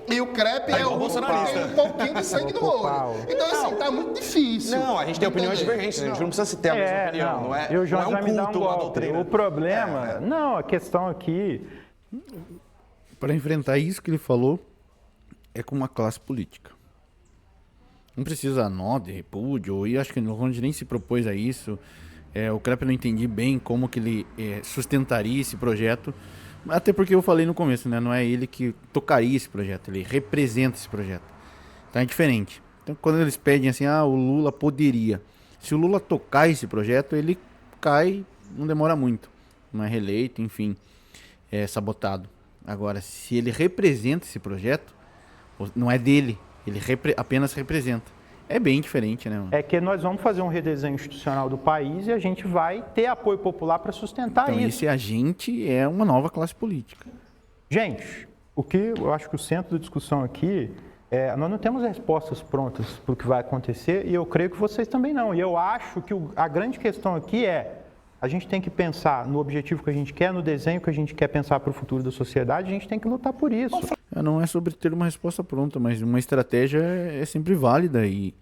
E o Krepp é o que tem um pouquinho de sangue no olho. Então, assim, tá muito difícil. Não, a gente tem opiniões divergentes, a gente não precisa se ter a mesma opinião. Não é, E o João não é vai me dar um culto, uma golpe. doutrina. O problema... Não, a questão aqui... Para enfrentar isso que ele falou, é com uma classe política. Não precisa nota de repúdio, e acho que o Ronde nem se propôs a isso. O Krepp eu não entendi bem como que ele sustentaria esse projeto, até porque eu falei no começo, né? Não é ele que tocaria esse projeto, ele representa esse projeto. Então é diferente. Então quando eles pedem assim, o Lula poderia. Se o Lula tocar esse projeto, ele cai, não demora muito. Não é reeleito, enfim, é sabotado. Agora, se ele representa esse projeto, não é dele, ele apenas representa. É bem diferente, né? É que nós vamos fazer um redesenho institucional do país e a gente vai ter apoio popular para sustentar Então, isso. esse agente é uma nova classe política. Gente, o que eu acho que o centro da discussão aqui nós não temos respostas prontas para o que vai acontecer e eu creio que vocês também não. E eu acho que a grande questão aqui a gente tem que pensar no objetivo que a gente quer, no desenho que a gente quer pensar para o futuro da sociedade, a gente tem que lutar por isso. Não é sobre ter uma resposta pronta, mas uma estratégia é sempre válida e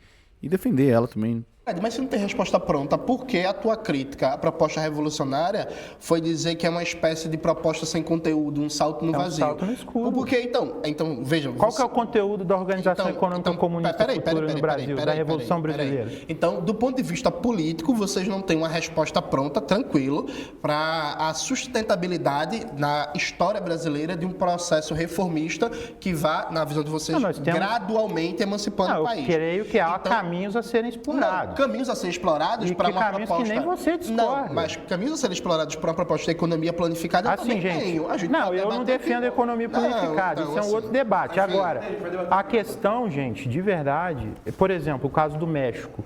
defender ela também. Mas se não tem resposta pronta, por que a tua crítica à proposta revolucionária foi dizer que é uma espécie de proposta sem conteúdo, um salto no vazio? Um salto no escuro. Por que então, veja... Qual que é o conteúdo da Organização Econômica Comunista Futura no Brasil, da Revolução Brasileira? Então, do ponto de vista político, vocês não têm uma resposta pronta, tranquilo, para a sustentabilidade na história brasileira de um processo reformista que vá, na visão de vocês, gradualmente emancipando o país. Eu creio que há caminhos a serem explorados. Caminhos a serem explorados para uma caminhos proposta... que nem você discorda. Não, mas caminhos a serem explorados para uma proposta de economia planificada eu também tenho. Não, eu não defendo a economia planificada, isso é um outro debate. Agora, a questão, gente, de verdade, por exemplo, o caso do México.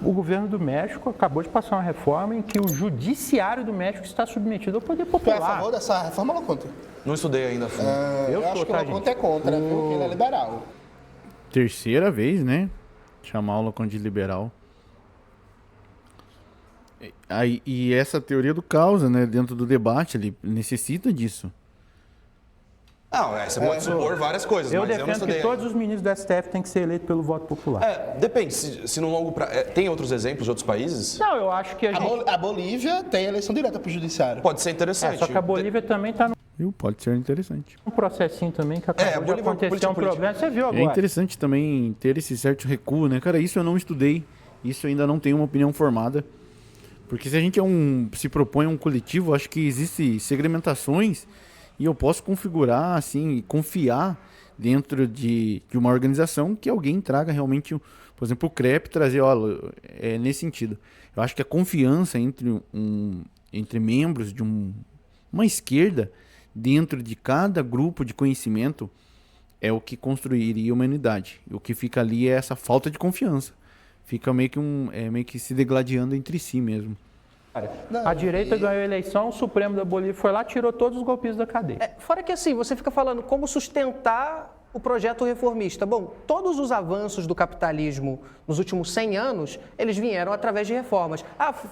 O governo do México acabou de passar uma reforma em que o judiciário do México está submetido ao poder popular. Tu é a favor dessa reforma, Loconte? Não estudei ainda a fundo. Eu acho que o Loconte é contra, porque ele é liberal. Terceira vez, né? Chamar o Loconte de liberal. E essa teoria do caos, né? Dentro do debate, ele necessita disso. Não, você pode supor várias coisas, eu mas eu não defendo estudei. que todos os ministros do STF têm que ser eleitos pelo voto popular. Depende, se no longo prazo... Tem outros exemplos de outros países? Não, eu acho que A Bolívia tem eleição direta para o judiciário. Pode ser interessante. só que a Bolívia também está Pode ser interessante. num processinho também que acabou de Bolívia, acontecer um problema. Você viu agora? É interessante também ter esse certo recuo, né? Cara, isso eu não estudei. Isso eu ainda não tenho uma opinião formada. Porque se a gente se propõe um coletivo, acho que existem segmentações e eu posso configurar, assim, confiar dentro de uma organização que alguém traga realmente, por exemplo, o Krepp trazer, nesse sentido. Eu acho que a confiança entre membros de uma esquerda dentro de cada grupo de conhecimento é o que construiria uma unidade. O que fica ali é essa falta de confiança. Fica meio que se degladiando entre si mesmo. A direita ganhou a eleição, o Supremo da Bolívia foi lá e tirou todos os golpistas da cadeia. Fora que assim, você fica falando como sustentar o projeto reformista. Bom, todos os avanços do capitalismo nos últimos 100 anos, eles vieram através de reformas.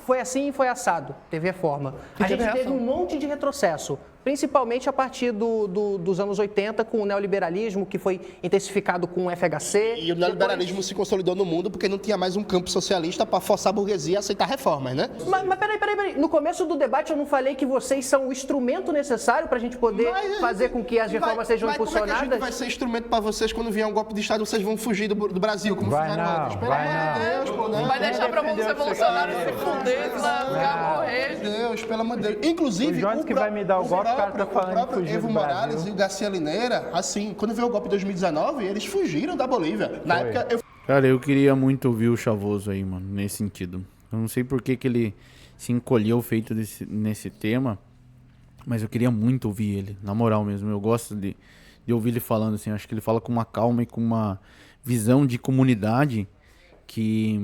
Foi assim e foi assado, teve reforma. A gente teve um monte de retrocesso. principalmente a partir dos anos 80, com o neoliberalismo, que foi intensificado com o FHC. E o neoliberalismo se consolidou no mundo porque não tinha mais um campo socialista para forçar a burguesia a aceitar reformas, né? Mas peraí. No começo do debate eu não falei que vocês são o instrumento necessário para a gente poder fazer com que as reformas sejam impulsionadas? Como é que a gente vai ser instrumento para vocês quando vier um golpe de Estado, vocês vão fugir do Brasil, como Vai fizeram não, antes? Pelo vai amor de Deus, pô, né? Vai deixar para muitos revolucionários se fuder, se lascar, morrer. Deus, pelo amor de Deus. Inclusive, O Jones que vai me dar o golpe, o cara tá falando o próprio fugir Evo do Morales Brasil. e o Garcia Lineira, assim, quando veio o golpe em 2019, eles fugiram da Bolívia. Na época, eu Cara, eu queria muito ouvir o Chavoso aí, mano, nesse sentido. Eu não sei por que ele se encolheu feito nesse tema, mas eu queria muito ouvir ele, na moral mesmo. Eu gosto de ouvir ele falando assim, acho que ele fala com uma calma e com uma visão de comunidade que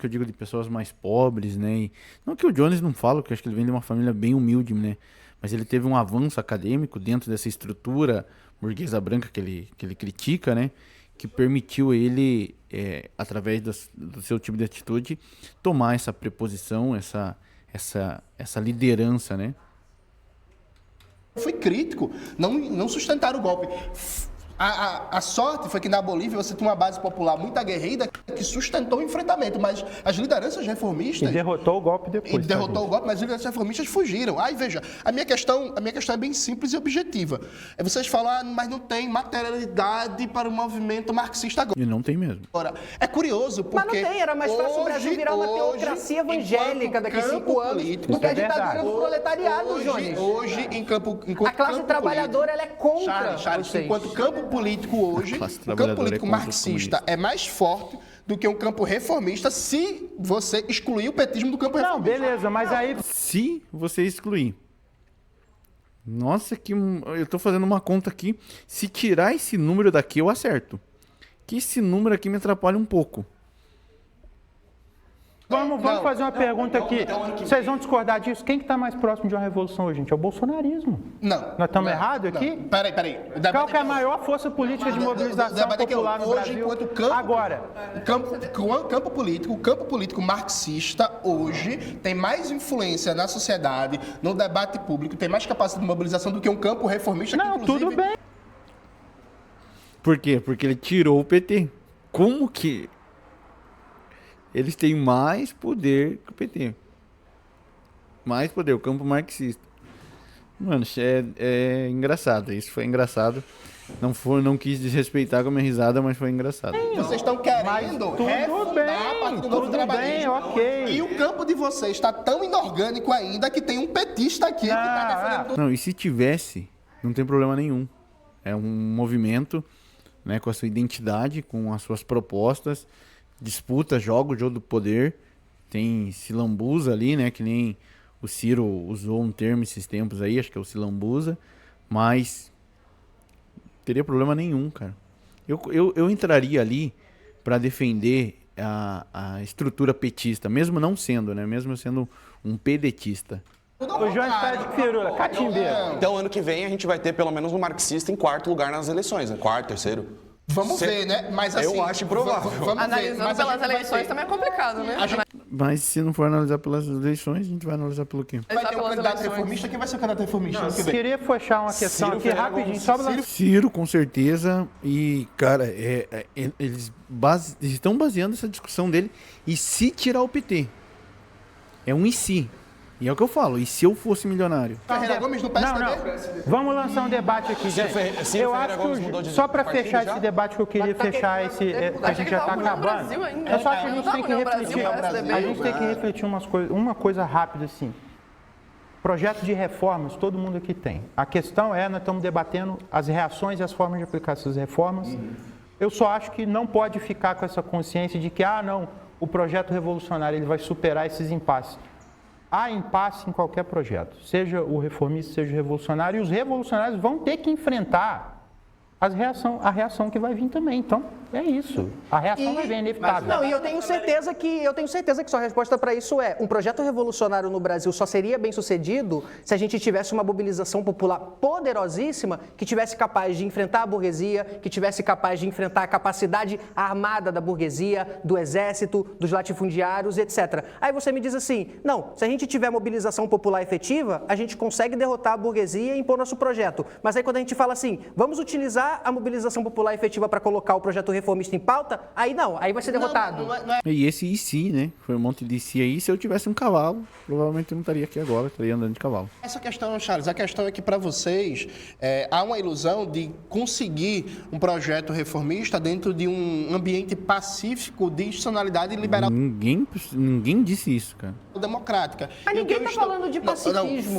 eu digo de pessoas mais pobres, né? E não que o Jones não fala, porque eu acho que ele vem de uma família bem humilde, né? Mas ele teve um avanço acadêmico dentro dessa estrutura burguesa branca que ele critica, né? Que permitiu ele, através do seu tipo de atitude, tomar essa preposição, essa liderança, né? fui crítico, não sustentaram o golpe. A sorte foi que na Bolívia você tinha uma base popular muito aguerrida que sustentou o enfrentamento, mas as lideranças reformistas... E derrotou o golpe depois. Derrotou o golpe, mas as lideranças reformistas fugiram. Aí, veja, a minha questão é bem simples e objetiva. É vocês falar, mas não tem materialidade para o movimento marxista agora. E não tem mesmo. É curioso, porque... Mas não tem, era mais fácil o Brasil virar uma teocracia evangélica daqui a 5 anos do que a ditadura do proletariado, Jones. Hoje, a classe trabalhadora, ela é contra vocês. Enquanto campo político hoje, o campo político marxista é mais forte do que um campo reformista se você excluir o petismo do campo reformista. Não, beleza, mas aí... Se você excluir. Nossa, eu tô fazendo uma conta aqui. Se tirar esse número daqui, eu acerto. Que esse número aqui me atrapalha um pouco. Vamos fazer uma pergunta aqui. Vocês vão discordar disso? Quem que está mais próximo de uma revolução hoje, gente? É o bolsonarismo. Não. Nós estamos errados aqui? Peraí. Qual que é a maior força política de mobilização popular no Brasil? Agora. O campo político marxista hoje tem mais influência na sociedade, no debate público, tem mais capacidade de mobilização do que um campo reformista. Não, que, tudo bem. Por quê? Porque ele tirou o PT. Como que... Eles têm mais poder que o PT. Mais poder, o campo marxista. Mano, é engraçado. Isso foi engraçado. Não quis desrespeitar com a minha risada, mas foi engraçado. Vocês estão querendo refundar a partir do novo trabalhismo. Ok. E o campo de vocês está tão inorgânico ainda que tem um petista aqui que está defendendo... Não, e se tivesse, não tem problema nenhum. É um movimento, né, com a sua identidade, com as suas propostas, disputa, joga o jogo do poder, tem se lambuza ali, né, que nem o Ciro usou um termo esses tempos aí, acho que é o se lambuza, mas não teria problema nenhum, cara. Eu entraria ali para defender a estrutura petista, mesmo não sendo, né, mesmo sendo um pedetista. O João está de firula, catimbeiro. Então, ano que vem, a gente vai ter pelo menos um marxista em quarto lugar nas eleições, né? Quarto, terceiro. Vamos ver, né? Mas assim, eu acho improvável. Analisando pelas eleições também é complicado, né? Mas se não for analisar pelas eleições, a gente vai analisar pelo quê? vai ter um candidato reformista. Quem vai ser o candidato reformista? Eu queria fechar uma questão aqui rapidinho. Só pra... Ciro, com certeza. E, cara, eles estão baseando essa discussão dele. E se tirar o PT? É um e se. E é o que eu falo. E se eu fosse milionário? Ferreira Gomes no PSDB? Não. Vamos lançar um debate aqui, gente. Eu acho que só para fechar esse debate que eu queria fechar a gente já está acabando. Eu só acho que a gente tem que refletir. A gente tem que refletir uma coisa rápida assim. Projeto de reformas, todo mundo aqui tem. A questão nós estamos debatendo as reações e as formas de aplicar essas reformas. Eu só acho que não pode ficar com essa consciência de que, não, o projeto revolucionário ele vai superar esses impasses. Há impasse em qualquer projeto, seja o reformista, seja o revolucionário, e os revolucionários vão ter que enfrentar a reação que vai vir também. Então, É isso. A reação vai vir inevitável. Não, e eu tenho certeza que sua resposta para isso é: um projeto revolucionário no Brasil só seria bem sucedido se a gente tivesse uma mobilização popular poderosíssima que tivesse capaz de enfrentar a burguesia, que tivesse capaz de enfrentar a capacidade armada da burguesia, do exército, dos latifundiários, etc. Aí você me diz assim: não, se a gente tiver mobilização popular efetiva, a gente consegue derrotar a burguesia e impor nosso projeto. Mas aí quando a gente fala assim, vamos utilizar a mobilização popular efetiva para colocar o projeto reformista em pauta, aí não, aí vai ser derrotado. E esse e se, né? Foi um monte de se aí. Se eu tivesse um cavalo, provavelmente eu não estaria aqui agora, estaria andando de cavalo. Essa questão, Charles, a questão é que para vocês há uma ilusão de conseguir um projeto reformista dentro de um ambiente pacífico de institucionalidade liberal Ninguém disse isso, cara. democrática. Mas ninguém está falando de pacifismo.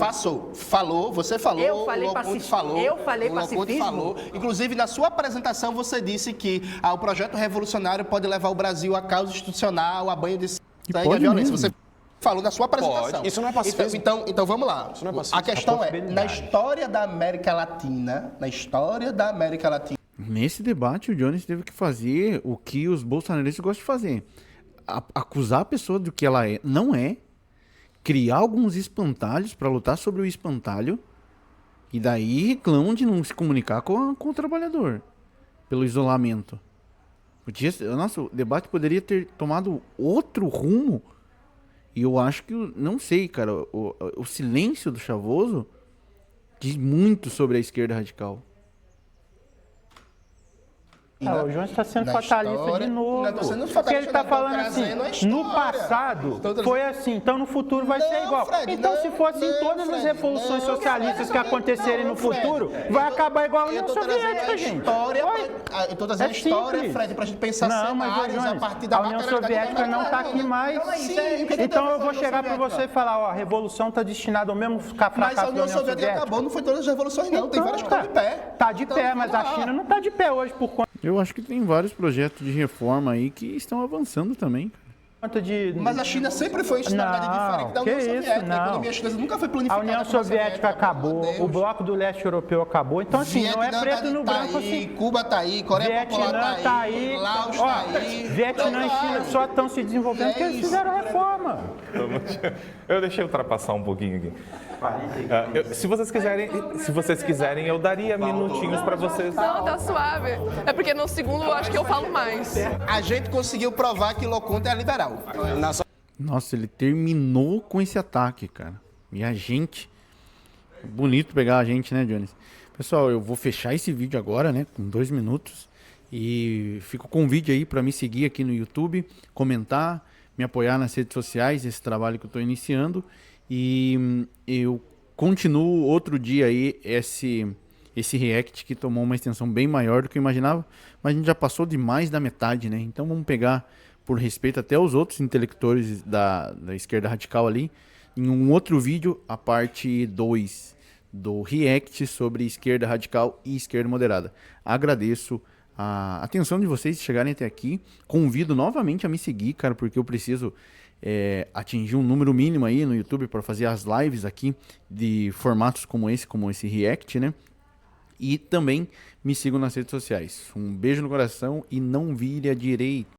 Você falou, Eu falei o Loconte pacifismo. falou, Eu falei o Loconte pacifismo. falou. Inclusive, na sua apresentação, você disse que o projeto revolucionário pode levar o Brasil a caos institucional, a banho de sangue, a pode violência. mesmo. Você falou na sua apresentação. Pode. Isso não é pacifismo. Então vamos lá. Isso não é pacifismo. A questão É é, possibilidade. na história da América Latina, Nesse debate, o Jones teve que fazer o que os bolsonaristas gostam de fazer. Acusar a pessoa do que ela não é, criar alguns espantalhos para lutar sobre o espantalho, e daí reclamam de não se comunicar com o trabalhador, pelo isolamento. O debate poderia ter tomado outro rumo, e eu acho que, não sei, cara, o silêncio do Chavoso diz muito sobre a esquerda radical. O João está sendo na fatalista história- de novo. Não, tô sendo Porque fatalista, ele está não, tô falando assim, trazendo a história. no passado Tô trazendo- foi assim, então no futuro vai ser Não, igual. Fred, Então não, se fossem não, todas as Fred, revoluções não, socialistas que não, acontecerem no Fred, futuro, eu vai tô- acabar igual a Eu União estou trazendo Soviética, a gente. história, Oi? eu estou trazendo É a história, simples. Fred, para a gente pensar Não, mas, cenários Jones, a partir da a União Soviética não está aqui mais. Então eu vou chegar para você e falar, ó, a revolução está destinada ao mesmo Mas fracasso a da União União Soviética Soviética. acabou, não foi todas as revoluções não, tem várias que estão de pé. Tá de Então, pé, mas vamos a lá. China não está de pé hoje por Eu acho que tem vários projetos de reforma aí que estão avançando também. conta de... Mas a China sempre foi institucionalidade Não, diferente da que União isso, Soviética. não. A economia chinesa nunca foi A planificada. União como a Soviética acabou, meu Deus. o bloco do leste europeu acabou, então assim, não é Vietnã preto no tá branco aí, assim. Cuba tá aí, Coreia Popular Vietnã tá aí, Laos ó, tá aí. Vietnã e China só estão se desenvolvendo porque eles fizeram reforma. Eu deixei ultrapassar um pouquinho aqui. Se vocês quiserem, eu daria minutinhos para vocês. Não, tá suave. É porque no segundo eu acho que eu falo mais. A gente conseguiu provar que Loconte é liberal. Nossa, ele terminou com esse ataque, cara. E a gente... Bonito pegar a gente, né, Jones? Pessoal, eu vou fechar esse vídeo agora, né, com 2 minutos. E fica o convite aí para me seguir aqui no YouTube, comentar, me apoiar nas redes sociais, esse trabalho que eu estou iniciando. E eu continuo outro dia aí esse react que tomou uma extensão bem maior do que eu imaginava, mas a gente já passou de mais da metade, né? Então vamos pegar, por respeito até aos outros intelectores da esquerda radical ali, em um outro vídeo, a parte 2 do react sobre esquerda radical e esquerda moderada. Agradeço a atenção de vocês chegarem até aqui. Convido novamente a me seguir, cara, porque eu preciso atingir um número mínimo aí no YouTube para fazer as lives aqui de formatos como esse react, né? E também me sigam nas redes sociais. Um beijo no coração e não vire à direita.